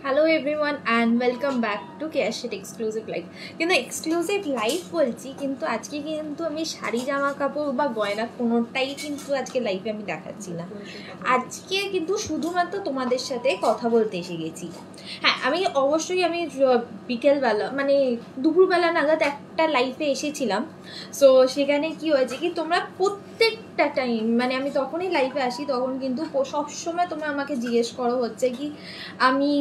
Hello everyone and welcome back to cachet exclusive life. কিন্তু exclusive life বলছি, কিন্তু আজকে কিন্তু আমি শাড়ি জামা কাপড় বা গয়না কোনোটাই কিন্তু আজকে লাইফে আমি দেখাচ্ছি না। আজকে কিন্তু শুধুমাত্র তোমাদের সাথে কথা বলতে এসে গেছি। হ্যাঁ, আমি অবশ্যই বিকেলবেলা মানে দুপুরবেলা নাগাদ একটা লাইফে এসেছিলাম। সো সেখানে কি হয়েছে কি, তোমরা প্রত্যেকটা টাইম মানে আমি তখনই লাইফে আসি তখন কিন্তু সবসময় তোমরা আমাকে জিজ্ঞেস করো হচ্ছে কি আমি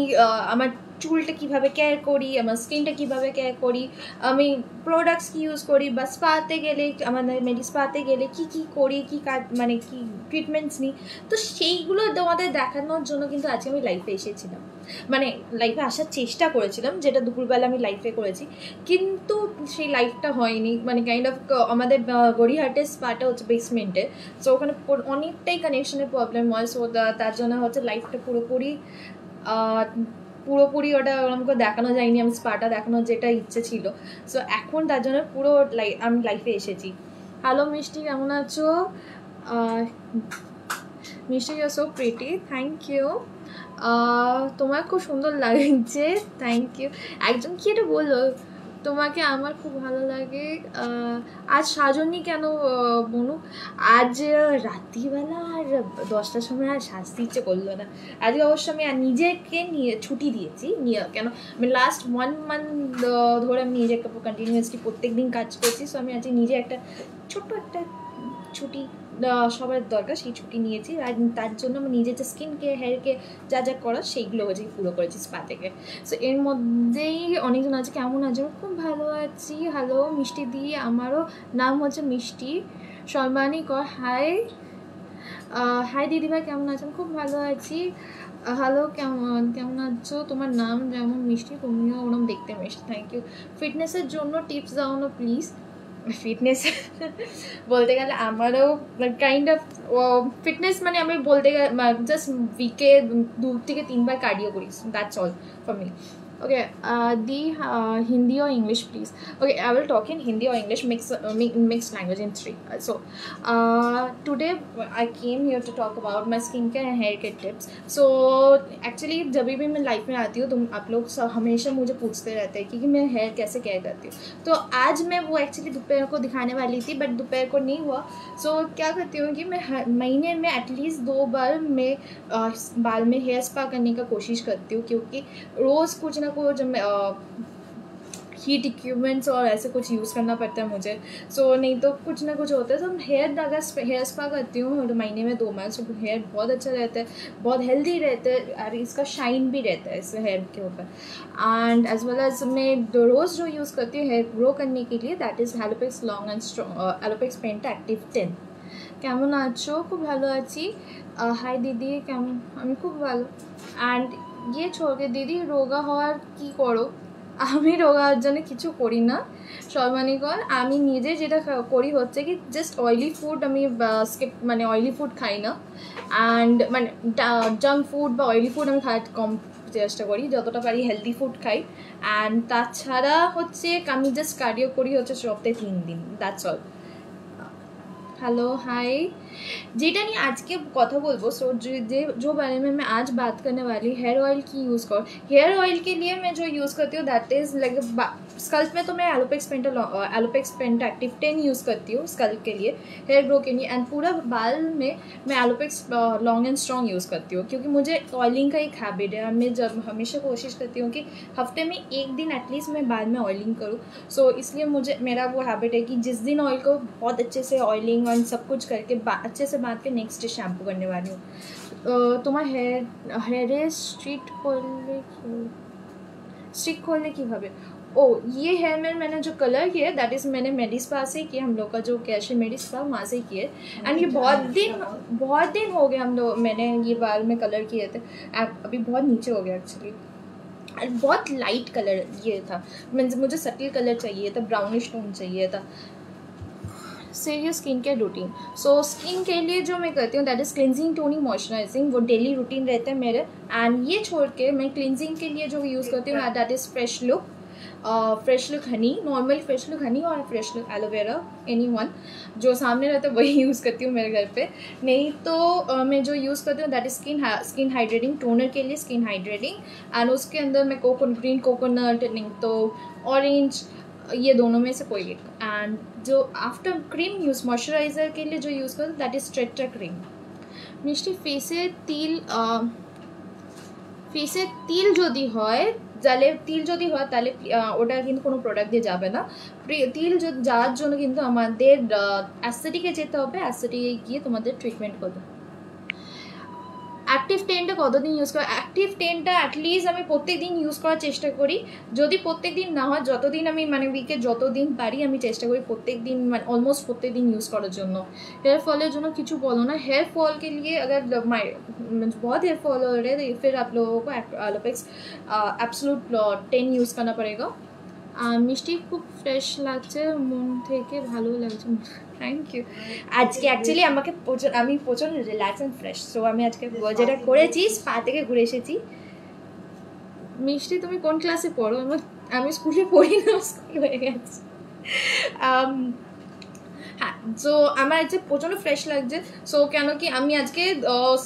আমার চুলটা কীভাবে কেয়ার করি, আমার স্কিনটা কীভাবে কেয়ার করি, আমি প্রোডাক্টস কী ইউজ করি, বা স্পাতে গেলে আমাদের স্পাতে গেলে কী কী করি, কী মানে কী ট্রিটমেন্টস নিই। তো সেইগুলো তোমাদের দেখানোর জন্য কিন্তু আজকে আমি লাইফে এসেছিলাম, মানে লাইফে আসার চেষ্টা করেছিলাম, যেটা দুপুরবেলা আমি লাইফে করেছি, কিন্তু সেই লাইফটা হয়নি। মানে কাইন্ড অফ আমাদের গড়িয়াহাটের স্পাটা হচ্ছে বেসমেন্টে, সো ওখানে অনেকটাই কানেকশনের প্রবলেম হয়। সো তার জন্য হচ্ছে লাইফটা পুরোপুরি ওটা আমাকে দেখানো যায়নি, আমি স্পাটা দেখানোর যেটা ইচ্ছে ছিল। সো এখন তার জন্য পুরো আমি লাইফে এসেছি। হ্যালো মিষ্টি, কেমন আছো? Mishti, you are so pretty, thank you. তোমার খুব সুন্দর লাগছে, থ্যাংক ইউ। একজন কি এটা বললো তোমাকে আমার খুব ভালো লাগে। আজ সাজনি কেন বনু? আজ রাত্রিবেলা আর 10টার সময় আর সাজতে ইচ্ছে করলো না। আজকে অবশ্য আমি নিজেকে নিয়ে ছুটি দিয়েছি, কেন আমি লাস্ট 1 মান্থ ধরে আমি নিজেকে কন্টিনিউয়াসলি প্রত্যেক দিন কাজ করছি। সো আমি আজকে নিজে একটা ছোট্ট একটা ছুটি, সবার দরকার সেই ছুটি নিয়েছি। আর তার জন্য আমি নিজের যে স্কিন কেয়ার, হেয়ার কেয়ার যা যা করার সেইগুলো হচ্ছে পুরো করেছি স্পা থেকে। সো এর মধ্যেই অনেকজন আছে, কেমন আছে? খুব ভালো আছি। হ্যালো মিষ্টি দি, আমারও নাম হচ্ছে মিষ্টি সম্মানী কর। হাই হাই দিদিভাই, কেমন আছেন? খুব ভালো আছি। হ্যালো, কেমন আছো? তোমার নাম যেমন মিষ্টি, তুমিও ওরম দেখতে মিষ্টি, থ্যাংক ইউ। ফিটনেসের জন্য টিপস দাও না প্লিজ। ফিটনেস বলতে গেলে আমারও কাইন্ড অফ ফিটনেস, মানে আমি বলতে গেলে জাস্ট উইকে 2 থেকে 3 বার কার্ডিও করি, that's all for me. Okay, the Hindi or English, please. Okay, I will talk in Hindi or English, mixed language in 3. So, today I came here to talk about my skincare and hair care tips. So, actually जब भी मैं life में आती हूँ तो आप लोग हमेशा मुझे पूछते रहते हैं कि मैं हेयर कैसे केयर करती हूँ। तो आज मैं वो एक्चुअली दोपहर को दिखाने वाली थी, बट दोपहर को नहीं हुआ। So, क्या करती हूँ कि मैं महीने में एटलीस्ट 2 बार मैं बाल में हेयर स्पा करने का कोशिश करती हूँ, क्योंकि रोज़ कुछ ना कुछ हीट इक्विपमेंट्स और ऐसे कुछ यूज़ करना पड़ता है मुझे। सो नहीं तो कुछ ना कुछ होता है। तो अगर हेयर स्पा करती हूँ तो महीने में 2 बार, सो हेयर बहुत अच्छा रहता है, बहुत हेल्दी रहता है, और इसका शाइन भी रहता है इस हेयर के ऊपर। एंड एज वेल एज मैं रोज़ जो यूज़ करती हूँ हेयर ग्रो करने के लिए, that is Allopex long and strong, Allopex penta active 10। কেমন আছো? খুব ভালো আছি। হাই দিদি, কেমন? আমি খুব ভালো। অ্যান্ড গিয়ে ছোড়কে দিদি, রোগা হওয়ার কি করো? আমি রোগা হওয়ার জন্য কিছু করি না সর্বানিকর। আমি নিজে যেটা করি হচ্ছে কি, জাস্ট অয়েলি ফুড আমি মানে অয়েলি ফুড খাই না। অ্যান্ড মানে জাঙ্ক ফুড বা অয়েলি ফুড আমি খাওয়ার কম চেষ্টা করি, যতটা পারি হেলদি ফুড খাই। অ্যান্ড তাছাড়া হচ্ছে আমি জাস্ট কার্ডিও করি হচ্ছে সপ্তাহে 3 দিন, দ্যাটস অল। हेलो हाय, जेटा नहीं आज के कथा बोलबो। सो जो बारे में मैं आज बात करने वाली, हेयर ऑयल की यूज़ करो। हेयर ऑयल के लिए मैं जो यूज़ करती हूँ दैट इज़ लाइक स्कल्प में तो मैं एलोपेक्स पेंटा एक्टिव 10 यूज़ करती हूँ स्कल्प के लिए, हेयर ग्रो के लिए। एंड पूरा बाल में मैं एलोपेक्स लॉन्ग एंड स्ट्रॉन्ग यूज़ करती हूँ, क्योंकि मुझे ऑयलिंग का एक हैबिट है। मैं जब हमेशा कोशिश करती हूँ कि हफ्ते में 1 दिन एटलीस्ट मैं बाल में ऑयलिंग करूँ। सो इसलिए मेरा वो हैबिट है कि जिस दिन ऑयल को बहुत अच्छे से ऑयलिंग और सब कुछ करके अच्छे से बांध के नेक्स्ट डे शैम्पू करने वाली हूँ। তোমার হেয়ারে स्ट्रिक खोलने की भावे। ओ ये हेयर में मैंने जो कलर किया दैट इज़ मैंने मेडिस्पा से किया, हम लोग का जो कैश मेडिस्पा वहाँ से किए। एंड ये बहुत दिन हो गए मैंने ये बाल में कलर किए थे। अभी बहुत नीचे हो गया एक्चुअली, बहुत लाइट कलर ये था, मुझे सटल कलर चाहिए था, ब्राउनिश टोन चाहिए था। Serious skin care routine. So skin के लिए जो मैं करती हूँ that is cleansing, toning, moisturising, वो डेली रूटीन रहते हैं मेरे। एंड ये छोड़ के मैं क्लिनजिंग के लिए जो यूज़ करती हूँ that is fresh look, fresh look honey, normal fresh look honey और fresh look aloe vera, any one जो सामने रहता है वही यूज़ करती हूँ मेरे घर पे। नहीं तो मैं जो यूज़ करती हूँ that is skin hydrating toner के लिए, स्किन हाइड्रेटिंग। एंड उसके अंदर मैं ग्रीन कोकोनट, नहीं तो ऑरेंज, ये दोनों में से कोई एक। एंड जो आफ्टर क्रीम यूज़ मॉइस्चराइज़र के लिए जो यूज़ करती हूँ दैट इज स्ट्रेटा क्रीम। মিষ্টি ফেসে তিল যদি হয় তাহলে ওটা কিন্তু কোনো প্রোডাক্ট দিয়ে যাবে না। তিল যাওয়ার জন্য কিন্তু আমাদের অ্যাস্থেটিকে যেতে হবে, অ্যাস্থেটিকে গিয়ে তোমাদের ট্রিটমেন্ট করতে হবে। অ্যাক্টিভ 10টা কতদিন ইউজ করা? অ্যাক্টিভ 10টা অ্যাটলিস্ট আমি প্রত্যেক দিন ইউজ করার চেষ্টা করি। যদি প্রত্যেক দিন না হয়, যতদিন আমি মানে উইকে যতদিন পারি আমি চেষ্টা করি প্রত্যেক দিন, মানে অলমোস্ট প্রত্যেক দিন यूज़ করার জন্য। हेयर फॉल জন্য কিছু বলো না। हेयर फॉल के लिए अगर बहुत हेयर फॉल हो रहे हैं तो फिर आप लोगों को एलोपेक्स एब्सोल्यूट 10 यूज़ करना पड़ेगा। মিষ্টি খুব ফ্রেশ লাগছে, মন থেকে ভালো লাগছে। Thank you. আজকে অ্যাকচুয়ালি আমি প্রচণ্ড রিল্যাক্স অ্যান্ড ফ্রেশ। সো আমি আজকে যেটা করেছি স্পা থেকে ঘুরে এসেছি। মিষ্টি তুমি কোন ক্লাসে পড়ো? আমি স্কুলে পড়ি না, স্কুল হয়ে গেছে। হ্যাঁ, সো আমার আজকে প্রচণ্ড ফ্রেশ লাগছে। সো কেন কি আমি আজকে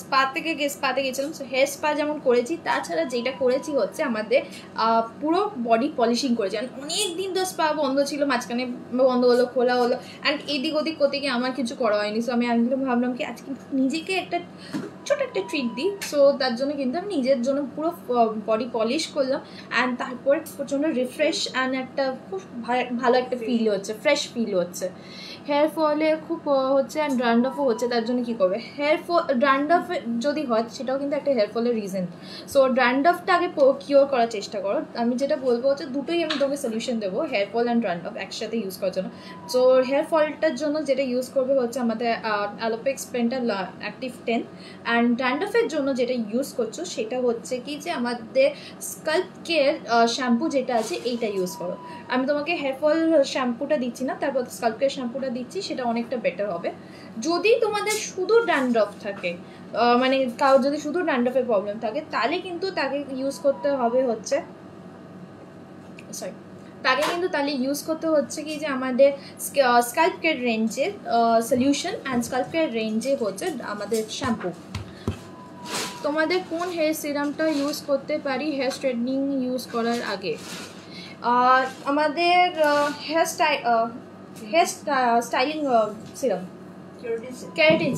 স্পাতে গেছিলাম। সো হেয়ার স্পা যেমন করেছি, তাছাড়া যেটা করেছি হচ্ছে আমাদের পুরো বডি পলিশিং করেছি। অনেক দিন তো স্পা বন্ধ ছিল, মাঝখানে বন্ধ হলো, খোলা হলো, অ্যান্ড এদিক ওদিক করতে গিয়ে আমার কিছু করা হয়নি। সো আমি একদম ভাবলাম কি আজকে নিজেকে একটা ছোটো একটা ট্রিট দিই। সো তার জন্য কিন্তু আমি নিজের জন্য পুরো বডি পলিশ করলাম, অ্যান্ড তারপর প্রচণ্ড রিফ্রেশ অ্যান্ড একটা খুব ভালো একটা ফিল হচ্ছে, ফ্রেশ ফিল হচ্ছে। হেয়ার ফলে খুব হচ্ছে অ্যান্ড ড্যান্ড্রফও হচ্ছে, তার জন্য কী করবে? ড্যান্ড্রফ যদি হয় সেটাও কিন্তু একটা হেয়ার ফলের রিজন। সো ড্যান্ড্রফটা আগে কিওর করার চেষ্টা করো। আমি যেটা বলবো হচ্ছে দুটোই আমি তোমাকে সলিউশন দেবো, হেয়ার ফল অ্যান্ড ড্যান্ড্রফ একসাথে ইউজ করার জন্য। সো হেয়ার ফলটার জন্য যেটা ইউজ করবে হচ্ছে আমাদের অ্যালোপেক্স পেন্টা অ্যাক্টিভ 10, অ্যান্ড ড্যান্ড্রফের জন্য যেটা ইউজ করছো সেটা হচ্ছে কি যে আমাদের স্কাল্প কেয়ার শ্যাম্পু যেটা আছে এইটা ইউজ করো। আমি তোমাকে হেয়ার ফল শ্যাম্পুটা দিচ্ছি না, তারপর স্কাল্প কেয়ার শ্যাম্পুটা দিচ্ছি, সেটা অনেকটা বেটার হবে। যদি তোমাদের শুধু ড্যান্ড্রফ থাকে, মানে কারোর যদি শুধু ড্যান্ড্রফের প্রবলেম থাকে, তাহলে কিন্তু তাকে ইউজ করতে হবে হচ্ছে তাহলে ইউজ করতে হচ্ছে কি যে আমাদের স্কাল্প কেয়ার রেঞ্জের সলিউশন অ্যান্ড স্কাল্প কেয়ার রেঞ্জে হচ্ছে আমাদের শ্যাম্পু। তোমাদের কোন হেয়ার সিরামটা ইউজ করতে পারি হেয়ার স্ট্রেটনিং ইউজ করার আগে? আমাদের hair styling serum, keratin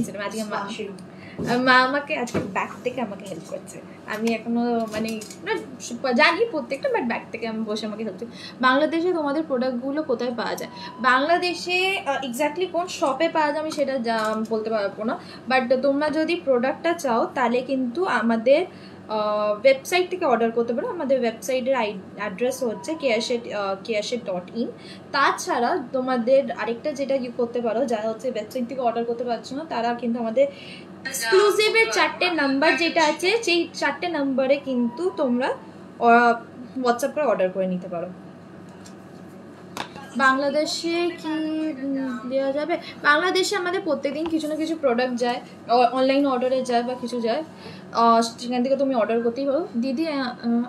serum আজকে মা আমাকে আজকে ব্যাক থেকে আমাকে হেল্প করছে। আমি এখনো মানে জানি প্রত্যেকটা, বাট ব্যাক থেকে আমি বসে আমাকে হেল্প করছি। বাংলাদেশে তোমাদের প্রোডাক্টগুলো কোথায় পাওয়া যায়? বাংলাদেশে এক্স্যাক্টলি কোন শপে পাওয়া যায় আমি সেটা বলতে পারবো না, বাট তোমরা যদি প্রোডাক্টটা চাও তাহলে কিন্তু আমাদের ওয়েবসাইট থেকে অর্ডার করতে পারো। আমাদের ওয়েবসাইটের অ্যাড্রেস হচ্ছে keashed.in। তাছাড়া তোমাদের আরেকটা যেটা করতে পারো, যারা হচ্ছে ওয়েবসাইট থেকে অর্ডার করতে পারছো না, তারা কিন্তু আমাদের এক্সক্লুসিভের 4টে নাম্বার যেটা আছে, সেই 4টে নাম্বারে কিন্তু তোমরা হোয়াটসঅ্যাপ করে অর্ডার করে নিতে পারো। বাংলাদেশে কি দেওয়া যাবে? বাংলাদেশে আমাদের প্রত্যেকদিন কিছু না কিছু প্রোডাক্ট যায়, অনলাইন অর্ডারে যায় বা কিছু যায়, সেখান থেকে তুমি অর্ডার করতেই পারো। দিদি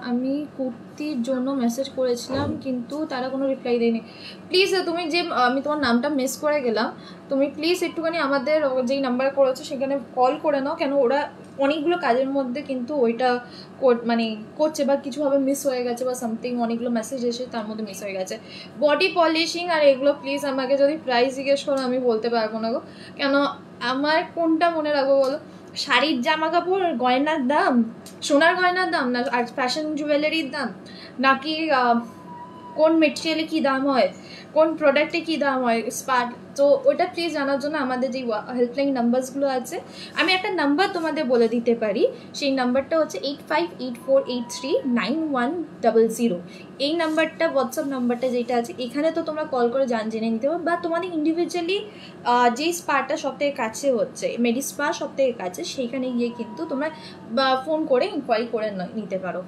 আমি কুর্তির জন্য মেসেজ করেছিলাম কিন্তু তারা কোনো রিপ্লাই দেয়নি। প্লিজ তুমি যে আমি তোমার নামটা মিস করে গেলাম, তুমি প্লিজ একটুখানি আমাদের যেই নাম্বার করেছো সেখানে কল করে নাও, কেন ওরা অনেকগুলো কাজের মধ্যে কিন্তু ওইটা মানে করছে বা কিছুভাবে মিস হয়ে গেছে বা সামথিং, অনেকগুলো মেসেজ এসে তার মধ্যে মিস হয়ে গেছে। বডি পলিশিং আর এগুলো প্লিজ আমাকে যদি প্রাইস জিজ্ঞেস করো আমি বলতে পারবো না গো, কেন আমার কোনটা মনে রাখবো বলো? শাড়ির জামা কাপড় গয়নার দাম, সোনার গয়নার দাম, না আর ফ্যাশন জুয়েলারির দাম, নাকি কোন মেটেরিয়ালে কী দাম হয়, কোন প্রোডাক্টে কী দাম হয়, স্পার্ট। তো ওটা প্লিজ জানার জন্য আমাদের যেই হেল্পলাইন নাম্বারসগুলো আছে, আমি একটা নাম্বার তোমাদের বলে দিতে পারি, সেই নাম্বারটা হচ্ছে 8584839100। এই নাম্বারটা হোয়াটসঅ্যাপ নাম্বারটা যেটা আছে, এখানে তো তোমরা কল করে জেনে নিতে পারো, বা তোমাদের ইন্ডিভিজুয়ালি যেই স্পাটা সবথেকে কাছে হচ্ছে, মেডি স্পা সবথেকে কাছে, সেইখানে গিয়ে কিন্তু তোমরা ফোন করে ইনকোয়ারি করে নিতে পারো।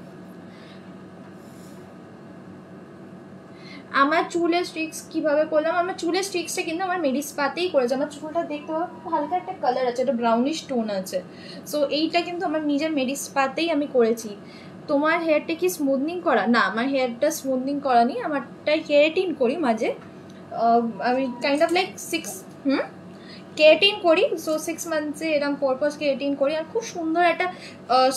আমার চুলের স্ট্রিক্স কীভাবে করলাম? আমার চুলের স্ট্রিক্সটা কিন্তু আমার মেডি স্পাতেই করেছে। আমার চুলটা দেখতে পাবো খুব হালকা একটা কালার আছে, একটা ব্রাউনিশ টোন আছে। সো এইটা কিন্তু আমার নিজের মেডি স্পাতেই আমি করেছি। তোমার হেয়ারটা কি স্মুথনিং করা? না, আমার হেয়ারটা স্মুথনিং করা নেই, আমারটাই কেরাটিন করি মাঝে। আমি কাইন্ড অফ লাইক 6 কেরাটিন করি, সো 6 মান্থসে এরকম পরপস কেরাটিন করি, আর খুব সুন্দর একটা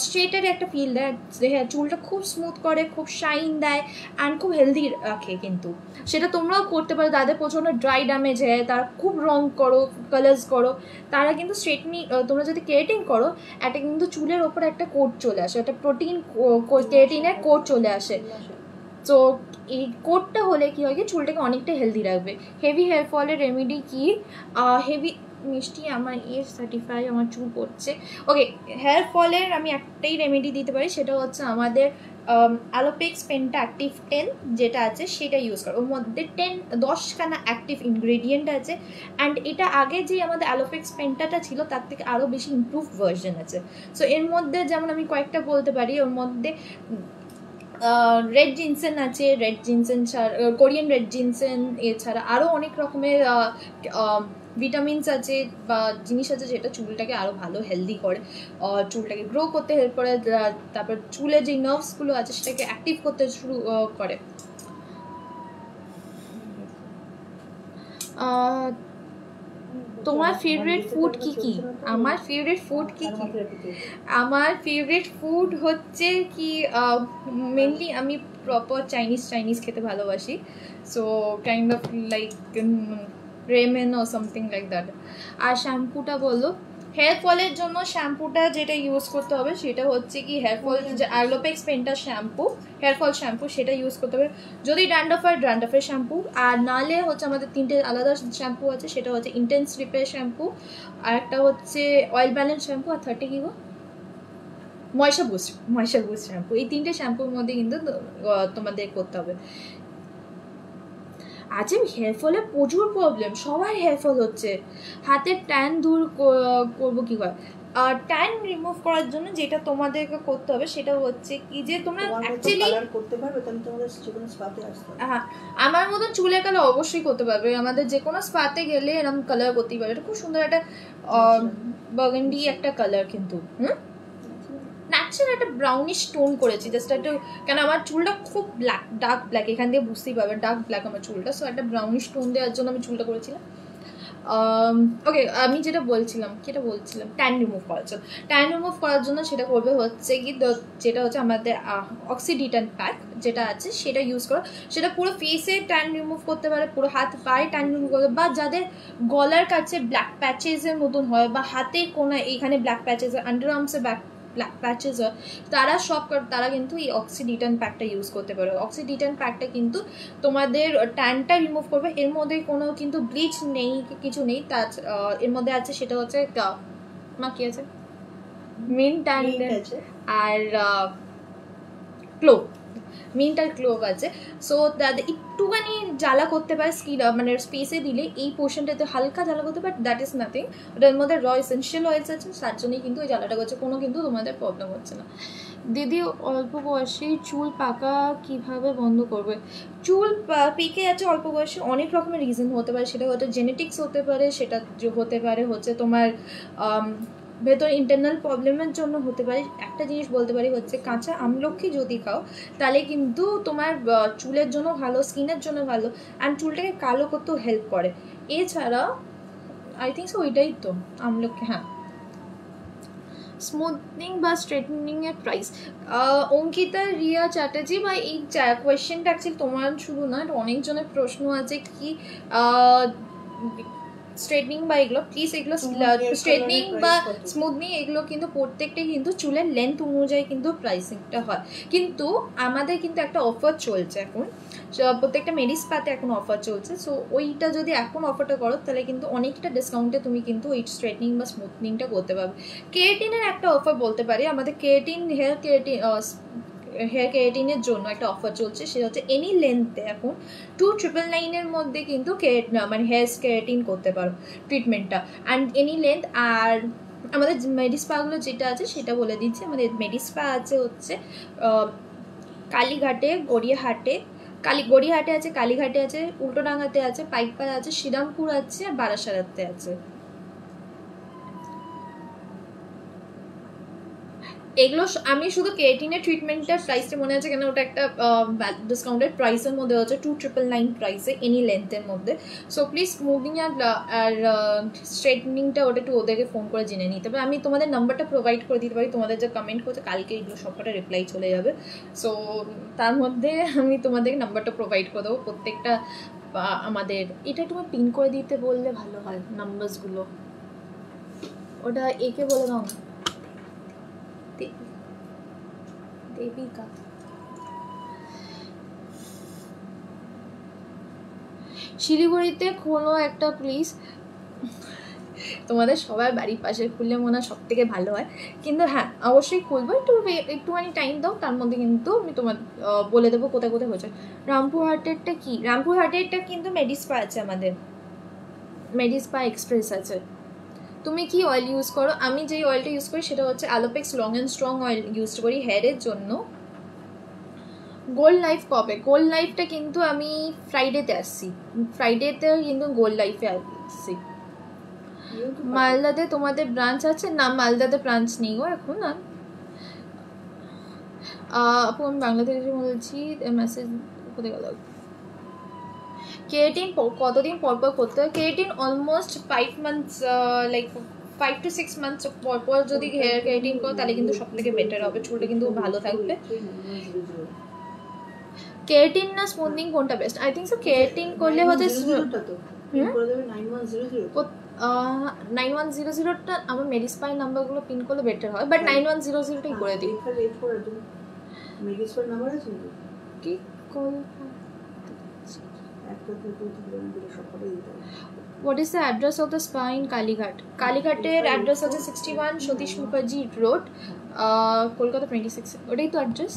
স্ট্রেটের একটা ফিল দেয়। হ্যাঁ, চুলটা খুব স্মুথ করে, খুব শাইন দেয়, অ্যান্ড খুব হেলদি রাখে। কিন্তু সেটা তোমরাও করতে পারো, যাদের প্রচণ্ড ড্রাই ড্যামেজ হয়, তারা খুব রং করো, কালার্স করো, তারা কিন্তু স্ট্রেটনিং, তোমরা যদি কেরাটিন করো, একটা কিন্তু চুলের ওপর একটা কোট চলে আসে, একটা প্রোটিন কেরাটিনের কোট চলে আসে। তো এই কোটটা হলে কি হয়, কি চুলটাকে অনেকটা হেলদি রাখবে। হেভি হেয়ার ফলের রেমেডি কি? হেভি মিষ্টি আমার এজ 35, আমার চুল পড়ছে। ওকে, হেয়ার ফলের আমি একটাই রেমেডি দিতে পারি, সেটা হচ্ছে আমাদের অ্যালোপেক্স পেন্টা অ্যাক্টিভ 10 যেটা আছে সেটা ইউজ করো। ওর মধ্যে 10খানা অ্যাক্টিভ ইনগ্রেডিয়েন্ট আছে, অ্যান্ড এটা আগে যে আমাদের অ্যালোপেক্স পেন্টাটা ছিল তার থেকে আরও বেশি ইমপ্রুভ ভার্সন আছে। সো এর মধ্যে যেমন আমি কয়েকটা বলতে পারি, ওর মধ্যে রেড জিনসেন আছে, রেড জিনসেন ছাড়া কোরিয়ান রেড জিনসেন, এছাড়া আরও অনেক রকমের ভিটামিনস আছে বা জিনিস আছে যেটা চুলটাকে আরও ভালো হেলদি করে, চুলটাকে গ্রো করতে হেল্প করে, তারপর চুলের যে নার্ভসগুলো আছে সেটাকে অ্যাক্টিভ করতে শুরু করে। তোমার ফেভারিট ফুড কি কি? আমার ফেভারিট ফুড কি কি? আমার ফেভারিট ফুড হচ্ছে কি, মেনলি আমি প্রপার চাইনিজ খেতে ভালোবাসি, so kind of like ramen or something like that. আর শ্যাম্পুটা বলো, হেয়ার ফলের জন্য শ্যাম্পুটা যেটা ইউজ করতে হবে সেটা হচ্ছে কি হেয়ার ফল যে Allopex penta shampoo, hair fall shampoo, সেটা ইউজ করতে হবে। যদি ড্যান্ড্রফের শ্যাম্পু, আর নালে হচ্ছে আমাদের 3টে আলাদা শ্যাম্পু আছে, সেটা হচ্ছে ইন্টেন্স রিপেয়ার শ্যাম্পু, আর একটা হচ্ছে অয়েল ব্যালেন্স শ্যাম্পু, আর 30 কি গো, ময়সা বুস্ট শ্যাম্পু। এই 3টে শ্যাম্পুর মধ্যে কিন্তু তোমাদের করতে হবে। আজ হেয়ার ফলের প্রচুর প্রবলেম, সবার হেয়ার ফল হচ্ছে। হাতের ট্যান দূর করবো কি করে? ট্যান রিমুভ করার জন্য যেটা তোমাদেরকে করতে হবে সেটা হচ্ছে কি, যে তোমরা অ্যাকচুয়ালি করতে পারবে, তাহলে তোমাদের যে কোনো স্পাতে আসতে হবে। হ্যাঁ, আমার মতন চুলের কালার অবশ্যই করতে পারবে, আমাদের যে কোনো স্পাতে গেলে এরকম কালার করতেই পারবে। এটা খুব সুন্দর একটা বার্গান্ডি একটা কালার, কিন্তু ন্যাচারাল একটা ব্রাউনিশ টোন করেছি, জাস্ট একটা, কেন আমার চুলটা খুব ব্ল্যাক, ডার্ক ব্ল্যাক, এখান দিয়ে বুঝতেই পারবে ডার্ক ব্ল্যাক আমার চুলটা, সো একটা ব্রাউনিশ টোন দেওয়ার জন্য আমি চুলটা করেছিলাম। ওকে, আমি যেটা বলছিলাম ট্যান রিমুভ করার জন্য, সেটা করবে হচ্ছে কি, যেটা হচ্ছে আমাদের অক্সিডিটেন্ট প্যাক যেটা আছে সেটা ইউজ করো। সেটা পুরো ফেসে ট্যান রিমুভ করতে পারে, পুরো হাত পায়ে ট্যান রিমুভ করতে, বা যাদের গলার কাছে ব্ল্যাক প্যাচেসের মতন হয়, বা হাতের কোনায় এইখানে ব্ল্যাক প্যাচেস, আন্ডার আর্মসে ব্ল্যাক প্যাচেস হয়, তারা কিন্তু এই অক্সিডিটেন্ট প্যাকটা ইউজ করতে পারো। অক্সিডিটেন্ট প্যাকটা কিন্তু তোমাদের ট্যানটা রিমুভ করবে, এর মধ্যে কোনো কিন্তু ব্লিচ নেই, কিছু নেই, তার এর মধ্যে আছে সেটা হচ্ছে কি আছে, মিন্ট আর ক্লোভ, মিন্ট আর ক্লোভ আছে। সো তাদের একটুখানি জ্বালা করতে পারে স্কিন, মানে স্পেসে দিলে এই পোর্শনটাতে হালকা জ্বালা করতে পারে, দ্যাট ইজ নাথিং। ওটার মধ্যে এসেনশিয়াল অয়েলস আছে, তার জন্যই কিন্তু ওই জ্বালাটা করছে, কোনো কিন্তু তোমাদের প্রবলেম হচ্ছে না। দিদি, অল্প বয়সে চুল পাকা কিভাবে বন্ধ করবে? চুল পেকে যাচ্ছে অল্প বয়সে, অনেক রকমের রিজন হতে পারে, সেটা হয়তো জেনেটিক্স হতে পারে, সেটা হতে পারে হচ্ছে তোমার ভেতর ইন্টারনাল প্রবলেমের জন্য হতে পারে। একটা জিনিস বলতে পারি হচ্ছে, কাঁচা আমলকি যদি খাও তাহলে কিন্তু তোমার চুলের জন্য ভালো, স্কিনের জন্য ভালো, অ্যান্ড চুলটাকে কালো করতেও হেল্প করে। এছাড়া আই থিঙ্ক সো ওইটাই তো আমলকি। হ্যাঁ, স্মুথনিং বা স্ট্রেটনিং এর প্রাইস, অঙ্কিতা রিয়া চ্যাটার্জি, বা এই কোয়েশ্চেনটা অ্যাকচুয়ালি তোমার শুধু না, এটা অনেকজনের প্রশ্ন আছে কি স্ট্রেটনিং বা এগুলো, প্লিজ এগুলো স্ট্রেটনিং বা স্মুথনিং এগুলো কিন্তু প্রত্যেকটাই কিন্তু চুলের লেন্থ অনুযায়ী কিন্তু প্রাইসিংটা হয়। কিন্তু আমাদের কিন্তু একটা অফার চলছে এখন, প্রত্যেকটা মেডিস্পাতে এখন অফার চলছে। সো ওইটা যদি এখন অফারটা করো তাহলে কিন্তু অনেকটা ডিসকাউন্টে তুমি কিন্তু ওই স্ট্রেটনিং বা স্মুথনিংটা করতে পারবে। কেরাটিনের একটা অফার বলতে পারি, আমাদের হেয়ার কেরাটিনের জন্য একটা অফার চলছে, সেটা হচ্ছে এনি লেন্থে এখন 2,999 মধ্যে কিন্তু মানে হেয়ার কেরাটিন করতে পারো ট্রিটমেন্টটা, অ্যান্ড এনি লেন্থ। আর আমাদের মেডিস্পাগুলো যেটা আছে সেটা বলে দিচ্ছি, আমাদের মেডিস্পা আছে হচ্ছে কালীঘাটে, গড়িয়াহাটে আছে, কালীঘাটে আছে, উল্টোডাঙ্গাতে আছে, পাইকপাড়া আছে, শ্রীরামপুর আছে, আর বারাসারাতে আছে। এগুলো আমি শুধু কেরাটিনের ট্রিটমেন্টটার প্রাইসটা মনে আছে কেন, ওটা একটা ডিসকাউন্টেড প্রাইসের মধ্যে হচ্ছে 2999 প্রাইসে এনি লেন্থের মধ্যে। সো প্লিজ স্মুথনিং আর স্ট্রেটনিংটা ওটা একটু ওদেরকে ফোন করে জেনে নিতে হবে। আমি তোমাদের নাম্বারটা প্রোভাইড করে দিতে পারি, তোমাদের যা কমেন্ট করছে কালকে এগুলো সবকটা রিপ্লাই চলে যাবে। সো তার মধ্যে আমি তোমাদের নাম্বারটা প্রোভাইড করে দেবো প্রত্যেকটা। আমাদের এটা তুমি পিন করে দিতে বললে ভালো হয় নাম্বারসগুলো, ওটা একে বলে দাও না, দেবিকা। শিলিগুড়িতে খোলো একটা প্লিজ, তোমাদের সবার বাড়ির পাশে খুললে মনে হয় সব থেকে ভালো হয়, কিন্তু হ্যাঁ অবশ্যই খুলবো, একটুখানি টাইম দাও, তার মধ্যে কিন্তু আমি তোমার বলে দেবো কোথায় কোথায় হয়েছে। রামপুরহাটেরটা কি? রামপুরহাটেরটা কিন্তু মেডিস্পা আছে, আমাদের মেডিস্পা এক্সপ্রেস আছে। তুমি কি অয়েল ইউজ করো? আমি যেই অয়েলটা ইউজ করি সেটা হচ্ছে Allopex long and strong oil use করি হেয়ারের জন্য। গোল্ড লাইফ কবে? গোল্ড লাইফটা কিন্তু আমি ফ্রাইডেতে আসছি, ফ্রাইডেতে কিন্তু গোল্ড লাইফে আসছি। মালদাতে তোমাদের ব্রাঞ্চ আছে? না মালদাতে ব্রাঞ্চ নেই গো এখন। না আপু আমি বাংলা থেকে বলছি, মেসেজ কোথায় গেল? কেরাটিন কতদিন পর পর করতে হয়? Keratin almost 5 months, like 5 to 6 months পর পর যদি হেয়ার কেরাটিন করো তাহলে কিন্তু সব থেকে বেটার হবে, চুলটা কিন্তু ভালো থাকবে। কেরাটিন না স্মুথনিং কোনটা best? I think so keratin করলে হচ্ছে 9100টা আমার মেডিস্পাই নাম্বারগুলো পিন করলে বেটার হয়, বাট 9100টাই করে দিই। মেডিস্পাই নাম্বার আছে কি call? What is the address of the spa in Kalighat? Kalighater address আছে 61 Satish Mukherjee Road, কলকাতা 26। ওটাই তো অ্যাড্রেস?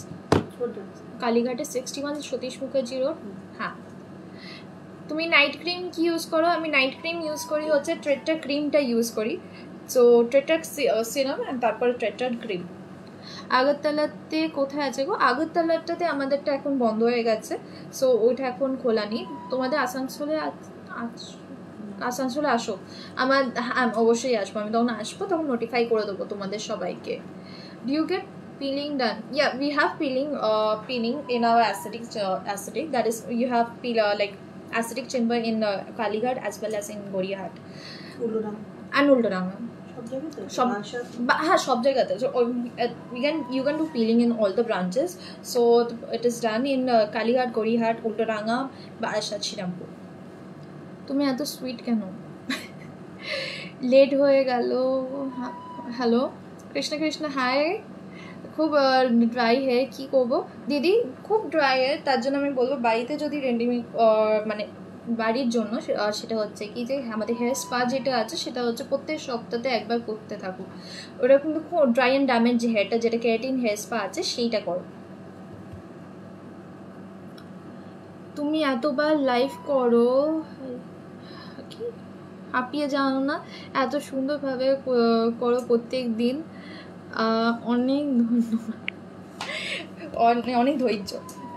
কালীঘাটে 61 সতীশ মুখার্জি রোড। হ্যাঁ। তুমি নাইট ক্রিম কি ইউজ করো? আমি নাইট ক্রিম ইউজ করি হচ্ছে ট্রেটার ক্রিমটা ইউজ করি, সো ট্রেটার সিরাম অ্যান্ড তারপরে ট্রেটার ক্রিম। আগরতলাতে কোথায় আছে গো? আগরতলাটাতে আমাদেরটা এখন বন্ধ হয়ে গেছে, সো ওইটা এখন খোলা নেই। তোমাদের আসানসোলে আসানসোলে আসো, আমার অবশ্যই আসবো, আমি তখন আসবো, তখন নোটিফাই করে দেবো তোমাদের সবাইকে। Do you get peeling done? Yeah, we have peeling in our aesthetic, that is you have like aesthetic chamber in Kalighat as well as in Goriahat and Ulduranga. সব জায়গাতে you can do peeling in all the branches, so it is done in Kalighat, Goriahat, Ulduranga, Barashat, Shrirampuর। তুমি এত sweet কেন? Late হয়ে গেল। Hello Krishna Krishna, hi. খুব dry hair, কী করবো দিদি? খুব ড্রাই হেয়ার, তার জন্য আমি বলবো বাড়িতে যদি রেডিমেড মানে বাড়ির জন্য সেটা হচ্ছে কি যে আমাদের হেয়ার স্পা যেটা আছে সেটা হচ্ছে প্রত্যেক সপ্তাহে একবার করতে থাকুক। ওটা কিন্তু খুব ড্রাই অ্যান্ড ড্যামেজ যে হেয়ারটা, যেটা কেরাটিন হেয়ার স্পা আছে সেইটা করো। তুমি এতবার লাইভ করো, কি হাঁপিয়ে যাও না? এত সুন্দরভাবে করো প্রত্যেক দিন, অনেক ধন্যবাদ, অনেক ধৈর্য।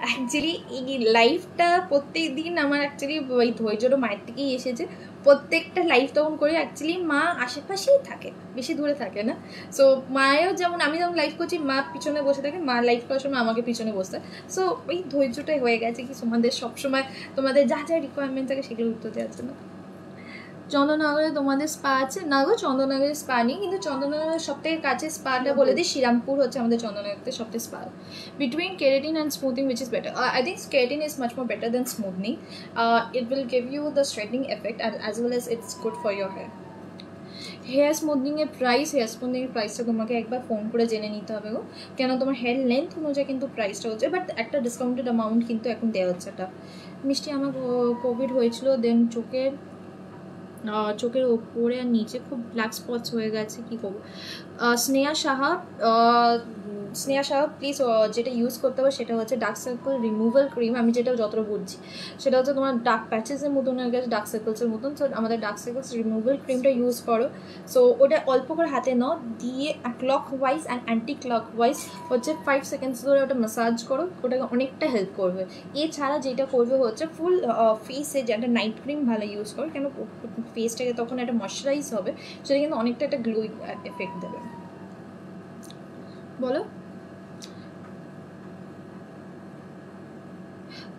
অ্যাকচুয়ালি এই লাইফটা প্রত্যেক দিন আমার অ্যাকচুয়ালি ওই ধৈর্যটা মায়ের থেকেই এসেছে। প্রত্যেকটা লাইফ তখন করি অ্যাকচুয়ালি মা আশেপাশেই থাকে, বেশি দূরে থাকে না। সো মায়েরও যেমন আমি যখন লাইফ করছি মা পিছনে বসে থাকে, মা লাইফ করার সময় আমাকে পিছনে বসতে। সো এই ধৈর্যটাই হয়ে গেছে কি তোমাদের সবসময় তোমাদের যা যা রিকোয়ারমেন্ট থাকে সেগুলো উত্তর দেওয়ার জন্য। চন্দননগরে তোমাদের স্পা আছে? না গো চন্দননগরে স্পা নেই, কিন্তু চন্দননগরের সব থেকে কাছে স্পাটা বলে দিই শ্রীরামপুর হচ্ছে আমাদের চন্দননগরতে সব থেকে spa. Between keratin and smoothing which is better? I think keratin is much more better than smoothing. It will give you the straightening effect as well as it's good for your hair. Hair স্মুথনিংয়ের প্রাইসটা তোমাকে একবার phone করে জেনে নিতে হবে গো, কেন তোমার হেয়ার লেন্থ অনুযায়ী কিন্তু প্রাইসটা হচ্ছে, বাট একটা ডিসকাউন্টেড অ্যামাউন্ট কিন্তু এখন দেওয়া হচ্ছে। এটা মিষ্টি আমার কোভিড হয়েছিল, দেন চোখের ওপরে আর নিচে খুব ব্ল্যাক স্পটস হয়ে গেছে, কী করবো? স্নেহা সাহা প্লিজ যেটা ইউজ করতে হবে সেটা হচ্ছে ডার্ক সার্কেল রিমুভাল ক্রিম। আমি যেটা যতটা বলছি সেটা হচ্ছে তোমার ডার্ক প্যাচেসের মতন হয়ে গেছে, ডার্ক সার্কেলসের মতন, সো আমাদের ডার্ক সার্কেলস রিমুভাল ক্রিমটা ইউজ করো। সো ওটা অল্প করে হাতে নাও, দিয়ে clock wise and anti clock wise হচ্ছে 5 সেকেন্ডস ধরে ওটা ম্যাসাজ করো, ওটাকে অনেকটা হেল্প করবে। এছাড়া যেটা করবে হচ্ছে ফুল ফেসে যে একটা নাইট ক্রিম ভালো ইউজ করো, কেন ফেসটাকে তখন একটা ময়শ্চারাইজ হবে, সেটা কিন্তু অনেকটা একটা গ্লোয়িং এফেক্ট দেবে। বলো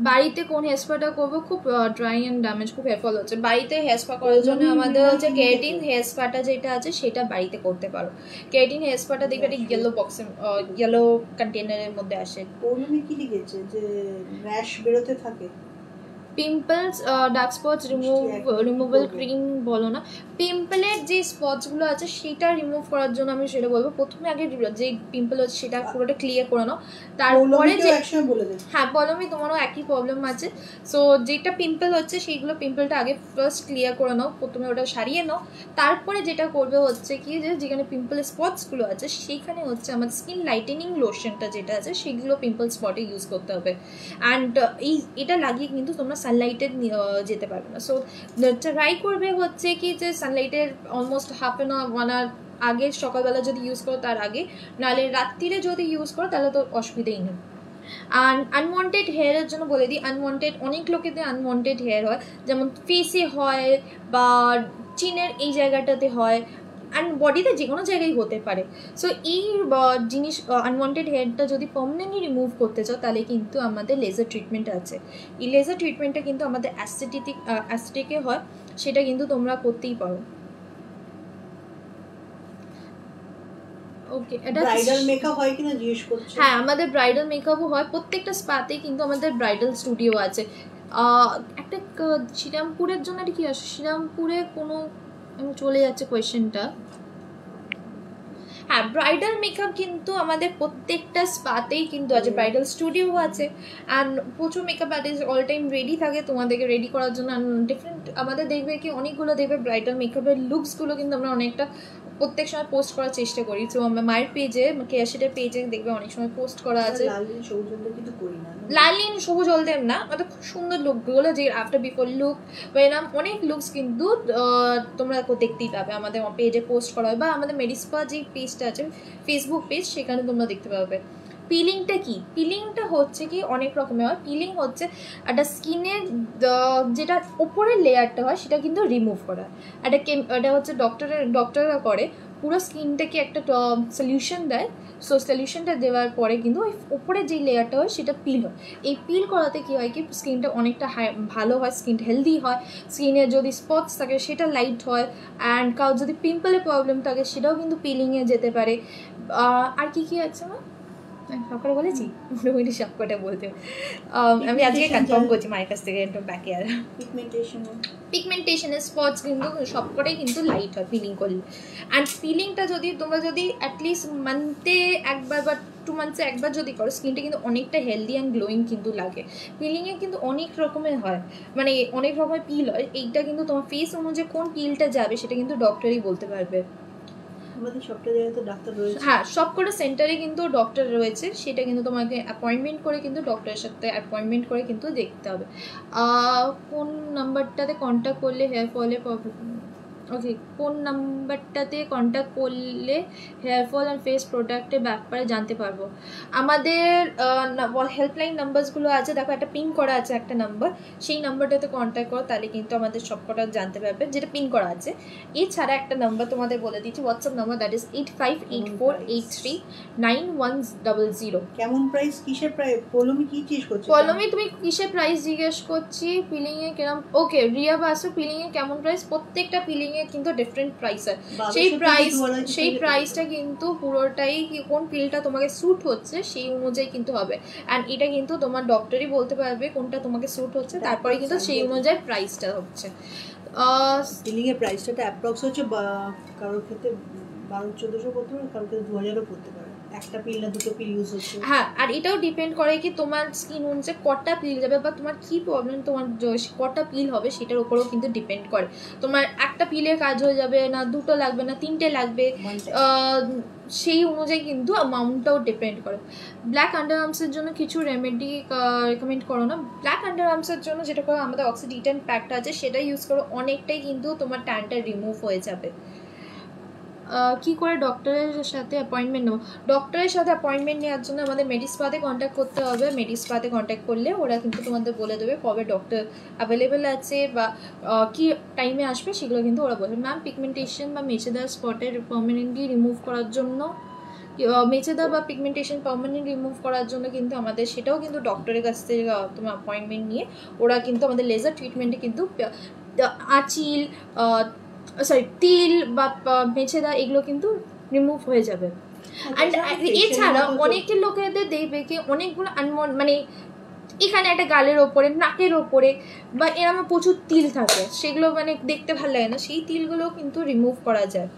বাড়িতে কোন হেয়ার স্পাটা করবো, খুব ড্রাই অ্যান্ড ড্যামেজ, খুব হেয়ারফল হচ্ছে। বাড়িতে হেয়ার স্পা করার জন্য আমাদের হচ্ছে কেরাটিন হেয়ার স্পাটা যেটা আছে সেটা বাড়িতে করতে পারো। কেরাটিন হেয়ার স্পাটা দেখবে একটা ইয়েলো বক্সে, ইয়েলো কন্টেনারের মধ্যে আসে। ওখানে কি লিখেছে যে র্যাশ বেরোতে থাকে? Pimples, dark spots removal cream বলো না, পিম্পলের যে স্পটসগুলো আছে সেটা রিমুভ করার জন্য আমি সেটা বলবো প্রথমে আগে যে পিম্পল হচ্ছে সেটা পুরোটা ক্লিয়ার করে নাও, তারপরে যে হ্যাঁ পলমি তোমারও একই প্রবলেম আছে। সো যেটা পিম্পল হচ্ছে সেইগুলো পিম্পলটা আগে ফার্স্ট ক্লিয়ার করে নাও, প্রথমে ওটা সারিয়ে নাও, তারপরে যেটা করবে হচ্ছে কি যে যেখানে পিম্পলের স্পটসগুলো আছে সেইখানে হচ্ছে আমাদের স্কিন লাইটেনিং লোশনটা যেটা আছে সেগুলো পিম্পল স্পটে ইউজ করতে হবে। অ্যান্ড এটা লাগিয়ে কিন্তু তোমরা সানলাইটে যেতে পারবে না। সো ট্রাই করবে হচ্ছে কি যে সানলাইটের almost half an hour 1 hour আগে, সকালবেলা যদি ইউজ করো তার আগে, নাহলে রাত্রিরে যদি ইউজ করো তাহলে তো অসুবিধাই নেই। আর আনওয়ান্টেড হেয়ারের জন্য বলে দিই, আনওয়ান্টেড অনেক লোকেদের আনওয়ান্টেড হেয়ার হয়, যেমন ফেসে হয় বা চিনের এই জায়গাটাতে হয়, অ্যান্ড বডিতে যে কোনো জায়গায় হতে পারে। সো এই জিনিস আনওয়ান্টেড হেয়ারটা যদি পার্মানেন্টলি রিমুভ করতে চাও তাহলে কিন্তু আমাদের লেজার ট্রিটমেন্ট আছে। এই লেজার ট্রিটমেন্টটা কিন্তু আমাদের অ্যাস্থেটিকে হয়, সেটা কিন্তু তোমরা করতেই পারো। ওকে, এটা ব্রাইডাল মেকআপ হয় কিনা জিজ্ঞেস করছে। হ্যাঁ আমাদের ব্রাইডাল মেকআপও হয়, প্রত্যেকটা স্পাতে কিন্তু আমাদের ব্রাইডাল স্টুডিও আছে। একটা শ্রীরামপুরের জন্য কি আছে, শ্রীরামপুরে কোনো চলে যাচ্ছে কোয়েশ্চেনটা। হ্যাঁ ব্রাইডাল মেকআপ কিন্তু আমাদের প্রত্যেকটা স্পাতেই কিন্তু আছে, ব্রাইডাল স্টুডিও আছে, অ্যান্ড প্রচুর makeup artist all time ready থাকে তোমাদেরকে রেডি করার জন্য। ডিফারেন্ট আমাদের দেখবে কি অনেকগুলো দেখবে ব্রাইডাল মেকআপের লুকসগুলো কিন্তু আমরা অনেকটা প্রত্যেক সময় পোস্ট করার চেষ্টা করি। তো আমরা মায়ের পেজে কেয়াশিটের পেজে দেখবে অনেক সময় পোস্ট করা আছে। লাল নীল সবুজ হলদেম না, ওটা খুব সুন্দর লুকগুলো যে আফটার বিফোর লুক বা এরকম অনেক লুকস কিন্তু তোমরা দেখতেই পাবে আমাদের পেজে পোস্ট করা হয়, বা আমাদের মেডিস্পা যে পেজটা আছে ফেসবুক পেজ সেখানে তোমরা দেখতে পাবে। পিলিংটা কি, পিলিংটা হচ্ছে কি অনেক রকমের হয়। পিলিং হচ্ছে একটা স্কিনের যেটা ওপরের লেয়ারটা হয় সেটা কিন্তু রিমুভ করা, এটা হচ্ছে ডক্টররা করে, পুরো স্কিনটাকে একটা সলিউশন দেয়। সো সলিউশনটা দেওয়ার পরে কিন্তু ওই উপরে যে লেয়ারটা হয় সেটা পিল হয়। এই পিল করাতে কী হয় কি স্কিনটা অনেকটা ভালো হয়, স্কিনটা হেলদি হয়, স্কিনে যদি স্পটস থাকে সেটা লাইট হয়, অ্যান্ড কারো যদি পিম্পলের প্রবলেম থাকে সেটাও কিন্তু পিলিংয়ে যেতে পারে। আর কি কি আছে না সবকটা বলেছি, মোটামুটি সবকটা বলতে আমি আজকে কনফার্ম করছি মায়ের কাছ থেকে একটু ব্যাকে। আর পিগমেন্টেশনের স্পটস কিন্তু সবকটাই কিন্তু লাইট হয় পিলিং করলে। অ্যান্ড পিলিংটা তোমরা যদি অ্যাটলিস্ট মান্থে একবার বা 2 মান্থসে একবার যদি করো স্কিনটা কিন্তু অনেকটা হেলদি অ্যান্ড গ্লোয়িং কিন্তু লাগে। পিলিংয়ে কিন্তু অনেক রকমের হয়, মানে অনেক রকমের পিল হয়, এইটা কিন্তু তোমার ফেস অনুযায়ী কোন পিলটা যাবে সেটা কিন্তু ডক্টরই বলতে পারবে। হ্যাঁ সবকটা সেন্টারে কিন্তু ডক্টর রয়েছে, সেটা কিন্তু তোমাকে অ্যাপয়েন্টমেন্ট করে কিন্তু ডক্টরের সাথে অ্যাপয়েন্টমেন্ট করে কিন্তু দেখতে হবে। কোন নাম্বারটাতে কন্ট্যাক্ট করলে হেয়ার ফলে ওকে, কোন নাম্বারটাতে কন্ট্যাক্ট করলে হেয়ার ফল অ্যান্ড ফেস প্রোডাক্টের ব্যাপারে জানতে পারবো? আমাদের হেল্পলাইন নাম্বারসগুলো আছে, দেখো একটা পিন করা আছে একটা নাম্বার, সেই নাম্বারটাতে কন্ট্যাক্ট করো তাহলে কিন্তু আমাদের সবকটা জানতে পারবে, যেটা পিন করা আছে। এছাড়া একটা নাম্বার তোমাদের বলে দিচ্ছি, হোয়াটসঅ্যাপ নাম্বার, দ্যাট ইজ 8584839100। কেমন প্রাইস, কিসের প্রাইস? পলমি কি জিজ্ঞেস করছো? পলমি তুমি কিসের প্রাইস জিজ্ঞেস করছি? পিলিংয়ে কেমন? ওকে রিয়া বাসু, পিলিংয়ে কেমন প্রাইস? প্রত্যেকটা পিলিংয়ে কিন্তু ডিফারেন্ট প্রাইস হয়, সেই প্রাইসটা কিন্তু পুরোটাই কোন পিলটা তোমাকে স্যুট হচ্ছে সেই অনুযায়ী কিন্তু হবে। অ্যান্ড এটা কিন্তু তোমার ডক্টরই বলতে পারবে কোনটা তোমাকে স্যুট হচ্ছে, তারপরে কিন্তু সেই অনুযায়ী প্রাইসটা হচ্ছে। পিলিংয়ের প্রাইসটা অ্যাপ্রক্স হচ্ছে কারোর ক্ষেত্রে 1200-1400 পড়তে পারে, কারোর ক্ষেত্রে 2000ও পড়তে পারে, একটা পিল না দুটো পিল ইউজ হচ্ছে। হ্যাঁ আর এটাও ডিপেন্ড করে কি তোমার স্কিন অনুযায়ী কটা পিল যাবে বা তোমার কি প্রবলেম, তোমার কটা পিল হবে সেটার উপরেও কিন্তু ডিপেন্ড করে। তোমার একটা পিলে কাজ হয়ে যাবে না, দুটো লাগবে না, 3টে লাগবে, সেই অনুযায়ী কিন্তু অ্যামাউন্টটাও ডিপেন্ড করে। ব্ল্যাক আন্ডার আর্মসের জন্য কিছু রেমেডি রেকমেন্ড করো না? ব্ল্যাক আন্ডার আর্মসের জন্য যেটা করো আমাদের অক্সিডিটেন প্যাকটা আছে সেটা ইউজ করো, অনেকটাই কিন্তু তোমার ট্যানটা রিমুভ হয়ে যাবে। কি করে ডক্টরের সাথে অ্যাপয়েন্টমেন্ট নেবো? ডক্টরের সাথে অ্যাপয়েন্টমেন্ট নেওয়ার জন্য আমাদের মেডিস্পাতে কন্ট্যাক্ট করতে হবে। মেডিস্পাতে কন্ট্যাক্ট করলে ওরা কিন্তু তোমাদের বলে দেবে কবে ডক্টর অ্যাভেলেবেল আছে বা কি টাইমে আসবে, সেগুলো কিন্তু ওরা বলবে। ম্যাম পিগমেন্টেশন বা মেচেদার স্পটের পার্মানেন্টলি রিমুভ করার জন্য মেচেদা বা পিগমেন্টেশন পার্মানেন্ট রিমুভ করার জন্য কিন্তু আমাদের সেটাও কিন্তু ডক্টরের কাছ থেকে তোমার অ্যাপয়েন্টমেন্ট নিয়ে ওরা কিন্তু আমাদের লেজার ট্রিটমেন্টে কিন্তু আঁচিল তিল বা মেচেদা এগুলো কিন্তু রিমুভ হয়ে যাবে। অ্যান্ড এছাড়া অনেকের লোকেদের দেখবে কি অনেকগুলো মানে এখানে একটা গালের ওপরে নাকের ওপরে বা এরকম প্রচুর তিল থাকে, সেগুলো মানে দেখতে ভালো লাগে না, সেই তিলগুলো কিন্তু রিমুভ করা যায়।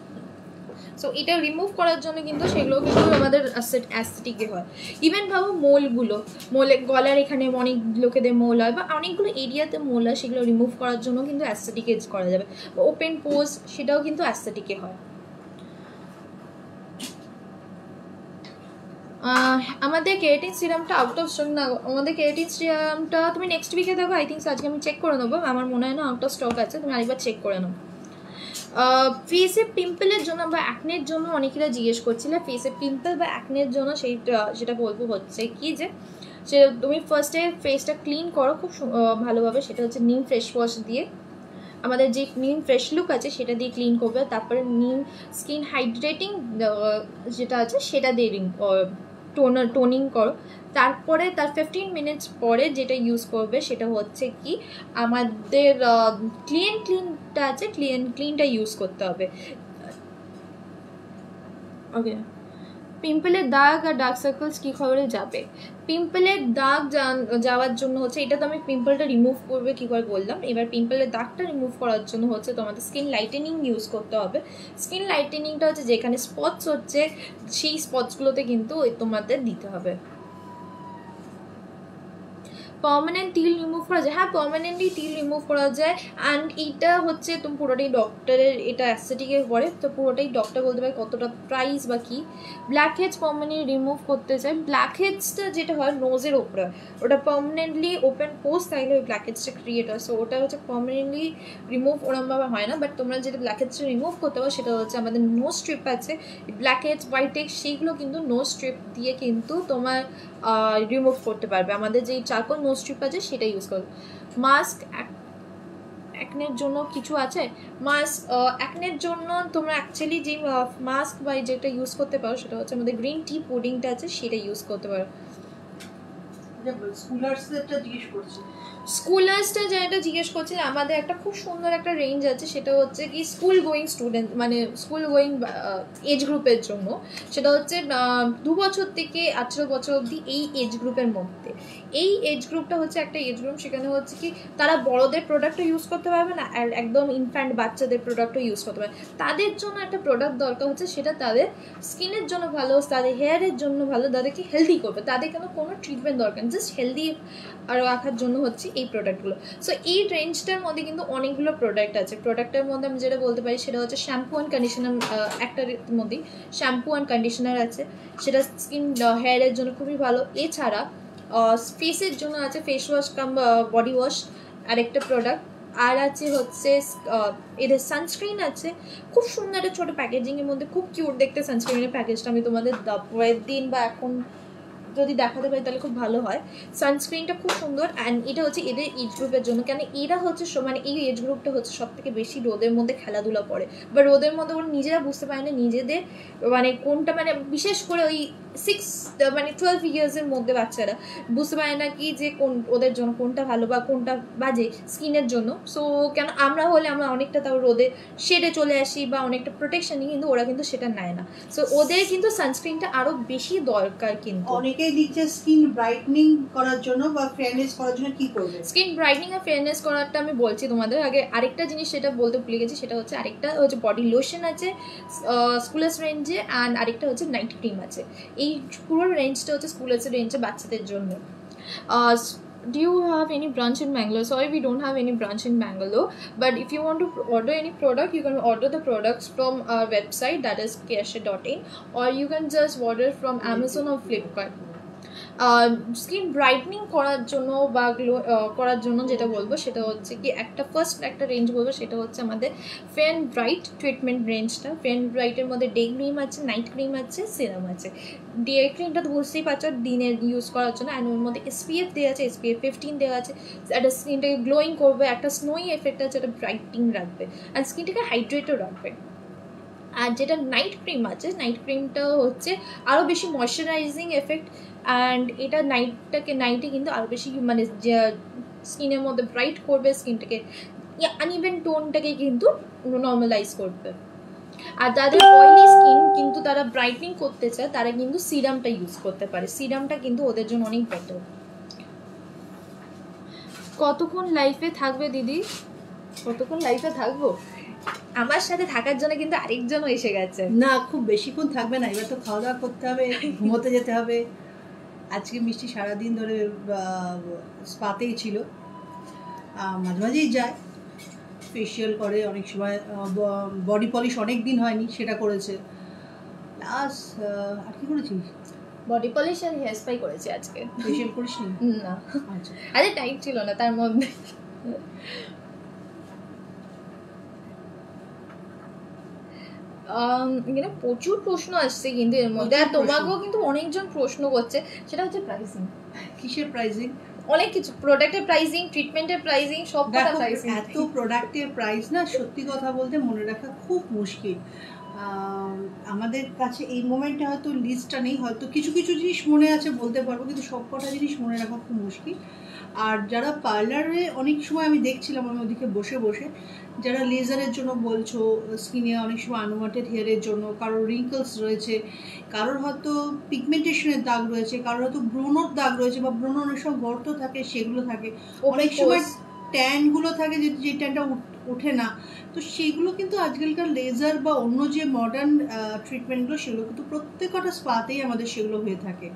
সো এটা রিমুভ করার জন্য কিন্তু সেগুলো কিন্তু আমাদের অ্যাস্থেটিকে হয়। ইভেন ভাবো মোলে গলার এখানে অনেক লোকেদের মোল হয় বা অনেকগুলো এরিয়াতে মোল হয়, সেগুলো রিমুভ করার জন্য কিন্তু অ্যাস্থেটিকে করা যাবে। ওপেন পোজ সেটাও কিন্তু অ্যাস্থেটিকে হয়। আমাদের কেরাটিন সিরামটা আউট অফ স্টক না, আমাদের কেরাটিন সিরামটা তুমি নেক্সট উইকে দেখো, আই থিঙ্ক আজকে আমি চেক করে নেবো, আমার মনে হয় না আউট অফ স্টক আছে, তুমি আরেকবার চেক করে নেবো। ফেসে পিম্পলের জন্য বা অ্যাকনের জন্য অনেকেরা জিজ্ঞেস করছিলে, ফেসে পিম্পল বা অ্যাকনের জন্য সেটা বলবো হচ্ছে কি যে তুমি ফার্স্টে ফেসটা ক্লিন করো খুব ভালোভাবে, সেটা হচ্ছে নিম ফ্রেশ ওয়াশ দিয়ে, আমাদের যে নিম ফ্রেশ লুক আছে সেটা দিয়ে ক্লিন করবে। তারপরে নিম স্কিন হাইড্রেটিং যেটা আছে সেটা দিয়ে টোনিং করো। তারপরে তার 15 মিনিটস পরে যেটা ইউজ করবে সেটা হচ্ছে কি আমাদের ক্লিনটা আছে, ক্লিনটা ইউজ করতে হবে। ওকে, পিম্পলের দাগ আর ডার্ক সার্কেলস কী খবরে যাবে? পিম্পলের দাগ যাওয়ার জন্য হচ্ছে, এটা তো আমি পিম্পলটা রিমুভ করবে কী করে বললাম, এবার পিম্পলের দাগটা রিমুভ করার জন্য হচ্ছে তোমাদের স্কিন লাইটেনিং ইউজ করতে হবে। স্কিন লাইটেনিংটা হচ্ছে যেখানে স্পটস হচ্ছে সেই স্পটসগুলোতে কিন্তু তোমাদের দিতে হবে। পার্মানেন্ট তিল রিমুভ করা যায়, হ্যাঁ পার্মানেন্টলি তিল রিমুভ করা যায়। অ্যান্ড এইটা হচ্ছে তুমি পুরোটাই ডক্টরের, এটা অ্যাস্থেটিকের পরে তো পুরোটাই ডক্টর বলতে পারে কতটা প্রাইস বা কী। ব্ল্যাক হেডস পার্মানেন্টলি রিমুভ করতে চাই, ব্ল্যাক হেডসটা যেটা হয় নোজের ওপরে, ওটা পার্মানেন্টলি ওপেন পোস্ট থাকলে ওই ব্ল্যাক হেডসটা ক্রিয়েট হয়, সো ওটা হচ্ছে পার্মানেন্টলি রিমুভ ওরমভাবে হয় না। বাট তোমরা যেটা ব্ল্যাক হেডসটা রিমুভ করতে পারো সেটা হচ্ছে আমাদের নোজ স্ট্রিপ আছে, ব্ল্যাক হেডস হোয়াইট হেডস সেইগুলো কিন্তু নোজ স্ট্রিপ দিয়ে কিন্তু তোমার রিমুভ করতে পারবে। আমাদের যেই চারকোল নোজ স্ট্রিপ আছে সেটা ইউজ করবে। মাস্ক অ্যাকনের জন্য কিছু আছে, মাস্ক অ্যাকনের জন্য তোমরা অ্যাকচুয়ালি যে মাস্ক বা যেটা ইউজ করতে পারো সেটা হচ্ছে আমাদের গ্রিন টি পুডিংটা আছে সেটা ইউজ করতে পারো। স্কুলার্সটা যেটা জিজ্ঞেস করছিলে, আমাদের একটা খুব সুন্দর একটা রেঞ্জ আছে, সেটা হচ্ছে কি স্কুল গোয়িং স্টুডেন্ট মানে স্কুল গোয়িং এজ গ্রুপের জন্য, সেটা হচ্ছে 2 বছর থেকে 18 বছর অবধি এই এজ গ্রুপের মধ্যে। এই এজ গ্রুপটা হচ্ছে একটা এজ গ্রুপ, সেখানে হচ্ছে কি তারা বড়দের প্রোডাক্টও ইউজ করতে পারবে না আর একদম ইনফ্যান্ট বাচ্চাদের প্রোডাক্টও ইউজ করতে পারবে। তাদের জন্য একটা প্রোডাক্ট দরকার হচ্ছে, সেটা তাদের স্কিনের জন্য ভালো, তাদের হেয়ারের জন্য ভালো, তাদেরকে হেলদি করবে, তাদের কেন কোনো ট্রিটমেন্ট দরকার, জাস্ট হেলদি রাখার জন্য হচ্ছে এই প্রোডাক্টগুলো। সো এই রেঞ্জটার মধ্যে কিন্তু অনেকগুলো প্রোডাক্ট আছে। প্রোডাক্টের মধ্যে আমি যেটা বলতে পারি সেটা হচ্ছে শ্যাম্পু অ্যান্ড কন্ডিশনার, একটার মধ্যেই শ্যাম্পু অ্যান্ড কন্ডিশনার আছে, সেটা স্কিন হেয়ারের জন্য খুবই ভালো। এছাড়া ফেসের জন্য আছে ফেস ওয়াশ কাম বডি ওয়াশ আরেকটা প্রোডাক্ট, আর আছে হচ্ছে এদের সানস্ক্রিন আছে, খুব সুন্দর একটা ছোটো প্যাকেজিংয়ের মধ্যে, খুব কিউট দেখতে সানস্ক্রিনের প্যাকেজটা, আমি তোমাদের পরের দিন বা এখন যদি দেখাতে পারি তাহলে খুব ভালো হয়। সানস্ক্রিনটা খুব সুন্দর অ্যান্ড এটা হচ্ছে এদের এজ গ্রুপের জন্য, কেন এরা হচ্ছে মানে এই এজ গ্রুপটা হচ্ছে সব থেকে বেশি রোদের মধ্যে খেলাধুলা করে বা রোদের মধ্যে ওরা নিজেরা বুঝতে পারে না নিজেদের মানে কোনটা, মানে বিশেষ করে ওই 12 ইয়ার্সের মধ্যে বাচ্চারা বুঝতে পারে না কি যে ওদের জন্য কোনটা ভালো বা কোনটা বাজে স্কিনের জন্য। সো কেন আমরা হলে আমরা অনেকটা তাও রোদে শেডে চলে আসি বা অনেকটা প্রোটেকশন নিই, কিন্তু ওরা কিন্তু সেটা নেয় না। সো ওদের কিন্তু সানস্ক্রিনটা আরও বেশি দরকার। কিন্তু অনেকেই দিচ্ছে স্কিন ব্রাইটনিং করার জন্য বা ফেয়ারনেস করার জন্য কি করবে? স্কিন ব্রাইটনিং আর ফেয়ারনেস করারটা আমি বলছি তোমাদের আগে, আরেকটা জিনিস সেটা বলতে ভুলে গেছি, সেটা হচ্ছে আরেকটা হচ্ছে বডি লোশন আছে স্কুলার্স রেঞ্জে, অ্যান্ড আরেকটা হচ্ছে নাইট ক্রিম আছে। এই পুরো রেঞ্জটা হচ্ছে স্কুলার্সের রেঞ্জে বাচ্চাদের জন্য। Do you have any branch in Bangalore? Sorry, we don't have any branch in Bangalore, but if you want to order any product, you can order the products from our website, that is kesha.in, or you can just order from Amazon or Flipkart. Skin brightening করার জন্য বা glow করার জন্য যেটা বলবো সেটা হচ্ছে কি একটা রেঞ্জ বলবো, সেটা হচ্ছে আমাদের ফেয়ার অ্যান্ড ব্রাইট ট্রিটমেন্ট রেঞ্জটা। ফেয়ার অ্যান্ড ব্রাইটের মধ্যে ডে ক্রিম আছে, নাইট ক্রিম আছে, সিরাম আছে। ডে ক্রিমটা তো বুঝতেই পারছো দিনে ইউজ করার জন্য, অ্যান্ড ওর মধ্যে SPF দেওয়া আছে, SPF 15 দেওয়া আছে, একটা স্কিনটাকে গ্লোয়িং করবে, একটা স্নোই এফেক্ট আছে, একটা ব্রাইটিং রাখবে, অ্যান্ড স্কিনটাকে হাইড্রেটও রাখবে। আর যেটা নাইট ক্রিম আছে, নাইট ক্রিমটা হচ্ছে আরও বেশি ময়শ্চারাইজিং এফেক্ট, অ্যান্ড এটা নাইটে কিন্তু আরও বেশি মানে স্কিনের মধ্যে ব্রাইট করবে, স্কিনটাকে আনইভেন টোনটাকে কিন্তু নর্মালাইজ করবে। আর যাদের অয়েলি স্কিন কিন্তু তারা ব্রাইটনিং করতে চায় তারা কিন্তু সিরামটা ইউজ করতে পারে, সিরামটা কিন্তু ওদের জন্য অনেক বেটার। কতক্ষণ লাইফে থাকবে দিদি? কতক্ষণ লাইফে থাকবো? আমার সাথে থাকার জন্য কিন্তু আরেকজনও এসে গেছে। না, খুব বেশিক্ষণ থাকবে না, এবার তো খাওয়া দাওয়া করতে হবে, ঘুমোতে যেতে হবে। আজকে মিষ্টি সারাদিন ধরে স্পাতেই ছিল, মাঝে মাঝেই যায়, ফেশিয়াল করে, অনেক সময় বডি পলিশ অনেক দিন হয়নি সেটা করেছে। লাস্ট আর কি করেছিস? বডি পলিশ আর হেয়ার স্পাই করেছি আজকে। ফেশিয়াল করিসনি? না। আচ্ছা, আরে টাইম ছিল না তার মধ্যে। এখানে প্রচুর প্রশ্ন আসছে কিন্তু এর মধ্যে, আর তোমাকেও কিন্তু অনেকজন প্রশ্ন করছে, সেটা হচ্ছে প্রাইসিং। কিসের প্রাইসিং? অনেক কিছু, প্রোডাক্টের প্রাইসিং, ট্রিটমেন্টের প্রাইসিং, সব কথা প্রাইসিং। এত প্রোডাক্টের প্রাইস না, সত্যি কথা বলতে মনে রাখা খুব মুশকিল। আমাদের কাছে এই মোমেন্টে হয়তো লিস্টটা নেই, হয়তো কিছু কিছু জিনিস মনে আছে বলতে পারবো, কিন্তু সব কটা জিনিস মনে রাখা খুব মুশকিল। আর যারা পার্লারে অনেক সময় আমি দেখছিলাম আমি ওদিকে বসে বসে, যারা লেজারের জন্য বলছো, স্কিনে অনেক সময় আনওয়ান্টেড হেয়ারের জন্য, কারোর রিঙ্কলস রয়েছে, কারোর হয়তো পিগমেন্টেশনের দাগ রয়েছে, কারোর হয়তো ব্রণর দাগ রয়েছে, বা ব্রণ অনেক সময় গর্ত থাকে, সেগুলো থাকে, অনেক সময় ট্যানগুলো থাকে যে ট্যানটা ওঠে না, তো সেগুলো কিন্তু আজকালকার লেজার বা অন্য যে মডার্ন ট্রিটমেন্টগুলো সেগুলো কিন্তু প্রত্যেকটা স্পাতেই আমাদের সেগুলো হয়ে থাকে।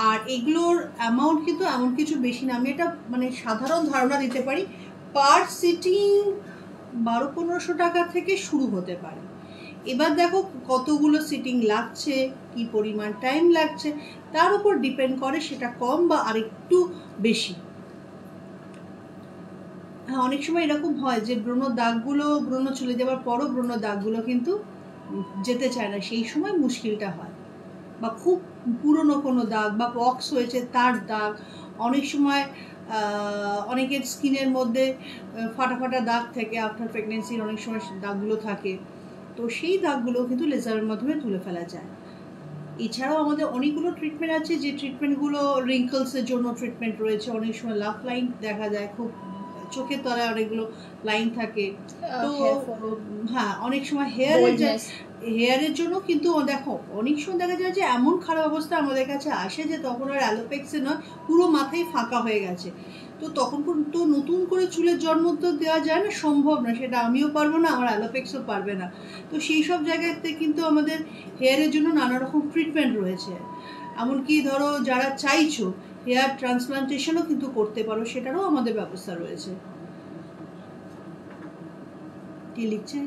আর এগুলোর অ্যামাউন্ট কিন্তু এমন কিছু বেশি না, আমি এটা মানে সাধারণ ধারণা দিতে পারি, পার সিটিং 1200-1500 টাকা থেকে শুরু হতে পারে। এবার দেখো কতগুলো সিটিং লাগছে, কি পরিমাণ টাইম লাগছে, তার উপর ডিপেন্ড করে সেটা কম বা আরেকটু বেশি। হ্যাঁ, অনেক সময় এরকম হয় যে ব্রণ দাগগুলো, ব্রণ চলে যাওয়ার পরও ব্রণ দাগগুলো কিন্তু যেতে চায় না, সেই সময় মুশকিলটা হয়। বা খুব পুরনো কোনো দাগ বা পক্স হয়েছে তার দাগ, অনেক সময় অনেকের স্কিনের মধ্যে ফাটা ফাটা দাগ থাকে, আফটার প্রেগনেন্সির অনেক সময় দাগগুলো থাকে, তো সেই দাগগুলো কিন্তু লেজারের মাধ্যমে তুলে ফেলা যায়। এছাড়াও আমাদের অনেকগুলো ট্রিটমেন্ট আছে, যে ট্রিটমেন্টগুলো রিঙ্কলসের জন্য ট্রিটমেন্ট রয়েছে, অনেক সময় লাভ লাইন দেখা যায়, খুব চোখের তলায় অনেকগুলো লাইন থাকে, তো হ্যাঁ অনেক সময় হেয়ারের জন্য কিন্তু দেখো অনেক সময় দেখা যায় যে এমন খারাপ অবস্থা আমাদের কাছে আসে যে তখন আর অ্যালোপেক্সে নয়, পুরো মাথায় ফাঁকা হয়ে গেছে, তো তখন তো নতুন করে চুলের জন্ম তো দেওয়া যায় না, সম্ভব না, সেটা আমিও পারবো না, আমার অ্যালোপেক্সও পারবে না, তো সেই সব জায়গাতে কিন্তু আমাদের হেয়ারের জন্য নানা রকম ট্রিটমেন্ট রয়েছে। এমনকি ধরো যারা চাইছো হেয়ার ট্রান্সপ্লান্টেশনও কিন্তু করতে পারো, সেটারও আমাদের ব্যবস্থা রয়েছে। কি লিখছে?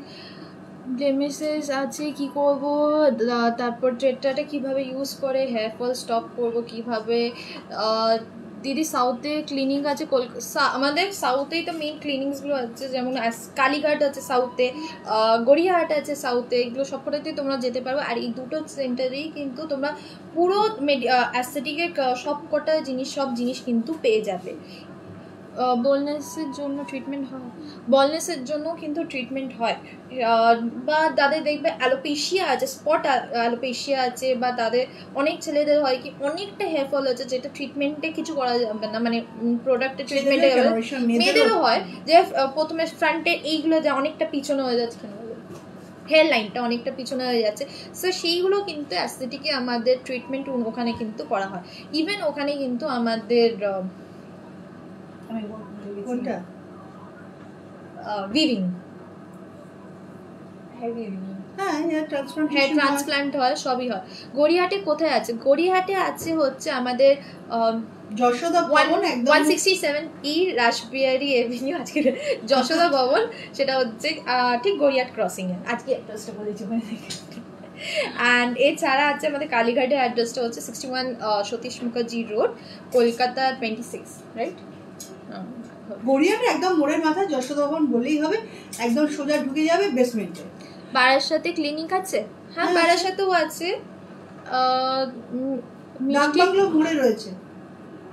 ব্লেমিশেস আছে কি করব, তারপর ট্রেটটা কিভাবে ইউজ করে, হেয়ার ফল স্টপ করব কিভাবে। দিদি সাউথে ক্লিনিক আছে, আমাদের সাউথেই তো মেইন ক্লিনিকসগুলো আছে, যেমন কালীঘাট আছে সাউথে, গড়িয়াহাট আছে সাউথে, এগুলো সবকটাতেই তোমরা যেতে পারো। আর এই দুটো সেন্টারেই কিন্তু তোমরা পুরো অ্যাস্থেটিকের সবকটা জিনিস, সব জিনিস কিন্তু পেয়ে যাবে। বলনেসের জন্য ট্রিটমেন্ট হয়, বলনেসের জন্য কিন্তু ট্রিটমেন্ট হয়, বা তাদের দেখবে অ্যালোপেশিয়া আছে, স্পট অ্যালোপেশিয়া আছে, বা তাদের অনেক ছেলেদের হয় কি অনেকটা হেয়ার ফল আছে যেটা ট্রিটমেন্টে কিছু করা যাবে না, মানে প্রোডাক্টের ট্রিটমেন্টে মেয়েদেরও হয় যে প্রথমে ফ্রন্টে এইগুলো যে অনেকটা পিছনে হয়ে যাচ্ছে, কেন হেয়ার লাইনটা অনেকটা পিছনে হয়ে যাচ্ছে, সো সেইগুলো কিন্তু অ্যাস্থেটিকে আমাদের ট্রিটমেন্ট ওখানে কিন্তু করা হয়। ইভেন ওখানে কিন্তু আমাদের কোনটা উইভিং, হেয়ার ট্রান্সপ্লান্ট হয়, সবই হয়। গড়িয়াহাটে কোথায় আছে? গড়িয়াহাটে আছে হচ্ছে আমাদের যশোদা ভবন, একদম 167 রাসবিহারী এভিনিউ, আজকে যশোদা ভবন, সেটা হচ্ছে ঠিক গড়িয়াহাট ক্রসিং এ, আজকে অ্যাড্রেসটা বলেছি। অ্যান্ড এছাড়া আছে আমাদের কালীঘাটের অ্যাড্রেসটা হচ্ছে 61 সতীশ মুখার্জি রোড, কলকাতা 26, রাইট? গড়িয়াহাটে একদম মোড়ের মাথায় যশোদা ভবন বলেই হবে, একদম সোজা ঢুকে যাবে বেসমেন্টে। বারাসাতে ক্লিনিক আছে, হ্যাঁ বারাসাতেও আছে, ডাকবাংলো মোড়ে রয়েছে,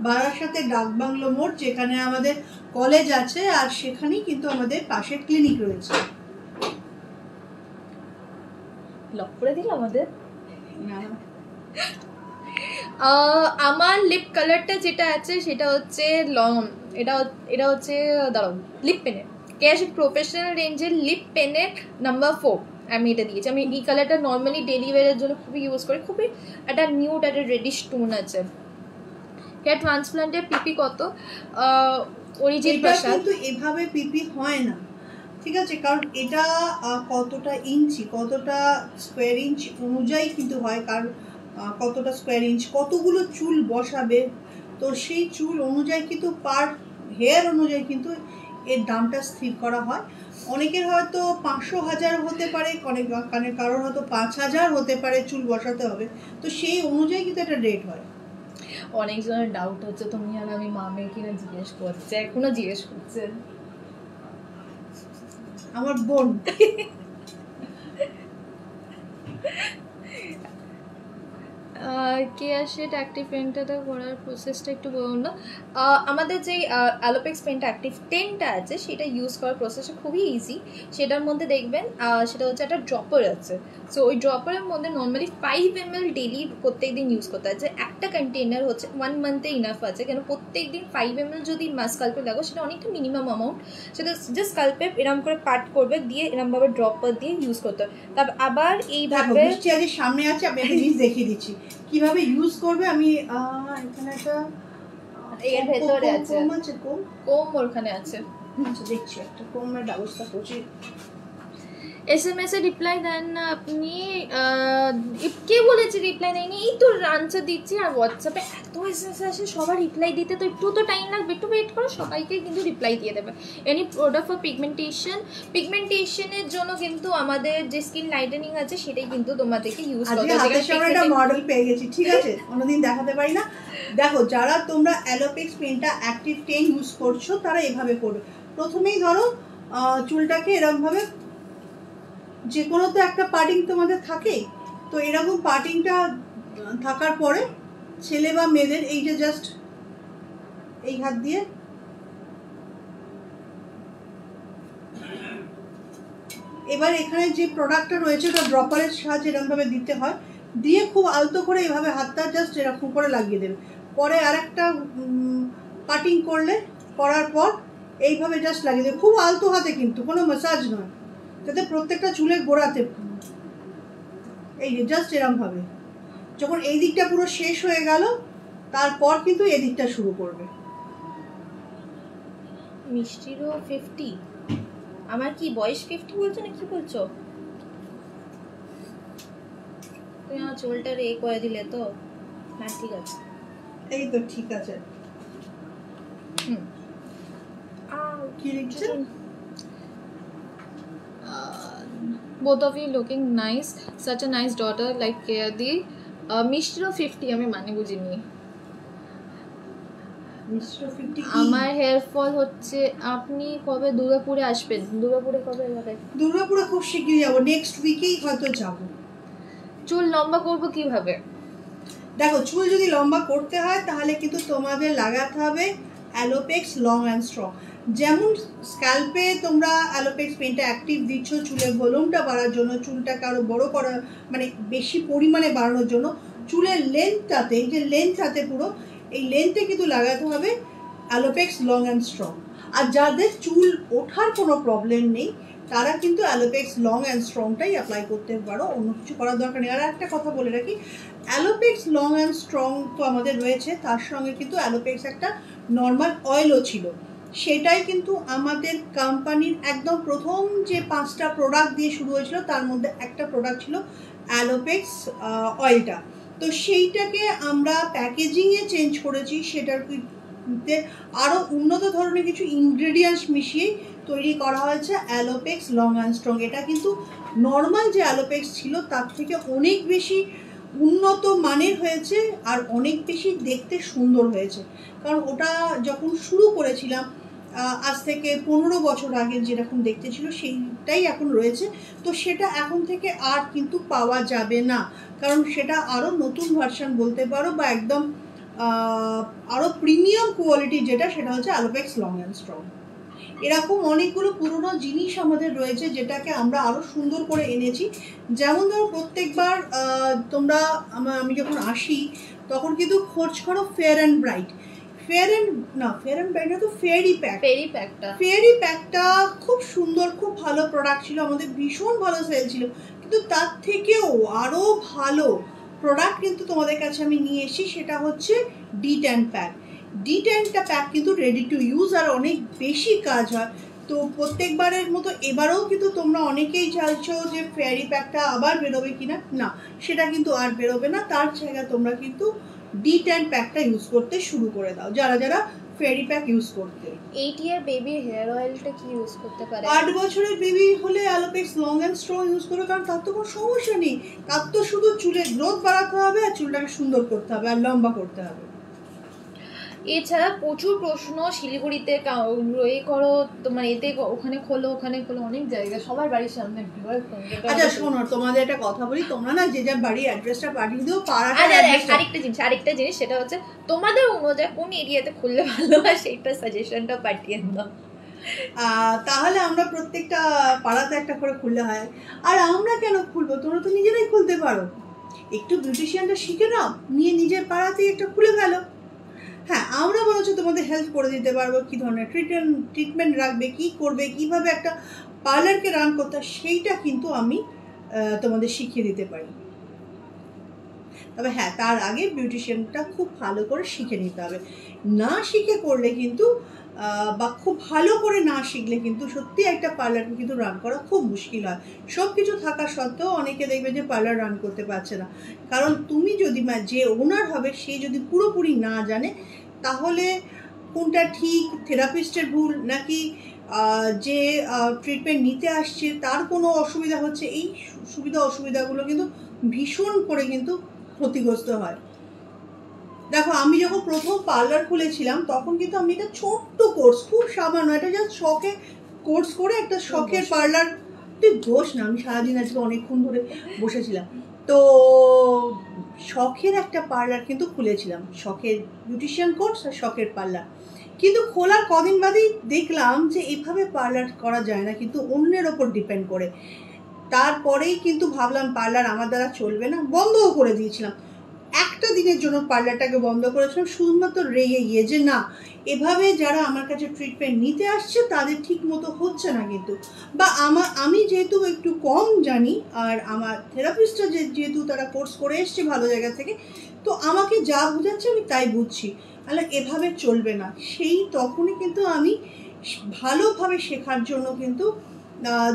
বারাসাতে ডাকবাংলো মোড়, যেখানে আমাদের কলেজ আছে, আর সেখানেই কিন্তু আমাদের পাশে ক্লিনিক রয়েছে। লক করে দিল আমাদের। না আমার লিপ কালারটা যেটা আছে সেটা হচ্ছে এটা হচ্ছে দাঁড়াও, লিপ পেনের কেয়াশিট প্রফেশনাল রেঞ্জের লিপ পেনের নাম্বার 4 আমি এটা দিয়েছি। আমি এই কালারটা নর্মালি ডেলি ওয়্যারের জন্য খুবই ইউজ করি, খুবই একটা নিউড একটা রেডিশ টোন আছে। হেয়ার ট্রান্সপ্লান্টের পিপি কত? অরিজিৎ প্রসাদ। কিন্তু এভাবে পিপি হয় না, ঠিক আছে, কারণ এটা কতটা ইঞ্চি, কতটা স্কোয়ার ইঞ্চ অনুযায়ী কিন্তু হয়, কারণ কতটা স্কোয়ার ইঞ্চ কতগুলো চুল বসাবে, তো সেই চুল অনুযায়ী কিন্তু পার হেয়ার অনুযায়ী কিন্তু এর দামটা স্থির করা হয়। অনেকের হয়তো 500,000 হতে পারে, অনেক কারোর হয়তো 5,000 হতে পারে চুল বসাতে হবে, তো সেই অনুযায়ী কিন্তু একটা রেট হয়। অনেকজনের ডাউট হচ্ছে তুমি আর আমি মামে কিনা জিজ্ঞেস করছে, এখনো জিজ্ঞেস করছে আমার বোন। কেয়াশেট অ্যাক্টিভ পেনটা করার প্রসেসটা একটু বলুন না। আমাদের যে অ্যালোপেক্স পেনটা অ্যাক্টিভ 10টা আছে সেটা ইউজ করার প্রসেসটা খুবই ইজি। সেটার মধ্যে দেখবেন সেটা হচ্ছে একটা ড্রপার আছে। সো ওই ড্রপারের মধ্যে নর্মালি 5 ml ডেলি প্রত্যেক দিন ইউজ করতে হয়, যে একটা কন্টেনার হচ্ছে 1 মান্থে ইনাফ আছে, কেন প্রত্যেক দিন 5 ml যদি স্কাল্পে লাগো সেটা অনেকটা মিনিমাম অ্যামাউন্ট, সেটা জাস্ট স্কাল্পে এরম করে পাট করবে, দিয়ে এরমভাবে ড্রপার দিয়ে ইউজ করতে হবে। তারপর আবার এইভাবে সামনে আছে, আমি একটা জিনিস দেখিয়ে দিচ্ছি কিভাবে ইউজ করবে। আমি এখানে একটা এর ভেতরে আছে কোম ওখানে আছে, আচ্ছা দেখছি একটা কোমের ব্যবস্থা করছি। SMS এ রিপ্লাই দেন না আপনি? কে বলেছে রিপ্লাই নেয়নি? এই তো আনসার দিচ্ছি। আর হোয়াটসঅ্যাপে এত SMS আসে, সবার রিপ্লাই দিতে তো একটু তো টাইম লাগবে, একটু ওয়েট করো, সবাইকে কিন্তু রিপ্লাই দিয়ে দেবে। এনি প্রোডাক্ট ফর পিগমেন্টেশনের জন্য কিন্তু আমাদের যে স্কিন লাইটেনিং আছে সেটাই কিন্তু তোমাদেরকে ইউজ করতে হবে। আজকে আমরা একটা মডেল পেয়ে গেছি, ঠিক আছে, অন্যদিন দেখাতে পারি না। দেখো, যারা তোমরা অ্যালোপেক্স পেনটা অ্যাক্টিভ 10 ইউজ করছো তারা এভাবে করবে। প্রথমেই ধরো চুলটাকে এরকম ভাবে, যে কোনো তো একটা পার্টিং তোমাদের থাকে, তো এরকম পার্টিংটা থাকার পরে ছেলে বা মেয়েদের এই যে জাস্ট এই হাত দিয়ে এবার এখানে যে প্রোডাক্টটা রয়েছে ওটা ড্রপারের সাহায্যে এরকম ভাবে দিতে হয়, দিয়ে খুব আলতো করে এইভাবে হাতটা জাস্ট এরকম করে লাগিয়ে দেবে। পরে আরেকটা কাটিং করার পর এইভাবে জাস্ট লাগিয়ে দেবে, খুব আলতো হাতে, কিন্তু কোনো ম্যাসাজ নয়, যাতে প্রত্যেকটা চুলের গোড়াতে এই যে জাস্ট এরকম ভাবে। যখন এই দিকটা পুরো শেষ হয়ে গেল তারপর কিন্তু এই দিকটা শুরু করবে। মিষ্টিরও 50, আমার কি বয়স 50 বলছো না কি বলছো? তুমি আমার চুলটা রে করে দিলে তো। হ্যাঁ ঠিক আছে, এই তো ঠিক আছে। কি লিখছে? both of you looking nice, such a nice daughter like Kayadi. মিষ্টিরও 50, আমি মানে বুঝিনি। আমার হেয়ার ফল হচ্ছে। আপনি কবে দুর্গাপুরে আসবেন? দুর্গাপুরে কবে যাবেন? দুর্গাপুরে খুব শীঘ্রই যাবো, নেক্সট উইকেই হয়তো যাব। চুল লম্বা করব কিভাবে? দেখো, চুল যদি লম্বা করতে হয় তাহলে কিন্তু তোমাদের লাগাতে হবে অ্যালোপেক্স লং অ্যান্ড স্ট্রং। যেমন স্ক্যাল্পে তোমরা অ্যালোপেক্স পেনটা অ্যাক্টিভ দিচ্ছ চুলের ভলিউমটা বাড়ার জন্য, চুলটাকে আরো বড় করা, মানে বেশি পরিমাণে বাড়ানোর জন্য, চুলের লেন্থটাতে, এই যে লেন্থটাতে পুরো এই লেন্থে কিন্তু লাগাতে হবে অ্যালোপেক্স লং অ্যান্ড স্ট্রং। আর যাদের চুল ওঠার কোনো প্রবলেম নেই তারা কিন্তু অ্যালোপেক্স লং অ্যান্ড স্ট্রংটাই অ্যাপ্লাই করতে পারো, অন্য কিছু করার দরকার নেই। আর একটা কথা বলে রাখি, অ্যালোপেক্স লং অ্যান্ড স্ট্রং তো আমাদের রয়েছে, তার সঙ্গে কিন্তু অ্যালোপেক্স একটা নর্মাল অয়েলও ছিল, সেটাই কিন্তু আমাদের কোম্পানির একদম প্রথম যে 5টা প্রোডাক্ট দিয়ে শুরু হয়েছিল তার মধ্যে একটা প্রোডাক্ট ছিল অ্যালোপেক্স অয়েলটা। তো সেইটাকে আমরা প্যাকেজিংয়ে চেঞ্জ করেছি, সেটার আরও উন্নত ধরনের কিছু ইনগ্রেডিয়েন্টস মিশিয়ে তৈরি করা হয়েছে অ্যালোপেক্স লং অ্যান্ড স্ট্রং। এটা কিন্তু নর্মাল যে অ্যালোপেক্স ছিল তার থেকে অনেক বেশি উন্নত মানের হয়েছে আর অনেক বেশি দেখতে সুন্দর হয়েছে, কারণ ওটা যখন শুরু করেছিলাম আজ থেকে 15 বছর আগে যেরকম দেখতে ছিল সেইটাই এখন রয়েছে। তো সেটা এখন থেকে আর কিন্তু পাওয়া যাবে না, কারণ সেটা আরও নতুন ভার্সন বলতে পারো, বা একদম আরও প্রিমিয়াম কোয়ালিটি যেটা, সেটা হচ্ছে অ্যালোপেক্স লং অ্যান্ড স্ট্রং। এরকম অনেকগুলো পুরনো জিনিস আমাদের রয়েছে যেটাকে আমরা আরো সুন্দর করে এনেছি। যেমন ধরো প্রত্যেকবার তোমরা আমি যখন আসি তখন কিন্তু খোঁজ করো fair and bright. Fair and bright না তো ফেয়ারি প্যাকটা খুব সুন্দর, খুব ভালো প্রোডাক্ট ছিল, আমাদের ভীষণ ভালো সেল ছিল। কিন্তু তার থেকেও আরো ভালো প্রোডাক্ট কিন্তু তোমাদের কাছে আমি নিয়ে এসেছি, সেটা হচ্ছে D10 প্যাক। D10 প্যাক কিন্তু রেডি টু ইউজ আর অনেক বেশি কাজ হয়। তো প্রত্যেকবারের মতো এবারেও কিন্তু তোমরা অনেকেই চাইছো যে ফেয়ারি প্যাকটা আবার বেরোবে কিনা, না সেটা কিন্তু আর বেরোবে না। তার জায়গায় তোমরা কিন্তু D10 প্যাকটা ইউজ করতে শুরু করে দাও, যারা যারা ফেয়ারি প্যাক ইউজ করতে। 8 ইয়ার বেবি হেয়ার অয়েলটা কি ইউজ করতে পারে? 8 বছরের বেবি হলে অ্যালোপেক্স লং অ্যান্ড স্ট্রং ইউজ করবে, কারণ তার তো কোনো সমস্যা নেই। তার তো শুধু চুলের গ্রোথ বাড়াতে হবে আর চুলটাকে সুন্দর করতে হবে আর লম্বা করতে হবে। এছাড়া প্রচুর প্রশ্ন শিলিগুড়িতে এ করো তোমার এতে ওখানে খোলো অনেক জায়গা, সবার বাড়ির সামনে। আচ্ছা শোনো, তোমাদের একটা কথা বলি, তোমরা না যে যার বাড়ির অ্যাড্রেসটা পাঠিয়ে দিও, পাড়াটা আরেকটা জিনিস সেটা হচ্ছে তোমাদের অনুযায়ী কোন এরিয়াতে খুললে ভালো হয় সেইটা সাজেশনটা পাঠিয়ে দাও। তাহলে আমরা প্রত্যেকটা পাড়াতে একটা করে খুললে হয়। আর আমরা কেন খুলবো, তোমরা তো নিজেরাই খুলতে পারো। একটু বিউটিশিয়ানটা শিখে নাও, নিয়ে নিজের পাড়াতেই একটা খুলে ফেলো। হ্যাঁ, আমরা বলছো তোমাদের হেল্প করে দিতে পারবো, কি ধরনের ট্রিটমেন্ট রাখবে, কি করবে, কিভাবে একটা পার্লারকে রান করতে হয়, সেইটা কিন্তু আমি তোমাদের শিখিয়ে দিতে পারি। তবে হ্যাঁ, তার আগে বিউটিশিয়ানটা খুব ভালো করে শিখে নিতে হবে। না শিখে করলে কিন্তু বা খুব ভালো করে না শিখলে কিন্তু সত্যি একটা পার্লারকে কিন্তু রান করা খুব মুশকিল হয়। সব কিছু থাকা সত্ত্বেও অনেকে দেখবে যে পার্লার রান করতে পারছে না, কারণ তুমি যদি যে ওনার হবে সে যদি পুরোপুরি না জানে, তাহলে কোনটা ঠিক, থেরাপিস্টের ভুল নাকি যে ট্রিটমেন্ট নিতে আসছে তার কোনো অসুবিধা হচ্ছে, এই অসুবিধাগুলো কিন্তু ভীষণ করে কিন্তু ক্ষতিগ্রস্ত হয়। দেখো, আমি যখন প্রথম পার্লার খুলেছিলাম তখন কিন্তু আমি একটা ছোট্ট কোর্স, খুব সামান্য, এটা জাস্ট শখে কোর্স করে একটা শখের পার্লার, দোষ না, আমি সারাদিন আজকে অনেকক্ষণ ধরে বসেছিলাম, তো শখের একটা পার্লার কিন্তু খুলেছিলাম, শখের বিউটিশিয়ান কোর্স আর শখের পার্লার। কিন্তু খোলার কদিন বাদেই দেখলাম যে এভাবে পার্লার করা যায় না, কিন্তু অন্যের ওপর ডিপেন্ড করে। তারপরেই কিন্তু ভাবলাম পার্লার আমার দ্বারা চলবে না, বন্ধও করে দিয়েছিলাম। একটা দিনের জন্য পার্লারটাকে বন্ধ করেছিলাম, শুধুমাত্র রেগে গিয়ে যে না, এভাবে যারা আমার কাছে ট্রিটমেন্ট নিতে আসছে তাদের ঠিক মতো হচ্ছে না কিন্তু, বা আমি যেহেতু একটু কম জানি আর আমার থেরাপিস্টরা যেহেতু তারা কোর্স করে এসছে ভালো জায়গা থেকে, তো আমাকে যা বোঝাচ্ছে আমি তাই বুঝছি, তাহলে এভাবে চলবে না। সেই তখনই কিন্তু আমি ভালোভাবে শেখার জন্য কিন্তু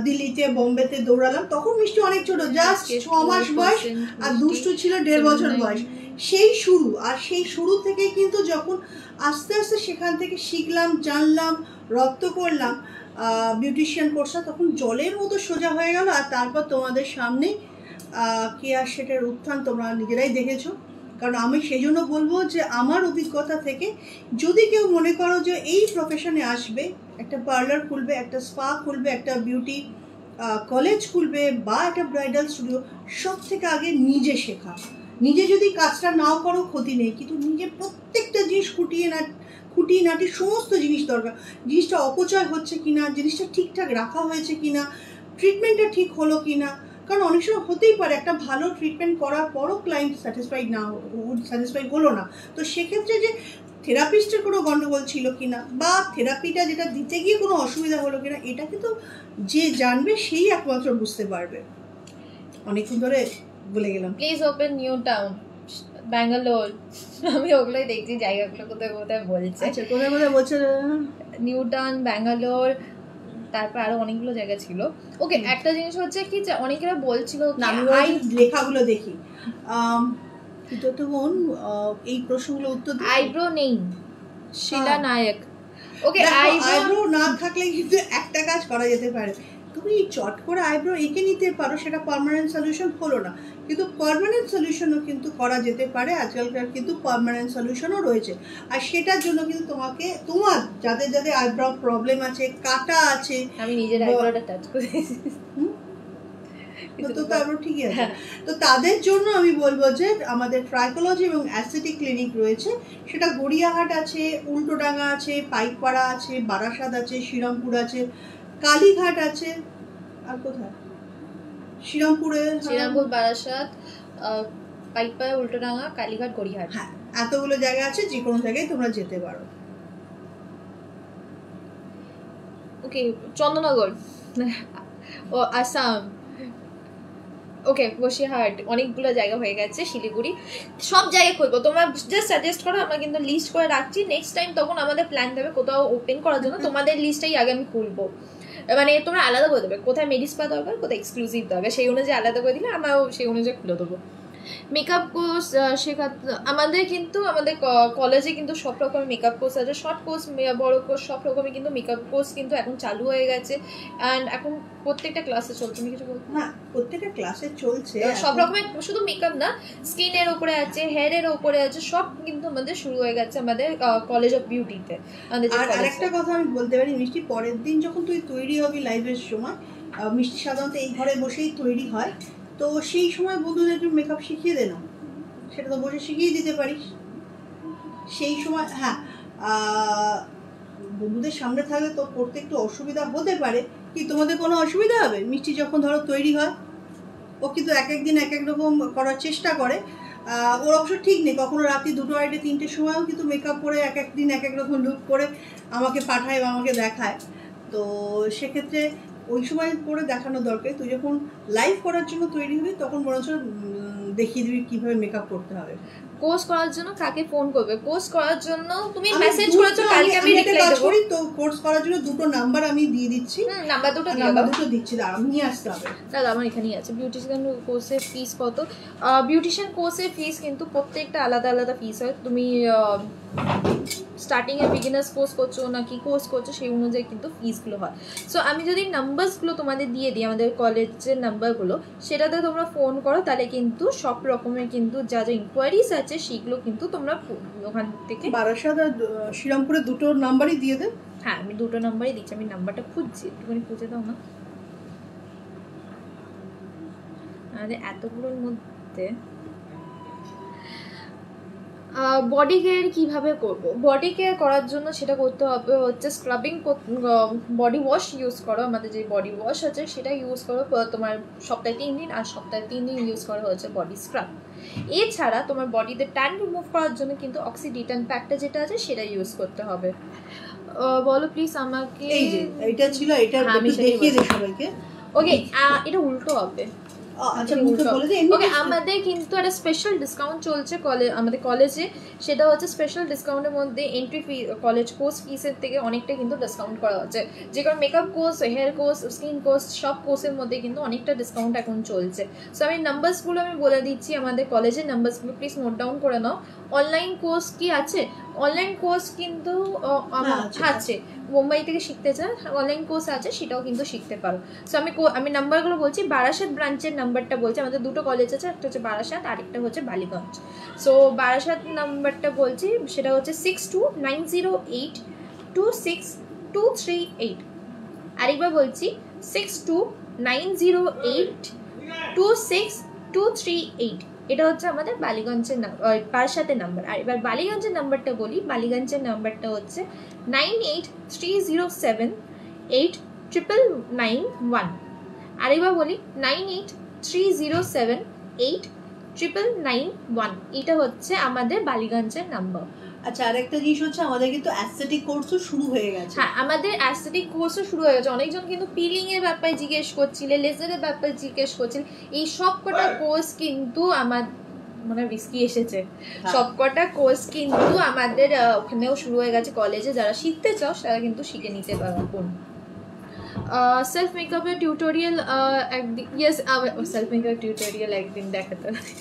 দিল্লিতে, বোম্বেতে দৌড়ালাম। তখন মিষ্টি অনেক ছোট, জাস্ট 6 মাস বয়স, আর দুষ্টু ছিল 1.5 বছর বয়স। সেই শুরু থেকে কিন্তু যখন আস্তে আস্তে সেখান থেকে শিখলাম, জানলাম, রপ্ত করলাম বিউটিশিয়ান কোর্সটা, তখন জলের মতো সোজা হয়ে গেল। আর তারপর তোমাদের সামনে কেয়া শেঠের উত্থান তোমরা নিজেরাই দেখেছো। কারণ আমি সেই জন্য বলবো যে আমার অভিজ্ঞতা থেকে যদি কেউ মনে করো যে এই প্রফেশনে আসবে, একটা পার্লার খুলবে, একটা স্পা খুলবে, একটা বিউটি কলেজ খুলবে বা একটা ব্রাইডাল স্টুডিও, সব থেকে আগে নিজে শেখা। নিজে যদি কাজটা নাও করো ক্ষতি নেই, কিন্তু নিজে প্রত্যেকটা জিনিস খুঁটিনাটি সমস্ত জিনিস দরকার। জিনিসটা অপচয় হচ্ছে কিনা, জিনিসটা ঠিকঠাক রাখা হয়েছে কিনা, ট্রিটমেন্টটা ঠিক হলো কিনা। কারণ অনেক সময় হতেই পারে একটা ভালো ট্রিটমেন্ট করার পরও ক্লায়েন্ট স্যাটিসফাইড হলো না, তো সেক্ষেত্রে যে থেরাপিস্টের কোনো গন্ডগোল ছিল কিনা বা থেরাপিটা যেটা দিতে গিয়ে কোনো অসুবিধা হলো কিনা, এটা কিন্তু যে জানবে সেই একমাত্র বুঝতে পারবে। অনেকক্ষণ ধরে বলে গেলাম। Please open new town, Bangalore. আমি ওগুলোই দেখছি জায়গাগুলো কোথায় কোথায় বলছে। আচ্ছা, কোথায় কোথায় বলছে? নিউ টাউন, ব্যাঙ্গালোর, তারপর আরো অনেকগুলো জায়গা ছিল। ওকে, একটা জিনিস হচ্ছে কি যে অনেকেরা বলছিল, লেখাগুলো দেখি তো এই প্রশ্নগুলো উত্তর আইব্রো নেই, শিলা নায়ক। ওকে, আইব্রো না থাকলে কিন্তু একটা কাজ করা যেতে পারে, তুমি চট করে আইব্রো এঁকে নিতে পারো, সেটা পার্মানেন্ট সলিউশন হলো না, কিন্তু পার্মানেন্ট সলিউশনও কিন্তু করা যেতে পারে। আজকালকার কিন্তু পার্মানেন্ট সলিউশনও রয়েছে, আর সেটার জন্য কিন্তু তোমার যাদের যাদের আইব্রো প্রবলেম আছে, কাটা আছে, আমি নিজের আইব্রোটা টাচ করেছি, তো তারপর ঠিকই আছে। তো তাদের জন্য আমি বলবো যে আমাদের ট্রাইকোলজি এবং অ্যাস্থেটিক ক্লিনিক রয়েছে, সেটা গড়িয়াহাট আছে, উল্টোডাঙ্গা আছে, পাইকপাড়া আছে, বারাসাত আছে, শ্রীরামপুর আছে, কালীঘাট আছে, আর কোথায়? শ্রীরামপুর, বারাসাত, পাইকপাড়া, উল্টোডাঙ্গা, কালীঘাট, গড়িয়াহাট। হ্যাঁ, এতগুলো জায়গা আছে, যে কোনো জায়গায় তোমরা যেতে পারো। ওকে, চন্দননগর, ও আসাম, ওকে বসিরহাট, অনেকগুলো জায়গা হয়ে গেছে, শিলিগুড়ি, সব জায়গায় খুলবো। তোমরা জাস্ট সাজেস্ট করো, আমরা কিন্তু লিস্ট করে রাখছি। নেক্সট টাইম তখন আমাদের প্ল্যান দেবে কোথাও ওপেন করার জন্য, তোমাদের লিস্টটাই আগে আমি খুলবো। মানে তোমরা আলাদা করে দেবে কোথায় মেডিস্পা দরকার, কোথায় এক্সক্লুসিভ দরকার, সেই অনুযায়ী আলাদা করে দিলে আমরাও সেই অনুযায়ী খুলে দেবো। মেকআপ কোর্স শেখাতে আমাদের কিন্তু আমাদের কলেজে কিন্তু সব রকমের মেকআপ কোর্স আছে, শর্ট কোর্স, বড় কোর্স, সব রকমের কিন্তু মেকআপ কোর্স কিন্তু এখন চালু হয়ে গেছে। অ্যান্ড এখন প্রত্যেকটা ক্লাসে চলছে। তুমি কিছু বলছো? হ্যাঁ, প্রত্যেকটা ক্লাসে চলছে সব রকমের, শুধু মেকআপ না, স্কিনের উপরে আছে, হেয়ারের উপরে আছে, সব কিন্তু আমাদের শুরু হয়ে গেছে আমাদের কলেজ অফ বিউটিতে। আর আরেকটা কথা আমি বলতে পারি মিষ্টি, পরের দিন যখন তুই তৈরি হবি লাইভের সময়, মিষ্টি সাধারণত এই ঘরে বসেই তৈরি হয়, তো সেই সময় বন্ধুদের একটু মেকআপ শিখিয়ে দে না, সেটা তো বসে শিখিয়ে দিতে পারিস সেই সময়। হ্যাঁ, বন্ধুদের সামনে থাকলে তো করতে একটু অসুবিধা হতে পারে, কি তোমাদের কোনো অসুবিধা হবে? মিষ্টি যখন ধরো তৈরি হয়, ও কিন্তু এক এক দিন এক এক রকম করার চেষ্টা করে। ওর অবশ্য ঠিক নেই, কখনো রাত্রি 2টো, 2:30, 3টের সময়ও কিন্তু মেকআপ করে এক এক দিন এক এক রকম লুক করে আমাকে পাঠায় বা আমাকে দেখায়। তো সেক্ষেত্রে ওই সময় করে দেখানো দরকার। তুই যখন লাইভ করার জন্য তৈরি হবি তখন বরঞ্চ দেখিয়ে দিবি কিভাবে মেকআপ করতে হবে। কোর্স করার জন্য কাকে ফোন করবে? কোর্স করার জন্য তুমি মেসেজ করেছো, কালকে আমি রিপ্লাই দেব। তো কোর্স করার জন্য 2টো নাম্বার আমি দিয়ে দিচ্ছি। নাম্বার দুটো দিচ্ছি, আমি নিয়ে আসতে হবে। দাদা আমার এখানেই আছে। বিউটিশিয়ান কোর্সের ফিস কত? বিউটিশিয়ান কোর্সের ফিস কিন্তু প্রত্যেকটা আলাদা আলাদা ফিস হয়। তুমি স্টার্টিংয়ে বিগিনার্স কোর্স করছো নাকি কোর্স করছো সেই অনুযায়ী কিন্তু ফিসগুলো হয়। সো আমি যদি নাম্বারসগুলো তোমাদের দিয়ে দিই, আমাদের কলেজের নাম্বারগুলো, সেটাতে তোমরা ফোন করো, তাহলে কিন্তু সব রকমের কিন্তু যা যা ইনকোয়ারিজ আছে সেগুলো কিন্তু তোমরা ওখান থেকে। বারাসাত আর শ্রীরামপুরে 2টো নাম্বারই দিয়ে দে। হ্যাঁ, আমি 2টো নাম্বারই দিচ্ছি। আমি নাম্বারটা খুঁজছি, একটুখানি খুঁজে দাও না। আমাদের এতগুলোর মধ্যে বডি কেয়ার কীভাবে করব? বডি কেয়ার করার জন্য সেটা করতে হবে হচ্ছে স্ক্রাবিং, বডি ওয়াশ ইউজ করো। আমাদের যে বডি ওয়াশ আছে সেটা ইউজ করো তোমার সপ্তাহে 3 দিন, আর সপ্তাহে 3 দিন ইউজ করা হচ্ছে বডি স্ক্রাব। এছাড়া তোমার বডিতে ট্যান রিমুভ করার জন্য কিন্তু অক্সিডিটান প্যাকটা যেটা আছে সেটা ইউজ করতে হবে। বলো প্লিজ আমাকে। এই যে এটা ছিল, এটা আমি দেখিয়ে দিই সবাইকে। ওকে, এটা উল্টো হবে। আচ্ছা, মুখে বলে দে। ওকে, আমাদের কিন্তু একটা স্পেশাল ডিসকাউন্ট চলছে আমাদের কলেজে। সেটা হচ্ছে স্পেশাল ডিসকাউন্টের মধ্যে এন্ট্রি ফি, কলেজ কোর্স ফিসের থেকে অনেকটা কিন্তু ডিসকাউন্ট করা হচ্ছে। যে কারণ makeup course, hair course, skin course, সব কোর্সের মধ্যে কিন্তু অনেকটা ডিসকাউন্ট এখন চলছে। সো আমি নাম্বারসগুলো আমি বলে দিচ্ছি, আমাদের কলেজের নাম্বারসগুলো প্লিজ নোট ডাউন করে নাও। অনলাইন কোর্স কি আছে? অনলাইন কোর্স কিন্তু আছে, মুম্বাই থেকে শিখতে চান, অনলাইন কোর্স আছে, সেটাও কিন্তু শিখতে পারো। সো আমি নাম্বারগুলো বলছি। বারাসাত ব্রাঞ্চের নাম্বারটা বলছি, আমাদের 2টো কলেজ আছে, একটা হচ্ছে বারাসাত, আরেকটা হচ্ছে বালিগঞ্জ। সো বারাসাত নাম্বারটা বলছি, সেটা হচ্ছে 6290826238। আরেকবার বলছি, 6290826238। এটা হচ্ছে আমাদের বালিগঞ্জের বারাসাতের নাম্বার। আর এবার বালিগঞ্জের নাম্বারটা বলি। বালিগঞ্জের নাম্বারটা হচ্ছে 9830789991। আরেকবার বলি, 9830789991। এটা হচ্ছে আমাদের বালিগঞ্জের নাম্বার। আচ্ছা, আরেকটা জিনিস হচ্ছে আমাদের কিন্তু অ্যাস্থেটিক কোর্সও শুরু হয়ে গেছে। হ্যাঁ, আমাদের অ্যাস্থেটিক কোর্সও শুরু হয়ে গেছে। অনেকজন কিন্তু পিলিং এর ব্যাপারে জিজ্ঞেস করছিলে, লেজারের ব্যাপারে জিজ্ঞেস করছিল। এই সব কটা কোর্স কিন্তু আমার মানে রিস্কি এসেছে। সবকটা কোর্স কিন্তু আমাদের ওখানেও শুরু হয়ে গেছে কলেজে। যারা শিখতে চাও তারা কিন্তু শিখে নিতে পারবেন। সেলফ মেকআপের টিউটোরিয়াল একদিন, ইয়েস, সেলফ মেকআপ টিউটোরিয়াল একদিন দেখাতে হবে।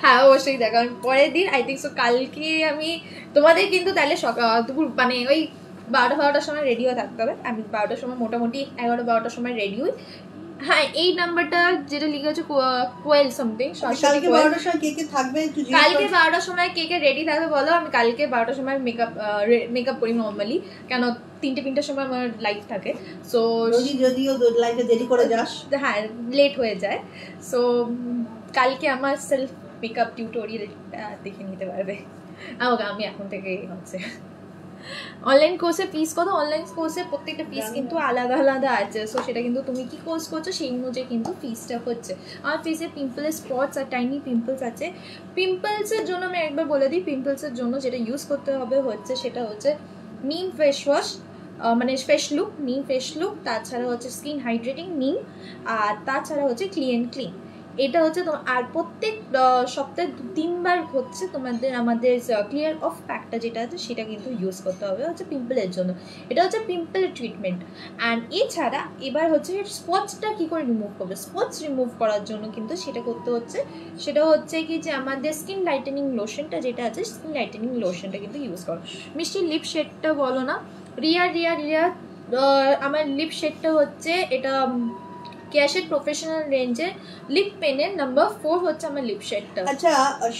হ্যাঁ, অবশ্যই দেখা। আমি পরের দিন, আই থিঙ্ক সো কালকে আমি তোমাদের কিন্তু তাহলে দুপুর মানে ওই 12-12টার সময় রেডি হয়ে থাকতে হবে। আমি 12টার সময়, মোটামুটি 11-12টার সময় রেডি হই। হ্যাঁ, এই নাম্বারটা যেটা লিখে আছে কোয়েল সামথিং, কালকে 12টার সময় কে কে থাকবে একটু জিজ্ঞেস। কালকে 12টার সময় কে কে রেডি থাকবে বলো। আমি কালকে 12টার সময় মেকআপ করি নর্মালি। কেন 3টের সময় আমার লাইভ থাকে, সো যদিও লাইভে দেরি করে যাস, হ্যাঁ লেট হয়ে যায়। সো কালকে আমার সেলফ মেকআপ টিউটোরিয়াল দেখে নিতে পারবে। আমি এখন থেকে হচ্ছে অনলাইন কোর্সে ফিস কত, অনলাইন কোর্সে প্রত্যেকটা ফিস কিন্তু আলাদা আলাদা আছে। সো সেটা কিন্তু তুমি কি কোর্স করছো সেই অনুযায়ী কিন্তু ফিসটা হচ্ছে। আমার ফেসে পিম্পলের স্পটস আর টাইনি পিম্পলস আছে। পিম্পলসের জন্য আমি একবার বলে দিই, পিম্পলসের জন্য যেটা ইউজ করতে হবে হচ্ছে সেটা হচ্ছে নিম ফেস ওয়াশ, মানে ফেস লুক, নিম ফেস লুক, তাছাড়া হচ্ছে স্কিন হাইড্রেটিং নিম, আর তাছাড়া হচ্ছে ক্লিন ক্লিন। এটা হচ্ছে আর প্রত্যেক সপ্তাহে 3 বার হচ্ছে তোমাদের আমাদের ক্লিয়ার অফ প্যাকটা যেটা আছে সেটা কিন্তু ইউজ করতে হবে হচ্ছে পিম্পলের জন্য। এটা হচ্ছে পিম্পল ট্রিটমেন্ট। অ্যান্ড এছাড়া এবার হচ্ছে স্পটসটা কী করে রিমুভ করবে, স্পটস রিমুভ করার জন্য কিন্তু সেটা করতে হচ্ছে, সেটা হচ্ছে কি যে আমাদের স্কিন লাইটেনিং লোশনটা যেটা আছে, স্কিন লাইটেনিং লোশনটা কিন্তু ইউজ করো। মিষ্টি লিপ শেডটা বলো না, রিয়া আমার লিপ শেডটা হচ্ছে এটা কেয়াশেড প্রফেশনাল রেঞ্জের লিপ পেনের নাম্বার 4 হচ্ছে আমার লিপ শেডটা। আচ্ছা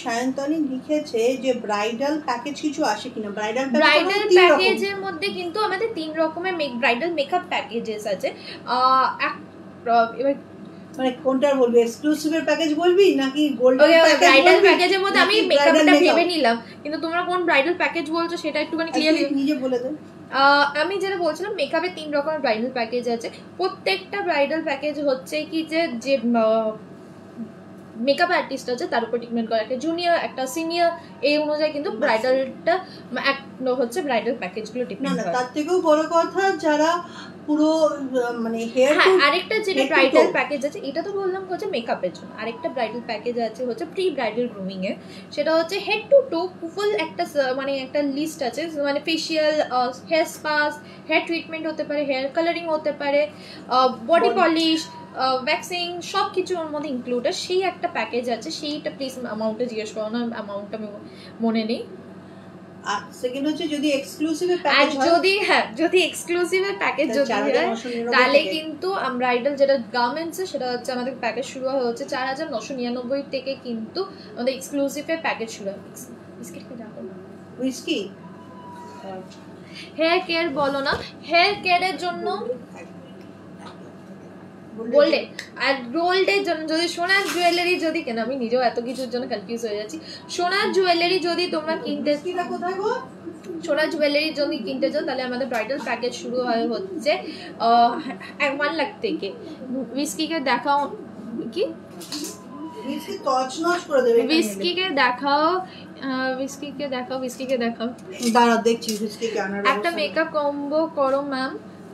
সায়ন্তনী লিখেছে যে ব্রাইডাল প্যাকেজ কিছু আসে কিনা। ব্রাইডাল প্যাকেজের মধ্যে কিন্তু আমাদের 3 রকমের ব্রাইডাল মেকআপ প্যাকেজেস আছে। এবার মানে কোনটা বলবি, এক্সক্লুসিভের প্যাকেজ বলবি নাকি গোল্ডেন প্যাকেজ? ব্রাইডাল প্যাকেজের মধ্যে আমি মেকআপটা ভেবে নিলাম, কিন্তু তোমরা কোন ব্রাইডাল প্যাকেজ বলছো সেটা একটুখানি ক্লিয়ারলি নিজে বলে দে। আমি যেটা বলছিলাম মেকআপের 3 রকমের ব্রাইডাল প্যাকেজ আছে। প্রত্যেকটা ব্রাইডাল প্যাকেজ হচ্ছে কি যে মেকআপ আর্টিস্ট আছে তার উপর ডিপেন্ড করে, একটা জুনিয়র একটা সিনিয়র এই অনুযায়ী কিন্তু ব্রাইডালটা হচ্ছে ব্রাইডাল প্যাকেজগুলো ডিপেন্ড করে। তার থেকেও বড় কথা যারা পুরো মানে হেয়ার, আরেকটা যেটা ব্রাইডাল প্যাকেজ আছে এটা তো বললাম হচ্ছে মেকআপের জন্য, আরেকটা ব্রাইডাল প্যাকেজ আছে হচ্ছে প্রি ব্রাইডাল গ্রুমিং এর, সেটা হচ্ছে হেড টু টো ফুল একটা মানে একটা লিস্ট আছে, মানে facial, hair spas, hair treatment হতে পারে, হেয়ার কালারিং হতে পারে, বডি পলিশ, ভ্যাক্সিং, সব কিছু ওর মধ্যে ইনক্লুডেড। সেই একটা প্যাকেজ আছে, সেইটা প্লিজ অ্যামাউন্টটা জিজ্ঞেস করো না, অ্যামাউন্টটা আমি মনে নেই। আর সেকেন্ড হচ্ছে যদি এক্সক্লুসিভের প্যাকেজ হয়, যদি এক্সক্লুসিভের প্যাকেজ যদি হয় তাহলে কিন্তু ব্রাইডাল যেটা গার্মেন্টস সেটা হচ্ছে আমাদের প্যাকেজ শুরু হচ্ছে 4999 থেকে, কিন্তু আমাদের এক্সক্লুসিভের প্যাকেজ শুরু হয়। বিস্কিটকে দেখো না, উইস্কি হেয়ার কেয়ার বলো না, হেয়ার কেয়ারের জন্য গোল্ডেন আর গোল্ডের জন্য যদি সোনার জুয়েলারি যদি কেন, আমি নিজেও এত কিছুর জন্য কনফিউজ হয়ে যাচ্ছি। সোনার জুয়েলারি যদি তোমরা কিনতে, সোনার জুয়েলারি যদি কিনতে চাও তাহলে আমাদের ব্রাইডাল প্যাকেজ শুরু হয় হচ্ছে 1 লাখ থেকে। উইস্কিকে দেখাও, কি উইস্কিকে দেখাও, উইস্কিকে দেখাও, দাঁড়া দেখছি উইস্কিকে আনার একটা মেকআপ কম্বো করো ম্যাম।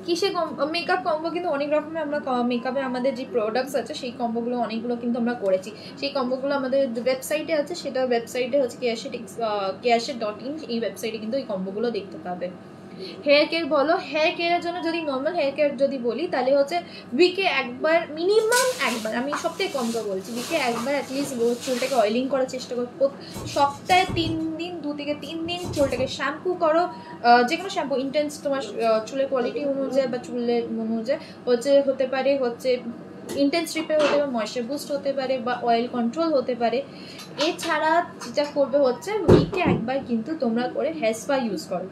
কিসে মেকআপ কম্বো কিন্তু অনেক রকমের আমরা মেকআপে আমাদের যে প্রোডাক্টস আছে সেই কম্বোগুলো অনেকগুলো কিন্তু আমরা করেছি। সেই কম্বোগুলো আমাদের ওয়েবসাইটে আছে, সেটা ওয়েবসাইটে হচ্ছে কেয়াশেড.in, এই ওয়েবসাইটে কিন্তু এই কম্বোগুলো দেখতে পাবে। হেয়ার কেয়ার বলো, হেয়ার কেয়ারের জন্য যদি নর্মাল হেয়ার কেয়ার যদি বলি তাহলে হচ্ছে উইকে একবার, মিনিমাম একবার, আমি সপ্তাহে কম করে বলছি, উইকে একবার অ্যাটলিস্ট চুলটাকে অয়েলিং করার চেষ্টা করো। সপ্তাহে 3 দিন, 2 থেকে 3 দিন চুলটাকে শ্যাম্পু করো, যে কোনো শ্যাম্পু ইন্টেন্স তোমার চুলের কোয়ালিটি অনুযায়ী বা চুলের অনুযায়ী হতে পারে হচ্ছে ইন্টেন্স রিপেয়ার হতে পারে, ময়েশ্চার বুস্ট হতে পারে, বা অয়েল কন্ট্রোল হতে পারে। এছাড়া যেটা করবে হচ্ছে উইকে একবার কিন্তু তোমরা করে হেয়ার স্পা ইউজ করো।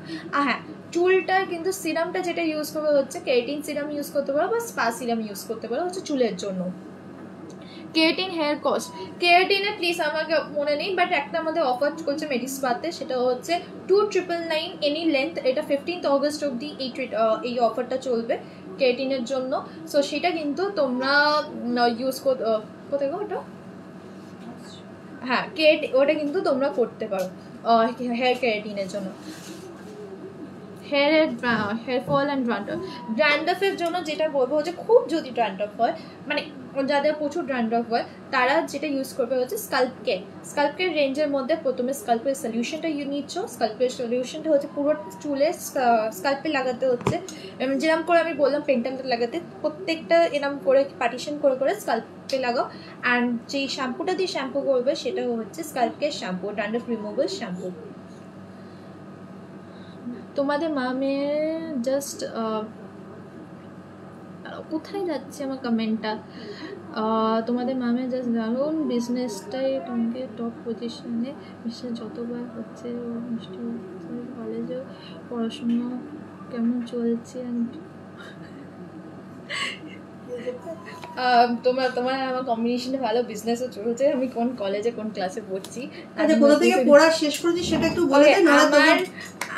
হ্যাঁ, চুলটা কিন্তু সিরামটা যেটা ইউজ করবে হচ্ছে কেরাটিন সিরাম ইউজ করতে পারো বা স্পা সিরাম ইউজ করতে পারো হচ্ছে চুলের জন্য। কেরাটিন হেয়ার কস্ট, কেরাটিনে প্লিজ আমাকে মনে নেই, বাট একটা আমাদের অফার চলছে মেডিস্পাতে, সেটা হচ্ছে 2999 এনি লেন্থ, এটা 15th অগস্ট অবধি এই অফারটা চলবে কেরাটিনের জন্য। সো সেটা কিন্তু তোমরা ইউজ কোথায় গো ওটা, হ্যাঁ ওটা কিন্তু তোমরা করতে পারো হেয়ার কেরাটিনের জন্য। হেয়ার ফল অ্যান্ড ড্র্যান্ড্রফের জন্য যেটা বলবো হচ্ছে খুব যদি ড্র্যান্ড্রফ হয়, মানে যাদের প্রচুর ড্র্যান্ড্রফ হয় তারা যেটা ইউজ করবে হচ্ছে স্কাল্প কেয়ার রেঞ্জের মধ্যে প্রথমে স্কাল্পের সলিউশনটা নিচ্ছ। স্কাল্পের সলিউশনটা হচ্ছে পুরো চুলে স্কাল্পে লাগাতে হচ্ছে, যেরকম করে আমি বললাম পেন্টালটা লাগাতে, প্রত্যেকটা এরকম করে পার্টিশন করে করে স্কাল্পে লাগাও। অ্যান্ড যেই শ্যাম্পুটা দিয়ে শ্যাম্পু করবে সেটা হচ্ছে scalp care shampoo, dandruff removal shampoo. তোমাদের মামের জাস্ট কোথায় যাচ্ছে আমার কমেন্টটা, তোমাদের মামের জাস্ট দারুণ বিজনেসটাই তোমাকে টপ পজিশনে, বিশেষ যতবার হচ্ছে মিষ্টি কলেজেও পড়াশুনো কেমন চলছে তোমার তোমার আমার কম্বিনেশনে ভালো, বিজনেসও চলছে, আমি কোন কলেজে কোন ক্লাসে পড়ছি, আচ্ছা কোথা থেকে পড়া শেষ করেছি সেটা একটু বলে দে না।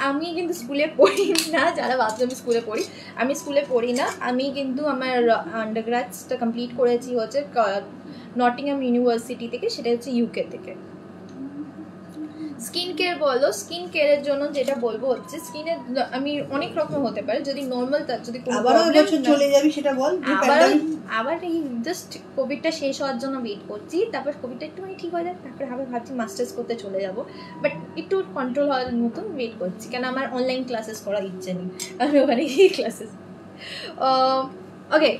আমি কিন্তু স্কুলে পড়ি না, যারা ভাবছে আমি স্কুলে পড়ি, আমি স্কুলে পড়ি না। আমি কিন্তু আমার আন্ডারগ্র্যাডসটা কমপ্লিট করেছি হচ্ছে নটিংহাম ইউনিভার্সিটি থেকে, সেটা হচ্ছে ইউকে থেকে। স্কিন কেয়ার বলো, স্কিন কেয়ারের জন্য যেটা বলবো হচ্ছে স্কিনের আমি অনেক রকম হতে পারে, যদি নর্মাল তার যদি কোনো বছর চলে যাবি সেটা বল। আবার এই জাস্ট কোভিডটা শেষ হওয়ার জন্য ওয়েট করছি, তারপর কোভিডটা একটুখানি ঠিক হয়ে যায়, তারপরে আবার ভাবছি মাস্টার্স করতে চলে যাব, বাট একটু কন্ট্রোল হওয়ার মতন ওয়েট করছি, কেন আমার অনলাইন ক্লাসেস করার ইচ্ছে নেই, আমি ওখানে গিয়ে ক্লাসেস। ওকে,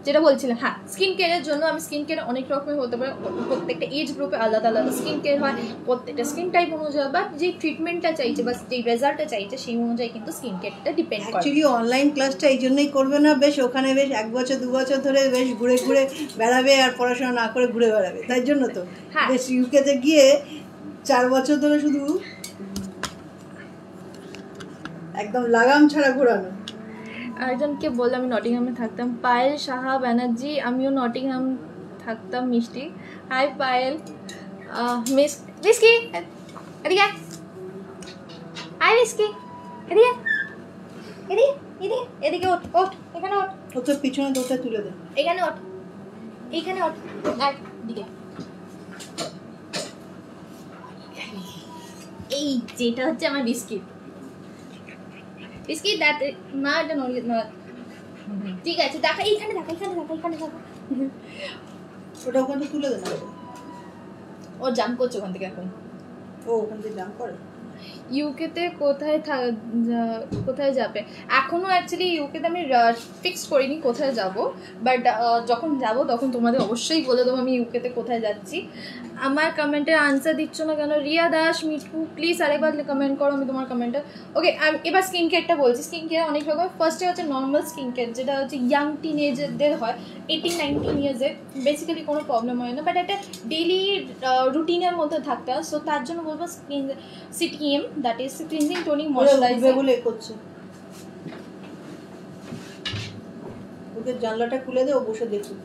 যেটা বলছিলাম, হ্যাঁ স্কিন কেয়ারের জন্য আমি স্কিন কেয়ার অনেক রকমের হতে পারে, প্রত্যেকটা এজ গ্রুপে আলাদা আলাদা স্কিন কেয়ার হয়, প্রত্যেকটা স্কিন টাইপ অনুযায়ী বা যে ট্রিটমেন্টটা চাইছে বা যে রেজাল্টটা চাইছে সেই অনুযায়ী কিন্তু স্কিন কেয়ারটা ডিপেন্ড করে। অ্যাকচুয়ালি অনলাইন ক্লাসটা এই জন্যই করবে না, বেশ ওখানে বেশ 1 বছর 2 বছর ধরে বেশ ঘুরে ঘুরে বেড়াবে আর পড়াশোনা না করে ঘুরে বেড়াবে, তাই জন্য তো বেশ ইউকেতে গিয়ে 4 বছর ধরে শুধু একদম লাগাম ছাড়া ঘোরানো। আরেকজনকে বললাম আমি নটিংহামে থাকতাম, পায়েল সাহা ব্যানার্জি, আমিও নটিংহাম থাকতাম। মিষ্টি, হাই পায়েল। মিসকি এদিকে, হাই মিসকি এদিকে এদিকে এদিকে এদিকে ওঠ ওঠ, এখানে ওঠ, তোর পিছনে দোটা তুলে দে, এখানে ওঠ, এইখানে ওঠ, দিকে। এই যেটা হচ্ছে আমার বিস্কিট, বিস্কিট দাঁত না, এটা না, ঠিক আছে দেখা, এইখানে দেখা, এখানে দেখা, এখানে দেখা, ওটা ওখানে তুলে দে না। ও জাম্প করছে ওখান থেকে এখন, ও ওখান থেকে জাম্প করে। ইউকেতে কোথায় যাবে এখনো অ্যাকচুয়ালি ইউকেতে আমি ফিক্স করিনি কোথায় যাব, বাট যখন যাব তখন তোমাদের অবশ্যই বলে দেবো আমি ইউকেতে কোথায় যাচ্ছি। আমার কমেন্টের আনসার দিচ্ছ না কেন? রিয়া দাস, মিঠু, প্লিজ আরেকবার কমেন্ট করো, আমি তোমার কমেন্টটা। ওকে, এবার স্কিন কেয়ারটা বলছি। স্কিন কেয়ার অনেক রকম। ফার্স্টে হচ্ছে নর্মাল স্কিন কেয়ার, যেটা হচ্ছে ইয়াং টিনেজারদের হয়, 18-19 ইয়ার্সে, বেসিক্যালি কোনো প্রবলেম হয় না, বাট একটা ডেইলি রুটিনের মধ্যে থাকতে হয়। সো তার জন্য বলবো skin CTM, that is cleansing toning moisturiser. বলে করছে, ওকে জানলাটা খুলে দে, ও বসে দেখুক।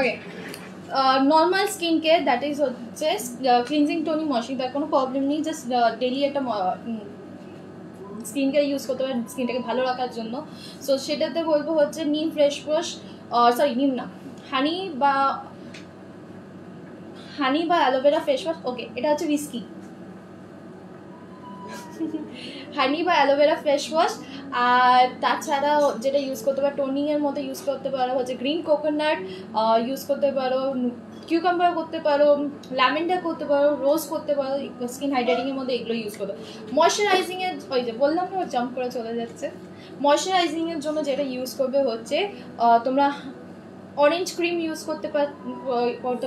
Okay, normal skin care that is হচ্ছে ক্লিনজিং টোনিং ময়শ্চারাইজার, কোনো প্রবলেম নেই, জাস্ট ডেইলি একটা স্কিন কেয়ার ইউজ করতে পারে স্কিনটাকে ভালো রাখার জন্য। সো সেটাতে বলবো হচ্ছে নিম ফ্রেশ ওয়াশ, সরি নিম না, হানি বা অ্যালোভেরা ফেস ওয়াশ। ওকে, এটা হচ্ছে উইস্কি, হানি বা অ্যালোভেরা ফেস ওয়াশ। আর তাছাড়া যেটা ইউজ করতে পারো টোনিংয়ের মধ্যে ইউজ করতে পারো হচ্ছে গ্রিন কোকোনাট ইউজ করতে পারো, কিউকাম্বার করতে পারো, ল্যাভেন্ডার করতে পারো, রোজ করতে পারো, স্কিন হাইড্রেটিংয়ের মধ্যে এগুলো ইউজ করতে পারো। ময়শ্চারাইজিংয়ের ওই যে বললাম না, জাম্প করে চলে যাচ্ছে। ময়শ্চারাইজিংয়ের জন্য যেটা ইউজ করবে হচ্ছে তোমরা অরেঞ্জ ক্রিম ইউজ করতে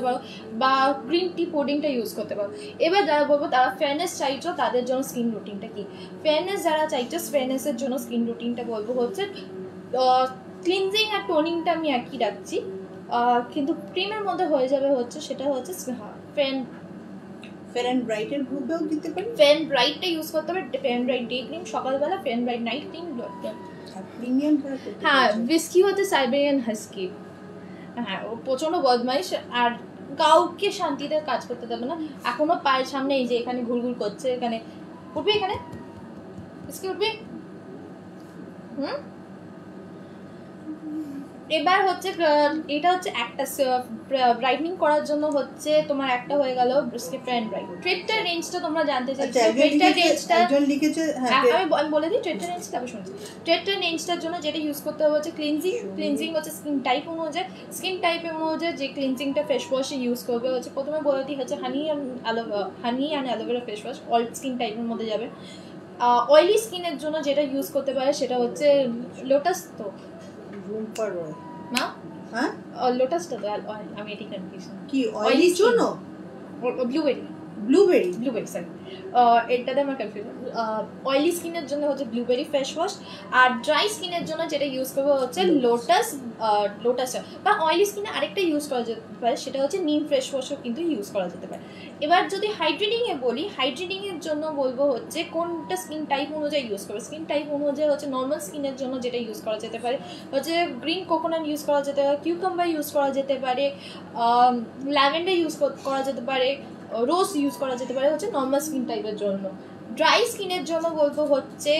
পারো বা গ্রিন টি পুডিংটা ইউজ করতে পারো। এবার যারা বলবো তারা ফেয়ারনেস চাইছো, তাদের জন্য স্কিন রুটিনটা কি? ফেয়ারনেস যারা চাইছো, ফেয়ারনেসের জন্য স্কিন রুটিনটা বলবো হচ্ছে ক্লিনজিং আর টোনিংটা আমি একই রাখছি, কিন্তু ক্রিমের মধ্যে হয়ে যাবে হচ্ছে সেটা হচ্ছে ফেয়ার অ্যান্ড ব্রাইটের গ্রুপেও দিতে পারি। ফেয়ার অ্যান্ড ব্রাইটটা ইউজ করতে হবে, fair and bright day cream সকালবেলা, fair and bright night cream. Premium, হ্যাঁ বিস্কি হচ্ছে সাইবেরিয়ান হাস্কি, হ্যাঁ ও প্রচণ্ড বদমাইশ, আর কাউকে শান্তিতে কাজ করতে দেবে না। এখনো পায়ের সামনে এই যে এখানে ঘুরঘুর করছে, এখানে উঠবি, এখানে উঠবি। এবার হচ্ছে এটা হচ্ছে একটা ব্রাইটনিং করার জন্য হচ্ছে তোমার একটা হয়ে গেল ফেয়ার অ্যান্ড ব্রাইট। ট্রেডটার রেঞ্জটা তোমরা জানতে চাইছো, ট্রেডটার রেঞ্জটা আমি বলে দিই, ট্রেডটার রেঞ্জ তারপর শুনছি। ট্রেডটার রেঞ্জটার জন্য যেটা ইউজ করতে হবে হচ্ছে ক্লিনজিং হচ্ছে স্কিন টাইপ অনুযায়ী, স্কিন টাইপের অনুযায়ী যে ক্লিনজিংটা ফেস ওয়াশে ইউজ করবে হচ্ছে প্রথমে বলে দিই হচ্ছে honey and aloe vera face wash, all skin টাইপের মধ্যে যাবে। অয়েলি স্কিনের জন্য যেটা ইউজ করতে পারে সেটা হচ্ছে লোটাস, তো না হ্যাঁ লোটাসটা তো আমি এটি কনফিউশন, কি অয়েলির জন্য ব্লুবেরি ব্লুবেরি সরি, এটাতে আমার কনফিউশন। অয়েলি স্কিনের জন্য হচ্ছে ব্লুবেরি ফেস ওয়াশ, আর ড্রাই স্কিনের জন্য যেটা ইউজ করবো হচ্ছে লোটাস বা অয়েলি স্কিনে আরেকটা ইউজ করা যেতে পারে, সেটা হচ্ছে নিম ফ্রেশ ওয়াশও কিন্তু ইউজ করা যেতে পারে। এবার যদি হাইড্রেটিংয়ে বলি, হাইড্রেটিংয়ের জন্য বলবো হচ্ছে কোনটা স্কিন টাইপ অনুযায়ী ইউজ করবে। স্কিন টাইপ অনুযায়ী হচ্ছে নর্মাল স্কিনের জন্য যেটা ইউজ করা যেতে পারে হচ্ছে গ্রিন কোকোনাট ইউজ করা যেতে পারে, কিউকাম্বার ইউজ করা যেতে পারে, ল্যাভেন্ডার ইউজ করা যেতে পারে, রোজ ইউজ করা যেতে পারে হচ্ছে নর্মাল স্কিন টাইপের জন্য। ড্রাই স্কিনের জন্য বলবো হচ্ছে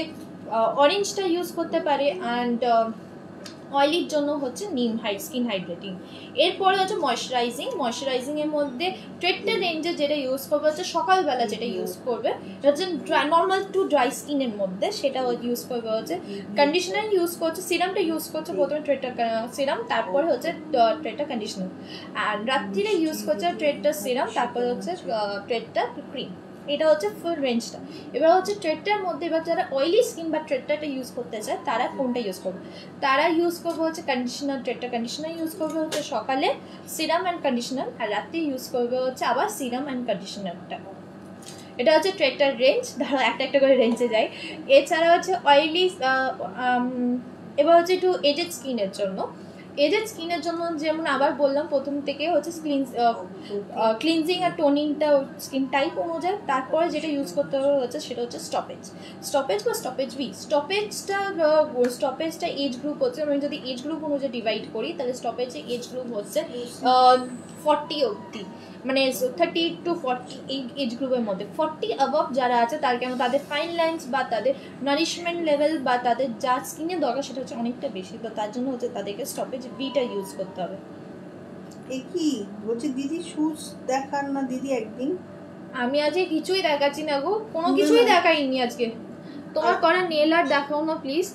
অরেঞ্জটা ইউজ করতে পারে, অ্যান্ড অয়েলির জন্য হচ্ছে নিম স্কিন হাইড্রেটিং। এরপরে হচ্ছে ময়শ্চারাইজিংয়ের মধ্যে ট্রেটটা রেঞ্জে যেটা ইউজ করবে হচ্ছে সকালবেলা যেটা ইউজ করবে হচ্ছে নর্মাল টু ড্রাই স্কিনের মধ্যে, সেটা ইউজ করবে হচ্ছে কন্ডিশনার ইউজ করছে, সিরামটা ইউজ করছে প্রথমে ট্রেটটা সিরাম, তারপরে হচ্ছে ট্রেটটা কন্ডিশনার, আর রাত্রিরে ইউজ করছে ট্রেটটা সিরাম, তারপরে হচ্ছে ট্রেটটা ক্রিম। এটা হচ্ছে ফুল রেঞ্জটা। এবার হচ্ছে ট্রেটটার মধ্যে এবার যারা অয়েলি স্কিন বা ট্রেটটাটা ইউজ করতে চায় তারা কোনটা ইউজ করবে, তারা ইউজ করবে হচ্ছে কন্ডিশনার। ট্রেটটা কন্ডিশনার ইউজ করবে হচ্ছে সকালে, সিরাম অ্যান্ড কন্ডিশনার, আর রাতে ইউজ করবে হচ্ছে আবার সিরাম অ্যান্ড কন্ডিশনারটা। এটা হচ্ছে ট্রেটটার রেঞ্জ। ধরো একটা একটা করে রেঞ্জে যায়। এছাড়া হচ্ছে অয়েলি, এবার হচ্ছে একটু এজেড স্কিনের জন্য। এজেড স্কিনের জন্য যেমন আবার বললাম প্রথম থেকে হচ্ছে ক্লিনজিং আর টোনিংটা স্কিন টাইপ অনুযায়ী। তারপরে যেটা ইউজ করতে হবে হচ্ছে সেটা হচ্ছে স্টপেজ বা স্টপেজ ভি। স্টপেজটা এজ গ্রুপ হচ্ছে, আমি যদি এজ গ্রুপ অনুযায়ী ডিভাইড করি তাহলে স্টপেজের এজ গ্রুপ হচ্ছে 40 অবধি, মানে 30 to 40 এই এজ গ্রুপের মধ্যে। 40 অ্যাবভ যারা আছে তার কেন তাদের ফাইন লাইন্স বা তাদের নারিশমেন্ট লেভেল বা তাদের যা স্কিনের দরকার সেটা হচ্ছে অনেকটা বেশি, তো তার জন্য হচ্ছে তাদেরকে স্টপেজ বিটা ইউজ করতে হবে। এই কি বলছে দিদি, শুজ দেখান না দিদি একদিন। আমি আজকে কিছুই দেখাচ্ছি না গো, কোনো কিছুই দেখাইনি আজকে। তোমার করা নেল আর্ট দেখাও না প্লিজ।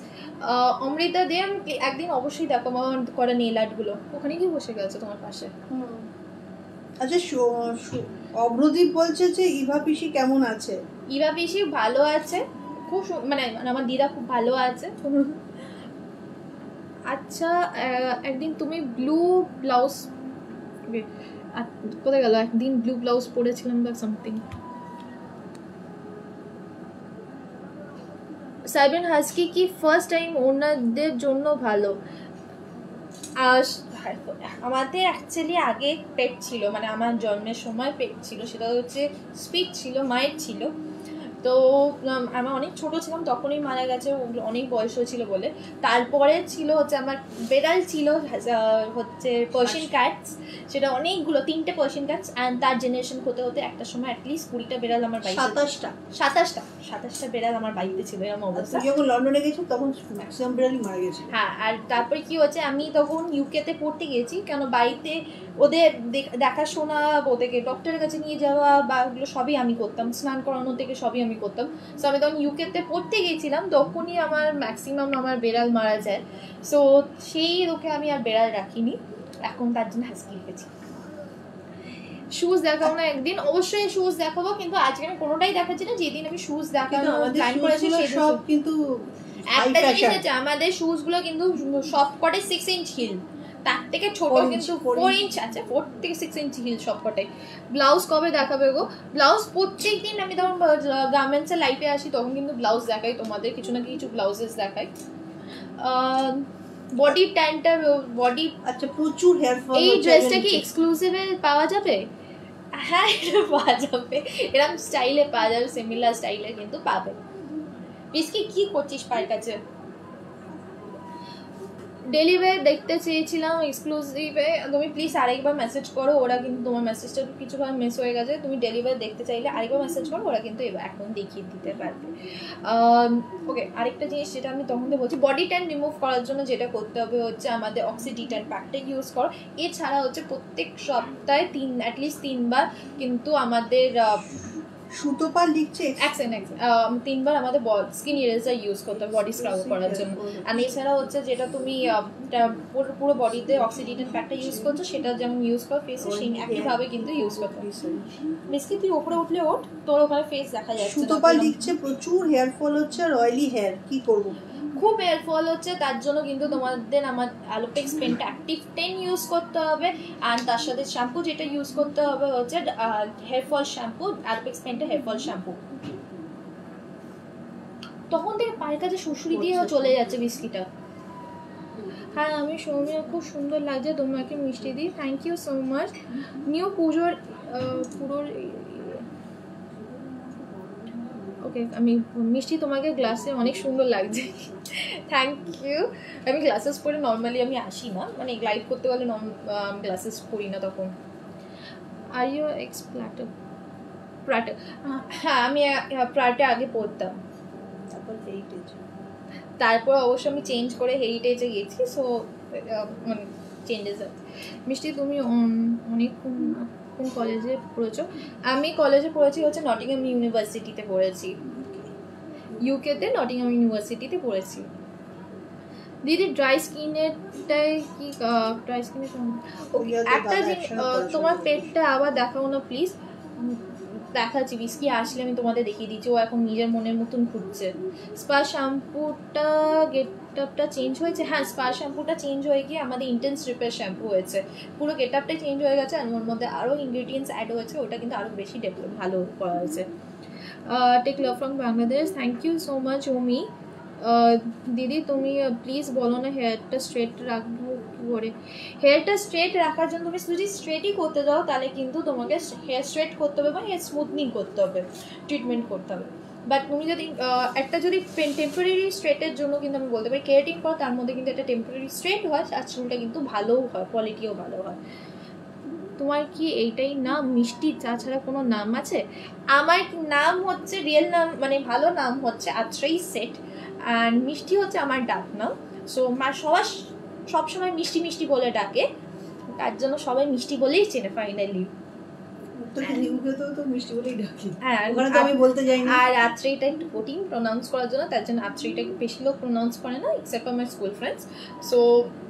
অমৃতা দে, আমি একদিন অবশ্যই দেখাবো আমার করা নেল আর্টগুলো। ওখানে কি বসে গেছে তোমার পাশে? আচ্ছা, অভ্রদীপ বলছে যে ইভা পিসি কেমন আছে? ইভা পিসি ভালো আছে, খুব মানে আমার দিদা খুব ভালো আছে। আচ্ছা, একদিন তুমি ব্লু ব্লাউজ, কোথায় গেল, একদিন ব্লু ব্লাউজ পরেছিলাম বা সামথিং। সাইবেন হাস্কি কি ফার্স্ট টাইম ওনারদের জন্য ভালো? আমাদের অ্যাকচুয়ালি আগে পেট ছিল, মানে আমার জন্মের সময় পেট ছিল, সেটা হচ্ছে স্পিচ ছিল, মায়ের ছিল। তো আমার অনেক ছোট ছিলাম তখনই মারা গেছে, অনেক বয়স হয়েছিল বলে। তারপরে ছিল হচ্ছে আমার বেড়াল ছিল হচ্ছে পার্সিয়ান ক্যাটস, সেটা অনেকগুলো, 3টে পার্সিয়ান ক্যাটস, অ্যান্ড তার জেনারেশন হতে হতে একটা সময় অ্যাটলিস্ট 20টা বেড়াল আমার বাড়িতে, 27টা বেড়াল আমার বাড়িতে ছিল, এরকম অবস্থা। যখন লন্ডনে গেছি তখন ম্যাক্সিমাম বেড়ালই মারা গেছে। হ্যাঁ, আর তারপরে কি হচ্ছে, আমি তখন ইউকেতে পড়তে গেছি, কেন বাড়িতে ওদের দেখাশোনা, ওদেরকে ডক্টরের কাছে নিয়ে যাওয়া বা ওগুলো সবই আমি করতাম, স্নান করানো থেকে সবই আমি করতাম। সো আমি তখন ইউকেতে পড়তে গেছিলাম, তখনই আমার ম্যাক্সিমাম আমার বেড়াল মারা যায়। সো সেই রোকে আমি আর বেড়াল রাখিনি, এখন তার জন্য হাসকি রেখেছি। শুজ দেখাবো না একদিন, অবশ্যই শুজ দেখাবো, কিন্তু আজকে আমি কোনোটাই দেখাচ্ছি না। যেদিন আমি শুজ দেখানো প্ল্যান করেছি সব কিন্তু একটা জিনিস আছে, আমাদের শুজ গুলো কিন্তু সব কটে 6 ইঞ্চ হিল, তার থেকে ছোট কিন্তু 4 ইঞ্চ আছে, 4 থেকে 6 ইঞ্চ হিল সব কটে। ব্লাউজ কবে দেখাবে গো? ব্লাউজ প্রত্যেক দিন আমি তখন গার্মেন্টসের লাইফে আসি তখন কিন্তু ব্লাউজ দেখাই তোমাদের, কিছু না কিছু ব্লাউজেস দেখাই। বডি ট্যানটা, বডি, আচ্ছা প্রচুর হেয়ার ফল। এই ড্রেসটা কি এক্সক্লুসিভে পাওয়া যাবে? হ্যাঁ, এটা পাওয়া যাবে, এরকম স্টাইলে পাওয়া যাবে, সিমিলার স্টাইলে কিন্তু পাবে। পিসকি কি করছিস পায়ের কাছে? ডেলিভারি দেখতে চেয়েছিলাম এক্সক্লুসিভে, তুমি প্লিজ আরেকবার মেসেজ করো, ওরা কিন্তু তোমার মেসেজটা কিছুবার মিস হয়ে গেছে, তুমি ডেলিভারি দেখতে চাইলে আরেকবার মেসেজ করো, ওরা কিন্তু এখন দেখিয়ে দিতে পারবে। ওকে, আরেকটা জিনিস যেটা আমি তখন বলছি, বডি ট্যান রিমুভ করার জন্য যেটা করতে হবে হচ্ছে আমাদের অক্সিডিট্যান প্যাকটা ইউজ করো। এছাড়া হচ্ছে প্রত্যেক সপ্তাহে অ্যাটলিস্ট 3বার কিন্তু আমাদের সুতোপা লিখছে 3বার আমাদের স্কিন ইরেজার ইউজ করতে হবে বডি স্ক্রাব করার জন্য। আর এছাড়া হচ্ছে যেটা তুমি পুরো বডিতে অক্সিডিটেন্ট প্যাকটা ইউজ করছো সেটা যেমন ইউজ করো ফেসে, সেই একইভাবে কিন্তু ইউজ করতে হবে। বেশি তুই ওপরে উঠলে তোর ওখানে ফেস দেখা যাচ্ছে। সুতোপা লিখছে প্রচুর হেয়ার ফল হচ্ছে আর অয়েলি হেয়ার, কি করবো? খুব হেয়ার ফল হচ্ছে, তার জন্য কিন্তু তোমাদের আমার অ্যালোপেক্স পেনটা অ্যাক্টিভ 10 ইউজ করতে হবে। আর তার সাথে শ্যাম্পু যেটা ইউজ করতে হবে হচ্ছে হেয়ার ফল শ্যাম্পু, অ্যালোপেক্স পেনটা হেয়ার ফল শ্যাম্পু। তখন থেকে পায়ের কাছে শুশুরি দিয়ে চলে যাচ্ছে বিস্কিটটা। হ্যাঁ আমি সৌমিয়া, খুব সুন্দর লাগছে তোমাকে মিষ্টি দিই, thank you so much. New পুজোর ওকে, আমি মিষ্টি তোমাকে গ্লাসে অনেক সুন্দর লাগছে, থ্যাংক ইউ। আমি গ্লাসেস পরে নর্মালি আমি আসি না, মানে লাইভ করতে গেলে গ্লাসেস পরি না তখন। আর ইউ এক্স প্রাটা? হ্যাঁ আমি প্রাটা আগে পড়তাম, তারপর অবশ্য আমি চেঞ্জ করে হেরিটেজে গেছি, সো মানে চেঞ্জেস আছে। মিষ্টি তুমি অনেক কোন কলেজে পড়েছো? আমি কলেজে পড়েছি হচ্ছে নটিংহাম ইউনিভার্সিটিতে পড়েছি, ইউকেতে নটিংহাম ইউনিভার্সিটিতে পড়েছি। দিদি ড্রাই স্কিনেরটাই কি ড্রাই স্কিনের একটা তোমার পেটটা আবার দেখাও না প্লিজ। দেখাচ্ছি, বিস্কি আসলে আমি তোমাদের দেখিয়ে দিচ্ছি, ও এখন নিজের মনের মতন ঘুরছে। স্পা শ্যাম্পুটা গেটআপটা চেঞ্জ হয়েছে, হ্যাঁ স্পা শ্যাম্পুটা চেঞ্জ হয়ে গিয়ে আমাদের ইন্টেন্স রিপেয়ার শ্যাম্পু হয়েছে, পুরো গেটআপটা চেঞ্জ হয়ে গেছে, আর ওর মধ্যে আরও ইনগ্রিডিয়েন্টস অ্যাড হয়েছে, ওটা কিন্তু আরও বেশি ডেভেলপ ভালো করা হয়েছে। Tech love from Bangladesh, thank you so much Omi. দিদি তুমি প্লিজ বলো না হেয়ারটা স্ট্রেট রাখবো কী করে? হেয়ারটা স্ট্রেট রাখার জন্য তুমি যদি স্ট্রেটই করতে যাও তাহলে কিন্তু তোমাকে হেয়ার স্ট্রেট করতে হবে বা হেয়ার স্মুথনিং করতে হবে, ট্রিটমেন্ট করতে হবে। বাট তুমি যদি একটা যদি টেম্পোরারি স্ট্রেটের জন্য কিন্তু আমি বলতে পারি কেরাটিন করো, তার মধ্যে কিন্তু একটা টেম্পোরারি স্ট্রেট হয়, আর চুলটা কিন্তু ভালোও হয়, কোয়ালিটিও ভালো হয়। তোমার কি এইটাই নাম মিষ্টি, তাছাড়া কোনো নাম আছে? আমার নাম হচ্ছে রিয়েল নাম, মানে ভালো নাম হচ্ছে আত্রেই সেট, অ্যান্ড মিষ্টি হচ্ছে আমার ডাক নাম। সো সবার সবসময় মিষ্টি মিষ্টি বলে ডাকে, তার জন্য সবাই মিষ্টি বলেই চেনে ফাইনালি। আর আত্রেইটা একটু কঠিন প্রোনাউন্স করার জন্য, তার জন্য আত্রেইটা একটু বেশি লোক প্রোনাউন্স করে না, except for my school friends. So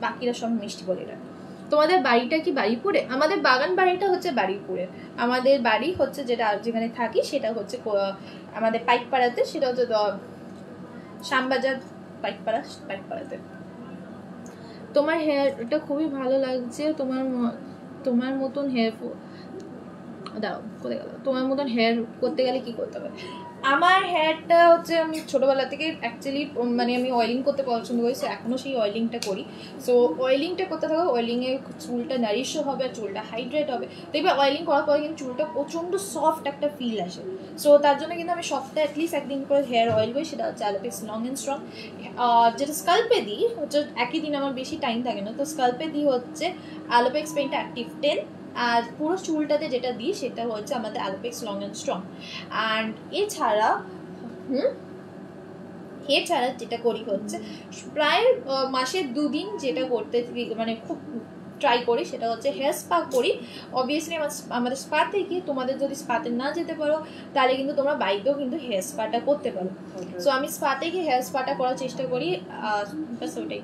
বাকিরা সব মিষ্টি বলে ডাকে। তোমাদের বাড়িটা কি বাড়িপুরে? আমাদের বাগান বাড়িটা হচ্ছে বাড়িপুরে, আমাদের বাড়ি হচ্ছে যেটা যেখানে থাকি সেটা হচ্ছে আমাদের পাইকপাড়াতে, সেটা হচ্ছে শ্যামবাজার পাইকপাড়াতে। তোমার হেয়ারটা খুবই ভালো লাগছে, তোমার মতন হেয়ার দাও কোথায় গেল? তোমার মতন হেয়ার করতে গেলে কি করতে হবে? আমার হেয়ারটা হচ্ছে আমি ছোটোবেলা থেকে অ্যাকচুয়ালি মানে আমি অয়েলিং করতে পছন্দ করি, সো এখনও সেই অয়েলিংটা করি। সো অয়েলিংটা করতে থাকো, অয়েলিংয়ে চুলটা নারিশও হবে, আর চুলটা হাইড্রেট হবে। দেখবে অয়েলিং করার পরে কিন্তু চুলটা প্রচণ্ড সফট একটা ফিল আসে। সো তার জন্য কিন্তু আমি সপ্তাহে অ্যাটলিস্ট একদিন করে হেয়ার অয়েল করি, সেটা হচ্ছে অ্যালোপেক্স লং অ্যান্ড স্ট্রং। যেটা স্কাল্পে দিই হচ্ছে একই দিন, আমার বেশি টাইম থাকে না, তো স্কাল্পে দিই হচ্ছে অ্যালোপেক্স পেনটা অ্যাক্টিভ 10, আর পুরো চুলটাতে যেটা দিই সেটা হচ্ছে আমাদের অ্যালোপেক্স লং অ্যান্ড স্ট্রং। অ্যান্ড এছাড়া যেটা করি হচ্ছে প্রায় মাসে 2 দিন যেটা করতে মানে খুব ট্রাই করি সেটা হচ্ছে হেয়ার স্পা করি। অবভিয়াসলি আমাদের স্পাতে গিয়ে তোমাদের যদি স্পাতে না যেতে পারো তাহলে কিন্তু তোমরা বাড়িতেও কিন্তু হেয়ার স্পাটা করতে পারো। সো আমি স্পাতে গিয়ে হেয়ার স্পাটা করার চেষ্টা করি, ব্যাস ওটাই।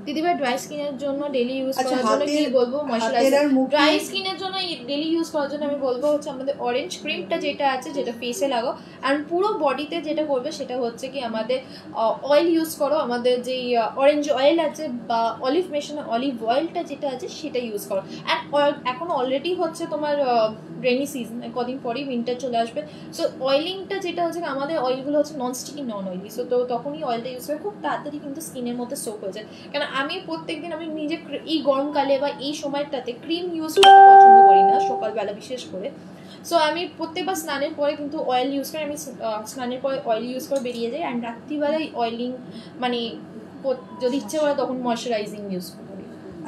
দিদিভাই ড্রাই স্কিনের জন্য ডেলি ইউজ করার জন্য কি বলবো? ময়শ্চারাইজার ড্রাই স্কিনের জন্য ডেলি ইউজ করার জন্য আমি বলবো হচ্ছে আমাদের অরেঞ্জ ক্রিমটা যেটা আছে, যেটা ফেসে লাগাও, আর পুরো বডিতে যেটা করবে সেটা হচ্ছে কি আমাদের অয়েল ইউজ করো, আমাদের যেই অরেঞ্জ অয়েল আছে বা অলিভ মেশানো অলিভ অয়েলটা যেটা আছে সেটা ইউজ করো। অ্যান্ড এখন অলরেডি হচ্ছে তোমার রেনি সিজন, কদিন পরেই উইন্টার চলে আসবে। সো অয়েলিংটা যেটা হচ্ছে আমাদের অয়েলগুলো হচ্ছে নন স্টিকি নন অয়েলি, সো তো তখনই অয়েলটা ইউজ করে খুব তাড়াতাড়ি কিন্তু স্কিনের মধ্যে সোক হয়ে যায়। কেন আমি প্রত্যেকদিন আমি নিজে এই গরমকালে বা এই সময়টাতে ক্রিম ইউজ করতে পছন্দ করি না, সকালবেলা বিশেষ করে। সো আমি প্রত্যেকবার স্নানের পরে কিন্তু অয়েল ইউজ করি, আমি স্নানের পরে অয়েল ইউজ করে বেরিয়ে যাই, অ্যান্ড রাত্রিবেলায় অয়েলিং মানে যদি ইচ্ছে করে তখন ময়শ্চারাইজিং ইউজ করি।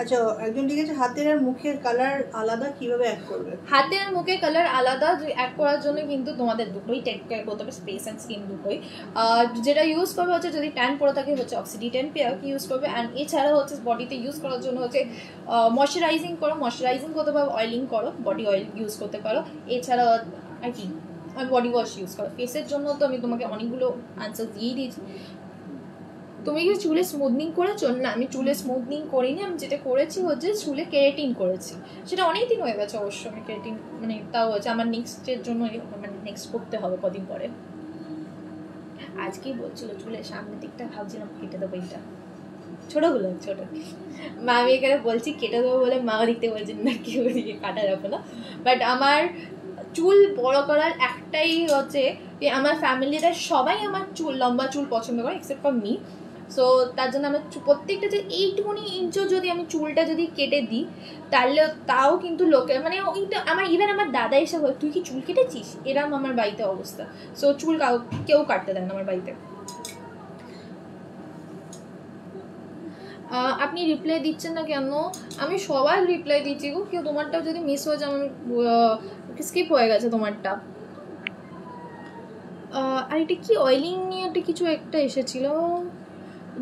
আচ্ছা একজন লিখেছে হাতের আর মুখের কালার আলাদা, কিভাবে অ্যাড করবে? হাতের আর মুখের কালার আলাদা অ্যাড করার জন্য কিন্তু তোমাদের দুটোই টেক কেয়ার করতে হবে, স্পেস অ্যান্ড স্কিন দুটোই। যেটা ইউজ করবে হচ্ছে যদি ট্যান পড়ে থাকে হচ্ছে অক্সিডি 10 পেয়ার ইউজ করবে, অ্যান্ড এছাড়া হচ্ছে বডিতে ইউজ করার জন্য হচ্ছে ময়শ্চারাইজিং করো, ময়শ্চারাইজিং করতে পারো, অয়েলিং করো, বডি অয়েল ইউজ করতে পারো, এছাড়া আর কি বডি ওয়াশ ইউজ করো। ফেসের জন্য তো আমি তোমাকে অনেকগুলো আনসার দিয়েই দিয়েছি। তুমি কি চুলে স্মুথনিং করেছো? না আমি চুলে স্মুথনিং করিনি, আমি যেটা করেছি হচ্ছে চুলে কেরাটিন করেছি, সেটা অনেক দিন হয়ে গেছে অবশ্য। আমি কেরাটিন মানে তাও হচ্ছে আমার নেক্সটের জন্য মানে নেক্সট করতে হবে কদিন পরে। আজকেই বলছিল চুলের সামনের দিকটা ভাবছিলাম কেটে দেবো, এইটা ছোটোগুলো ছোট, মা আমি এখানে বলছি কেটে দেবো বলে মাও দিতে বলছেন না, কেউ দিকে কাটা যাবে না। বাট আমার চুল বড় করার একটাই হচ্ছে যে আমার ফ্যামিলিতে সবাই আমার চুল লম্বা চুল পছন্দ করে এক্সেপ্ট ফর মি। সো তার জন্য আমার প্রত্যেকটা যে 8-20 ইঞ্চও যদি আমি চুলটা যদি কেটে দিই তাহলে তাও কিন্তু লোকে মানে ওইটা আমার ইভেন আমার দাদা এসে বলে তুই কি চুল কেটেছিস, এরম আমার বাড়িতে অবস্থা। সো চুল কেউ কাটতে দেন না আমার বাড়িতে। আপনি রিপ্লাই দিচ্ছেন না কেন? আমি সবার রিপ্লাই দিচ্ছি গো, কেউ তোমারটাও যদি মিস হয়ে যায়, আমার স্কিপ হয়ে গেছে তোমারটা। আর এটা কি অয়েলিং নিয়ে একটা কিছু একটা এসেছিল,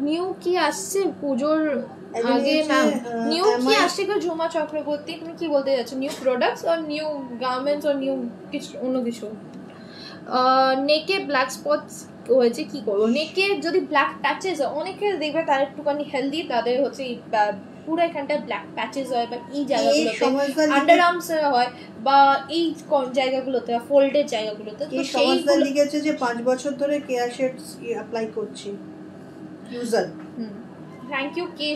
নিউ কি আসছে পুজোর আগে? ম্যাম নিউ কি আসছে গো ঝুমা চক্রবর্তী, তুমি কি বলতে যাচ্ছ? নিউ প্রোডাক্টস আর নিউ গার্মেন্টস আর নিউ কিছু অন্য কিছু? নেকে ব্ল্যাক স্পটস হয়েছে, কি করবো? নেকে যদি ব্ল্যাক প্যাচেস হয়, অনেকে দেখবে তার একটুখানি হেলদি, তাদের হচ্ছে পুরো এখানটায় ব্ল্যাক প্যাচেস হয়, বা এই জায়গাগুলোতে আন্ডার আর্মস হয়, বা এই জায়গাগুলোতে ফোল্ডের জায়গাগুলোতে। তো সেইগুলো লিখেছে যে 5 বছর ধরে কেয়ার শেডস অ্যাপ্লাই করছি ইউজার। থ্যাংক ইউ কে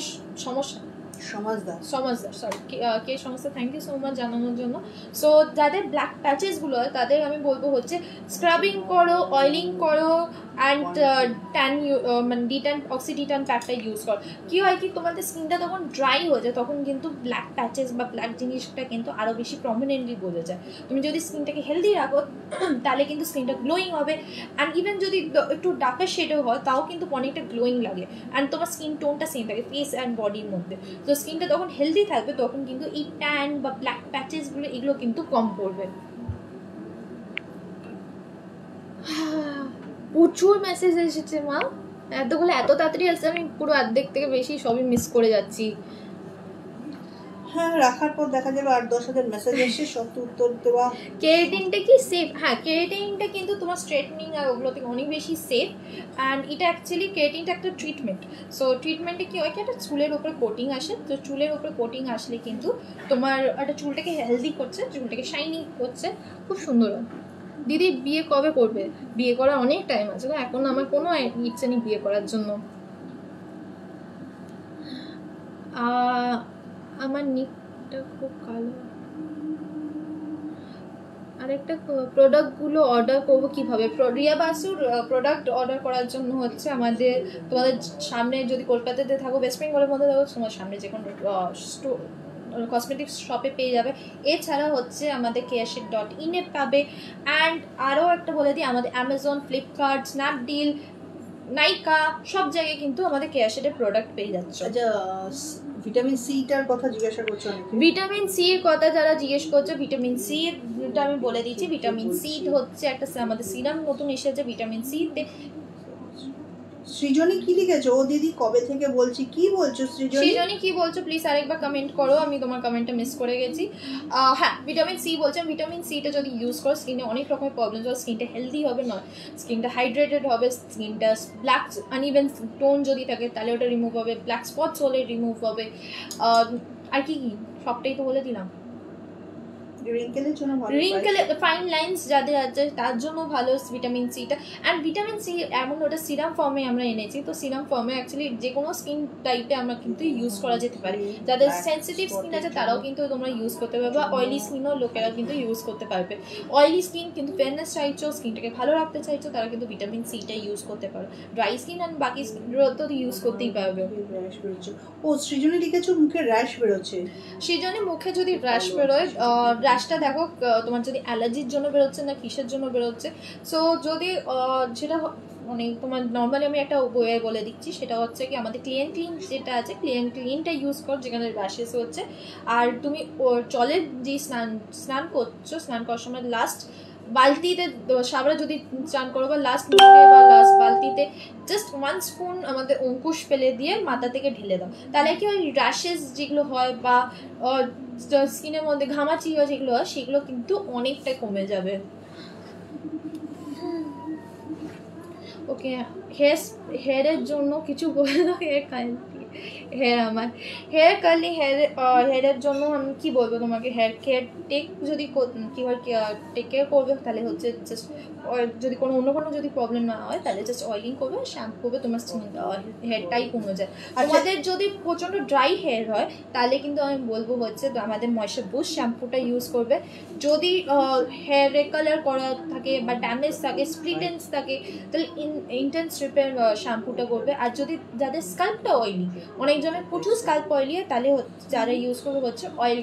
সমাজদার, সরি কে সমস্যা, থ্যাংক ইউ সো মাচ জানানোর জন্য। সো যাদের ব্ল্যাক প্যাচেসগুলো হয় তাদের আমি বলবো হচ্ছে স্ক্রাবিং করো, অয়েলিং করো, অ্যান্ড ট্যান মানে ডিট্যান অক্সিডিট্যান প্যাকটা ইউজ করো। কী হয় কি তোমাদের স্কিনটা তখন ড্রাই হয়ে যায়, তখন কিন্তু ব্ল্যাক প্যাচেস বা ব্ল্যাক জিনিসটা কিন্তু আরও বেশি প্রমিনেন্টলি বোঝা যায়। তুমি যদি স্কিনটাকে হেলদি রাখো তাহলে কিন্তু স্কিনটা গ্লোয়িং হবে, অ্যান্ড ইভেন যদি একটু ডার্কার শেডও হয় তাও কিন্তু অনেকটা গ্লোয়িং লাগে, অ্যান্ড তোমার স্কিন টোনটা সেম থাকে ফেস অ্যান্ড বডির মধ্যে। তো স্কিনটা তখন হেলদি থাকবে, তখন কিন্তু এই ট্যান বা ব্ল্যাক প্যাচেসগুলো এগুলো কিন্তু কম পড়বে। প্রচুর মেসেজ এসেছে মা, এতগুলো এত তাড়াতাড়ি আসছে আমি পুরো অর্ধেক থেকে বেশি সবই মিস করে যাচ্ছি। হ্যাঁ, রাখার পর দেখা যাবে 8-10,000 মেসেজ এসে সব উত্তর দেওয়া। কেরাটিনটা কি সেফ? হ্যাঁ, কেরাটিনটা কিন্তু তোমার স্ট্রেটনিং আর ওগুলো থেকে অনেক বেশি সেফ, অ্যান্ড এটা অ্যাকচুয়ালি কেরাটিনটা একটা ট্রিটমেন্ট। সো ট্রিটমেন্টে কি হয় কি একটা চুলের উপরে কোটিং আসে, তো চুলের উপরে কোটিং আসলে কিন্তু তোমার একটা চুলটাকে হেলদি করছে, চুলটাকে শাইনিং করছে, খুব সুন্দর হয়। দিদি বিয়ে কবে করবে? বিয়ে করার অনেক টাইম আছে, এখন আমার কোনো ইচ্ছে নেই বিয়ে করার জন্য। আমার নিকটা খুব কালো। আরেকটা প্রোডাক্টগুলো অর্ডার করবো কীভাবে? রিয়া বাসুর প্রোডাক্ট অর্ডার করার জন্য হচ্ছে আমাদের তোমাদের সামনে যদি কলকাতাতে থাকো, ওয়েস্ট বেঙ্গলের মধ্যে থাকো, তোমার সামনে যে কোনো কসমেটিক্স শপে পেয়ে যাবে। এছাড়া হচ্ছে আমাদের keashit.in এ পাবে, অ্যান্ড আরও একটা বলে দিই, আমাদের অ্যামাজন, ফ্লিপকার্ট, স্ন্যাপডিল, নাইকা সব জায়গায় কিন্তু আমাদের কেয়ারশেডের প্রোডাক্ট পেয়ে যাচ্ছে। আচ্ছা, ভিটামিন সিটার কথা জিজ্ঞাসা করছো অনেকে। ভিটামিন সি এর কথা যারা জিজ্ঞেস করছে, ভিটামিন সি এটা আমি বলে দিচ্ছি। ভিটামিন সি হচ্ছে একটা আমাদের সিরাম নতুন এসেছে ভিটামিন সি তে। সৃজনী কি লিখেছো? ও দিদি কবে থেকে বলছি, কি বলছো সৃজনী কি বলছো প্লিজ আরেকবার কমেন্ট করো, আমি তোমার কমেন্টটা মিস করে গেছি। হ্যাঁ, ভিটামিন সি বলছেন। ভিটামিন সিটা যদি ইউজ করো স্কিনে অনেক রকমের প্রবলেম হবে, স্কিনটা হেলদি হবে, নয় স্কিনটা হাইড্রেটেড হবে, স্কিনটা ব্ল্যাক আনইভেন টোন যদি থাকে তাহলে ওটা রিমুভ হবে, ব্ল্যাক স্পটস হলে রিমুভ হবে, আর কি কি সবটাই তো বলে দিলাম। রিঙ্কেলের জন্য ভালো, রিঙ্কেল ফাইন লাইন্স যাদের আছে তার জন্য ভালো ভিটামিন সিটা। অ্যান্ড ভিটামিন সি এমন ওটা সিরাম ফর্মে আমরা এনেছি, তো সিরাম ফর্মে অ্যাকচুয়ালি যে কোনো স্কিন টাইপে আমরা কিন্তু ইউজ করা যেতে পারে। যাদের সেন্সিটিভ স্কিন আছে তারাও কিন্তু তোমরা ইউজ করতে পারবে, বা অয়েলি স্কিনও লোকেরা কিন্তু ইউজ করতে পারবে। অয়েলি স্কিন কিন্তু ফেয়ারনেস চাইছো, স্কিনটাকে ভালো রাখতে চাইছো, তারা কিন্তু ভিটামিন সিটা ইউজ করতে পারো। ড্রাই স্কিন অ্যান্ড বাকি স্কিনগুলো তো ইউজ করতেই পারবে। র্যাশ বেরোচ্ছে। ও সৃজনী লিখেছো মুখে র্যাশ বেরোচ্ছে। সৃজনী মুখে যদি র্যাশ বেরোয়, র্যাশটা দেখো তোমার যদি অ্যালার্জির জন্য বেরোচ্ছে না কিসের জন্য বেরোচ্ছে। সো যদি যেটা মানে তোমার নর্মালি আমি একটা বইয়ে বলে দিচ্ছি, সেটা হচ্ছে কি আমাদের ক্লিন যেটা আছে, ক্লিনটা ইউজ কর যেখানে র্যাশেস হচ্ছে। আর তুমি জলের যে স্নান করছো, স্নান করার সময় লাস্ট বালতিতে সাবরা যদি স্নান করো বা লাস্ট বালতিতে জাস্ট 1 স্পুন আমাদের অঙ্কুশ ফেলে দিয়ে মাথা থেকে ঢেলে দাও, তাহলে কি ওই র্যাশেস যেগুলো হয় বা স্কিনের মধ্যে ঘামাচি হয় যেগুলো হয় সেগুলো কিন্তু অনেকটাই কমে যাবে। ওকে, হেয়ারের জন্য কিছু বলে দাও। হেয়ার কাইন্ডলি হেয়ার আমার হেয়ার কার্লি হেয়ারের জন্য আমি কি বলবো তোমাকে, হেয়ার কেয়ার যদি কীভাবে টেক কেয়ার করবে তাহলে হচ্ছে জাস্ট যদি অন্য কোনো যদি প্রবলেম না হয় তাহলে জাস্ট অয়েলিং করবে, শ্যাম্পু করবে, তোমার হেয়ারটাই কমে যায়। তোমাদের যদি প্রচণ্ড ড্রাই হেয়ার হয় তাহলে কিন্তু আমি বলবো হচ্ছে আমাদের ময়েশ্চার বুস্ট শ্যাম্পুটা ইউজ করবে। যদি হেয়ারে কালার করা থাকে বা ড্যামেজ থাকে, স্প্লিট এন্ডস থাকে, তাহলে ইন্টেন্স রিপেয়ার শ্যাম্পুটা করবে। আর যদি যাদের স্কাল্পটা অয়েলি, অনেকজনের প্রচুর স্কাল্প অয়েলি, তাহলে যারা ইউজ করবে হচ্ছে অয়েল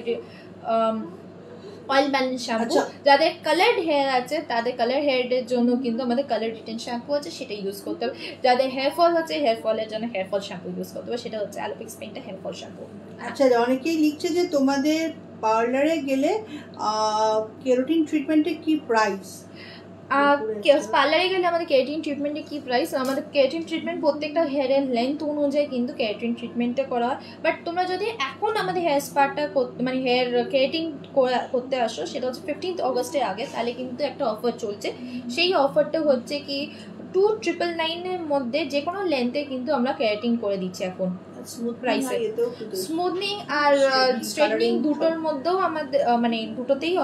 ব্যালেন্স শ্যাম্পু। যাদের কালার্ড হেয়ার আছে তাদের কালার হেয়ারের জন্য কিন্তু আমাদের কালার রিটেন শ্যাম্পু আছে, সেটা ইউজ করতে হবে। যাদের হেয়ার ফল আছে, হেয়ার ফলের জন্য হেয়ার ফল শ্যাম্পু ইউজ করতে হবে, সেটা হচ্ছে অ্যালোপেক্স পেইন্টা হেয়ার ফল শ্যাম্পু। আচ্ছা, অনেকেই লিখছে যে তোমাদের পার্লারে গেলে কেরাটিন ট্রিটমেন্টের কি প্রাইস? পার্লারে গেলে আমাদের কেরাটিন ট্রিটমেন্টের কি প্রাইস? আমাদের কেরাটিন ট্রিটমেন্ট প্রত্যেকটা হেয়ারের লেন্থ অনুযায়ী কিন্তু কেরাটিন ট্রিটমেন্টটা করা হয়। বাট তোমরা যদি এখন আমাদের হেয়ার স্পাটা মানে হেয়ার কেরাটিন করতে আসো, সেটা হচ্ছে 15th অগস্টের আগে, তাহলে কিন্তু একটা অফার চলছে। সেই অফারটা হচ্ছে কি 2999-এর মধ্যে যে কোনো লেন্থে কিন্তু আমরা কেরাটিন করে দিচ্ছি এখন প্রাইসে। স্মুথনিং আর স্ট্রেটনিং দুটোর মধ্যেও আমাদের মানে দুটোতেই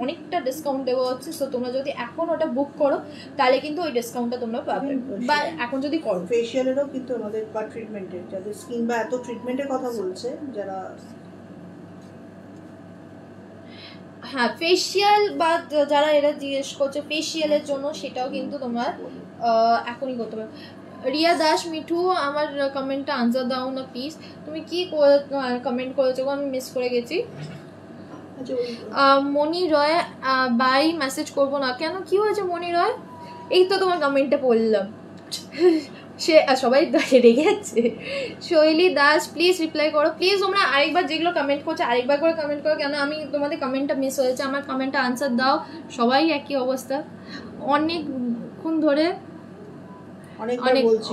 অনেকটা ডিসকাউন্ট দেওয়া হচ্ছে। সো তোমরা যদি এখন ওটা বুক করো তাহলে কিন্তু ওই ডিসকাউন্টটা তোমরা পাবে, বা এখন যদি করো। ফেশিয়ালেরও কিন্তু আমাদের বা ট্রিটমেন্টের, যাদের স্কিন বা এত ট্রিটমেন্টের কথা বলছে যারা, হ্যাঁ ফেশিয়াল বা যারা এরা জিজ্ঞেস করছে ফেশিয়ালের জন্য, সেটাও কিন্তু তোমার এখনই করতে পারো। রিয়া দাস মিঠু, আমার কমেন্টটা আনসার দাও না প্লিজ। তুমি কি কমেন্ট করেছো আমি মিস করে গেছি। মনি রয়, বাই মেসেজ করবো না কেন, কি হয়েছে মনি রয়? এই তো তোমার কমেন্টটা পড়লাম, সে সবাই রেগে যাচ্ছে। শৈলী দাস, প্লিজ রিপ্লাই করো প্লিজ। তোমরা আরেকবার যেগুলো কমেন্ট করছো আরেকবার করে কমেন্ট করো, কেন আমি তোমাদের কমেন্টটা মিস হয়েছে, আমার কমেন্টটা আনসার দাও। সবাই একই অবস্থা, অনেকক্ষণ ধরে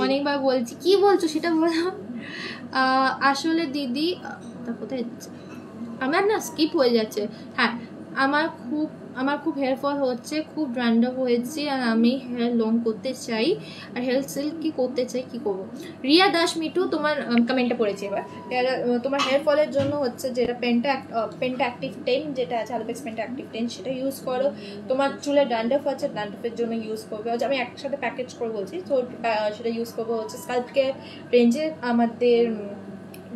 অনেকবার বলছি। কি বলছো সেটা বলো। আসলে দিদি কোথায় আমার না স্কিপ হয়ে যাচ্ছে। হ্যাঁ, আমার খুব হেয়ার ফল হচ্ছে, খুব ড্যান্ড্রফ হয়েছে, আর আমি হেয়ার লং করতে চাই আর হেয়ার সিল্কি করতে চাই, কি করবো? রিয়া দাস মিঠু, তোমার কমেন্টটা পড়েছি এবার। তোমার হেয়ার ফলের জন্য হচ্ছে যেটা পেন্টা অ্যাক্টিভ 10 যেটা আছে, অ্যালোপেক্স পেন্টা অ্যাক্টিভ 10 সেটা ইউজ করো। তোমার চুলে ড্যান্ড্রফ আছে, ড্যান্ড্রফের জন্য ইউজ করবে হচ্ছে, আমি একসাথে প্যাকেজ করে বলছি, তো সেটা ইউজ করবো হচ্ছে স্কাল্প কেয়ার রেঞ্জে আমাদের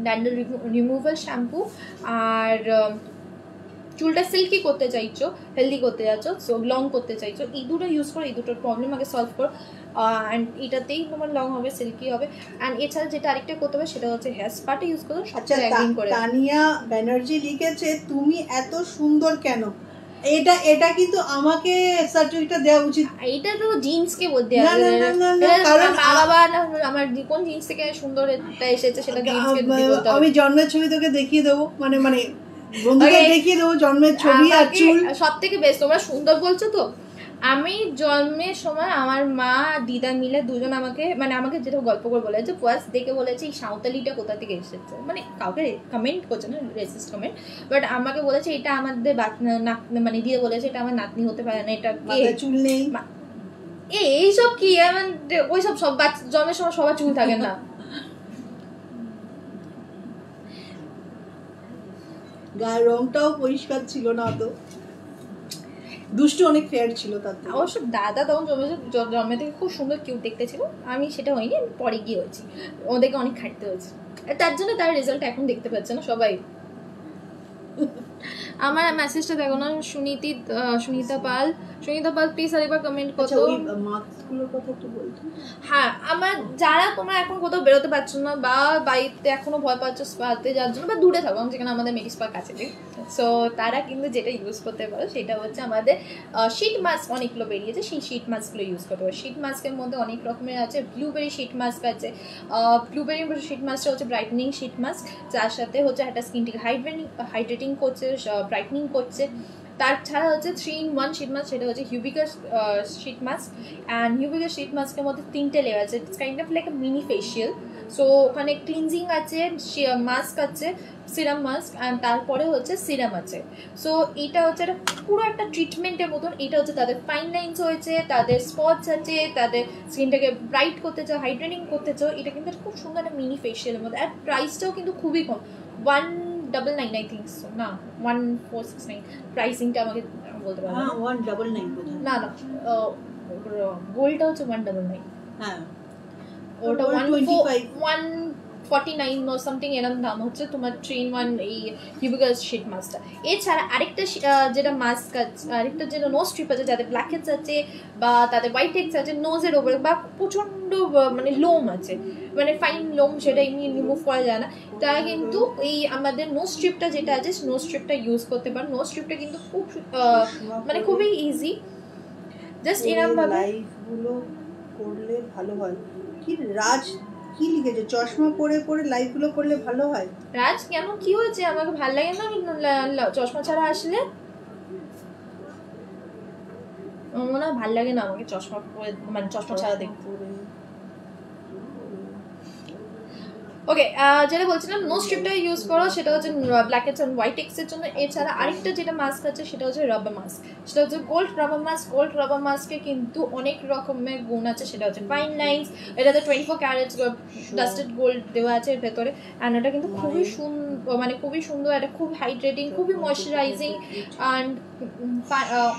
ড্যান্ড্রফ রিমুভাল শ্যাম্পু। আর চুলটা সিল্কি করতে চাইছো, হেলদি করতে চাইছো, সো লং করতে চাইছো, এই দুটো ইউজ করো, এই দুটোর প্রবলেম আগে সলভ করো। অ্যান্ড এটাতেই তোমার লং হবে, সিল্কি হবে। অ্যান্ড এছাড়া যেটা আরেকটা করতে হবে সেটা হচ্ছে হেয়ার স্পাটা ইউজ করো। আচ্ছা, তানিয়া ব্যানার্জি লিখেছে তুমি এত সুন্দর কেন? এটা কিন্তু আমাকে সার্টিফিকেট দেওয়া উচিত। এটা তো জিন্সকে বলতে হবে, কারণ আমার কোন জিন্স থেকে সুন্দর এটা এসেছে সেটা জিন্সকে বলতে হবে। আমি জন্মের ছবি তোকে দেখিয়ে দেবো, মানে বন্ধুদের দেখিয়ে দেবো জন্মের ছবি আর চুল। সব থেকে বেস্ট, তোমরা সুন্দর বলছো তো। আমি জন্মের সময় আমার মা দিদা মিলে দুজন আমাকে যেটা গল্প করে বলেছে, ফার্স্ট দেখে বলেছে এই সাঁওতালিটা কোথা থেকে এসেছে, মানে কাউকে কমেন্ট করছে না, রেসিস্ট কমেন্ট, বাট আমাকে বলেছে এটা আমাদের মানে দিয়ে বলেছে এটা আমার নাতনি হতে পারে না, এটা চুল নেই, এইসব কি ওইসব সব জন্মের সময় সবার চুল থাকে না। গায়ের রংটাও পরিষ্কার ছিল না, তো দুষ্টু অনেক ফেয়ার ছিল। তাতে অবশ্য দাদা তখন জন্মে থেকে খুব সুন্দর কিউট দেখতে ছিল, আমি সেটা হয়নি, আমি পরে গিয়ে হয়েছি, ওদেরকে অনেক খাটতে হয়েছে, তার জন্য তার রেজাল্ট এখন দেখতে পাচ্ছে না সবাই। আমার মেসেজটা দেখো না। সুনিতা পাল প্লিজ আরেকবার কমেন্ট করো। মাস্কগুলোর কথা একটু বলছো? হ্যাঁ, আমার যারা তোমরা এখন কোথাও বেরোতে পারছো না বা বাড়িতে এখনো ভয় পাচ্ছ স্পাতে যাওয়ার জন্য বা দূরে থাকো, যেখানে আমাদের মেডিস্পা কাছে নেই, সো তারা কিন্তু যেটা ইউজ করতে পারো সেটা হচ্ছে আমাদের শিট মাস্ক অনেকগুলো বেরিয়েছে, সেই শিট মাস্কগুলো ইউজ করতে পারো। শিট মাস্কের মধ্যে অনেক রকমের আছে, ব্লুবেরি শিট মাস্ক আছে। ব্লুবেরি শিট মাস্কটা হচ্ছে ব্রাইটনিং শিট মাস্ক, যার সাথে হচ্ছে একটা স্কিনটিকে হাইড্রেটিং করছে, ব্রাইটনিং করছে। তার ছাড়া হচ্ছে 3-in-1 শিট মাস্ক, সেটা হচ্ছে হিউবিকাস শিট মাস্ক। অ্যান্ড হিউবিকাস শিট মাস্কের মধ্যে 3টে লেয়ার আছে, it's kind of like mini facial. So ওখানে ক্লিনজিং আছে, মাস্ক আছে, সিরাম মাস্ক, অ্যান্ড তারপরে হচ্ছে সিরাম আছে। সো এটা হচ্ছে একটা পুরো একটা ট্রিটমেন্টের মতন। এটা হচ্ছে তাদের ফাইন লাইন্স হয়েছে, তাদের স্পটস আছে, তাদের স্কিনটাকে ব্রাইট করতে চাও, হাইড্রেটিং করতে চাও, এটা কিন্তু খুব সুন্দর একটা মিনি ফেশিয়ালের মধ্যে। আর প্রাইসটাও কিন্তু খুবই কম, 199 আই থিঙ্ক সো, না 1469 প্রাইসিংটা আমাকে বলতে পারবো হ্যাঁ 199 বোধহয়। না না, গোল্ডটা হচ্ছে 199, হ্যাঁ ওটা 125 149 ও সামথিং এরকম দাম হচ্ছে তোমার 3-in-1 এই হিউবিগাস শিট মাস্কটা। এছাড়া আরেকটা যেটা মাস্ক আছে, আরেকটা যেটা নোজ স্ট্রিপ আছে, যাদের ব্ল্যাক হেডস আছে বা তাদের হোয়াইট হেডস আছে নোজের ওপরে, বা প্রচণ্ড মানে লোম আছে, মানে ফাইন লোম, সেটা এমনি রিমুভ করা যায় না, তারা কিন্তু এই আমাদের নোজ স্ট্রিপটা যেটা আছে নোজ স্ট্রিপটা ইউজ করতে পারে। নোজ স্ট্রিপটা কিন্তু খুব মানে খুবই ইজি, জাস্ট এরকম ভাবে লাইভগুলো করলে ভালো হয়। কি রাজ কি লিখেছে, চশমা পরে পরে লাইভগুলো করলে ভালো হয়? রাজ কেন, কি হয়েছে? আমাকে ভালো লাগে না চশমা ছাড়া আসলে, আমার মনে হয় ভালো লাগে না আমাকে চশমা মানে চশমা ছাড়া দেখতে। ওকে, যেটা বলছিলাম নো স্ট্রিপটা ইউজ করো, সেটা হচ্ছে ব্ল্যাক হেডস অ্যান্ড হোয়াইট হেডসের জন্য। এছাড়া আরেকটা যেটা মাস্ক আছে সেটা হচ্ছে রাবার মাস্ক, সেটা হচ্ছে gold rubber mask. Gold rubber মাস্কে কিন্তু অনেক রকমের গুণ আছে, সেটা হচ্ছে ফাইন লাইন্স, এটাতে 24 ক্যারেটস ডাস্টেড গোল্ড দেওয়া আছে এর ভেতরে, অ্যান্ড এটা কিন্তু খুবই সুন্দর, মানে খুবই সুন্দর, এটা খুব হাইড্রেটিং, খুবই ময়শ্চারাইজিং, অ্যান্ড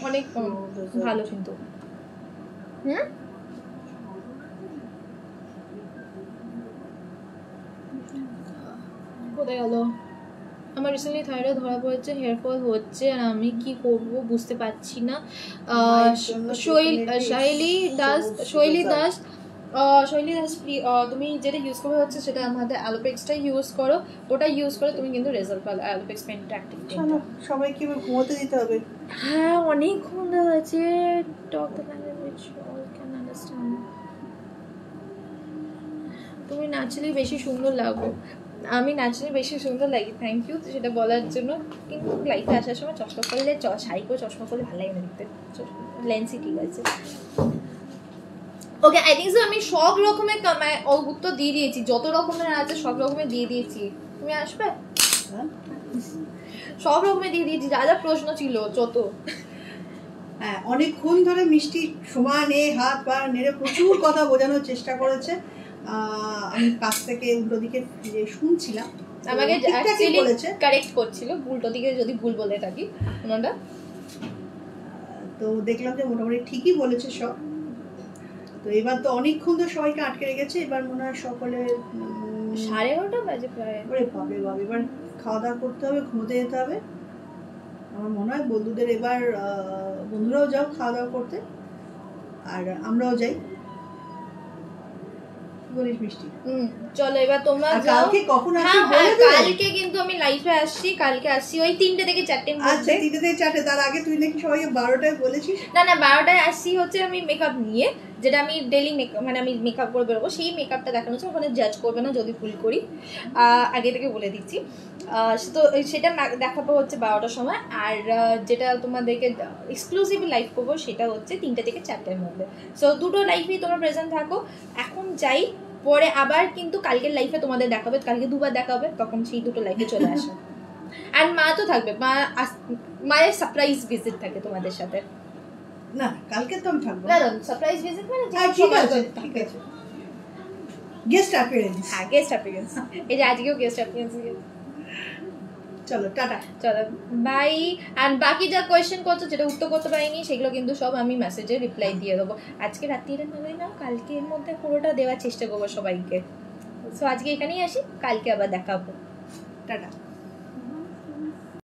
অনেক ভালো কিন্তু। কোথায় গেল? আমার রিসেন্টলি থাইরয়েড ধরা পড়েছে, হেয়ার ফল হচ্ছে, আর আমি কি করব বুঝতে পারছি না। শৈলী দাস তুমি যেটা ইউজ করবে হচ্ছে সেটা আমাদের অ্যালোপেক্সটা ইউজ করো, ওটা ইউজ করে তুমি কিন্তু রেজাল্ট পাবে। অ্যালোপেক্স পেন্ট অ্যাক্টিভ। সবাইকে ঘুমোতে দিতে হবে। হ্যাঁ অনেক ঘুম দেওয়া আছে। টক the language all can understand. তুমি ন্যাচারালি বেশি সুন্দর লাগো। আমি ন্যাচারালি বেশি সুন্দর লাগি, থ্যাংক ইউ সেটা বলার জন্য। কিন্তু লাইফে আসার সময় চশমা করলে, শাড়ি করে চশমা করলে ভালো লাগে না দেখতে, লেন্সই ঠিক আছে। ওকে, আই থিঙ্ক আমি সব রকমের উত্তর দিয়ে দিয়েছি, যত রকমের আছে সব রকমের দিয়ে দিয়েছি। তুমি আসবে? সব রকমের দিয়ে দিয়েছি, যা যা প্রশ্ন ছিল যত। হ্যাঁ, অনেকক্ষণ ধরে মিষ্টি সমানে হাত পা নেড়ে প্রচুর কথা বোঝানোর চেষ্টা করেছে। আমি কাছ থেকে উল্টো দিকে ফিরে শুনছিলাম, আমাকে অ্যাকচুয়ালি কারেক্ট করছিল, উল্টো দিকে যদি ভুল বলে থাকি ওনাটা। তো দেখলাম যে মোটামুটি ঠিকই বলেছে সব। তো এবার তো অনেকক্ষণ তো সবাইকে আটকে রেখেছে, এবার মনে হয় সকলে 11:30 বাজে প্রায়। ওরে বাপরে বাপ, এবার খাওয়া দাওয়া করতে হবে, ঘুমোতে যেতে হবে। আমার মনে হয় বন্ধুদের এবার বন্ধুরাও যাও খাওয়া দাওয়া করতে, আর আমরাও যাই। বলিস মিষ্টি? চলো এবার তোমরা যাও। কালকে কখন আসবে? হ্যাঁ কালকে কিন্তু আমি লাইভে আসছি, কালকে আসছি ওই 3টে থেকে 4টের মধ্যে। আচ্ছা 3টে থেকে 4টে, তার আগে তুই নাকি সবাইকে 12টায় বলেছিস? না 12টায় আসছি হচ্ছে আমি মেকআপ নিয়ে, যেটা আমি ডেইলি মেকআপ, মানে আমি মেকআপ করে বেরোবো, সেই মেকআপটা দেখানো হচ্ছে। ওখানে জাজ করবে না যদি ভুল করি, আগে থেকে বলে দিচ্ছি। তো সেটা দেখাবো হচ্ছে 12টার সময়। আর যেটা তোমাদেরকে এক্সক্লুসিভ লাইভ করবো সেটা হচ্ছে 3টে থেকে 4টের মধ্যে। সো দুটো লাইভেই তোমরা প্রেজেন্ট থাকো। এখন যাই, পরে আবার কিন্তু কালকের লাইফে তোমাদের দেখাবে, কালকে দুবার দেখাবে, তখন সেই দুটো লাইফে চলে আসো। আর মা তো থাকবে, মায়ের সারপ্রাইজ ভিজিট থাকে তোমাদের সাথে। না কালকে তো আমি থাকবো না, সারপ্রাইজ ভিজিট মানে ঠিক আছে, ঠিক আছে, গেস্ট অ্যাপিয়ারেন্স। হ্যাঁ গেস্ট অ্যাপিয়ারেন্স, এই যে আজকেও গেস্ট অ্যাপিয়ারেন্স। চলো টাটা, চলো বাই। অ্যান্ড বাকি যা কোয়েশ্চেন করছো যেটা উত্তর করতে পারিনি সেগুলো কিন্তু সব আমি মেসেজে রিপ্লাই দিয়ে দেবো। আজকে রাত্রিরে নয় না, কালকের মধ্যে পুরোটা দেওয়ার চেষ্টা করবো সবাইকে। সো আজকে এখানেই আসি, কালকে আবার দেখাবো। টাটা।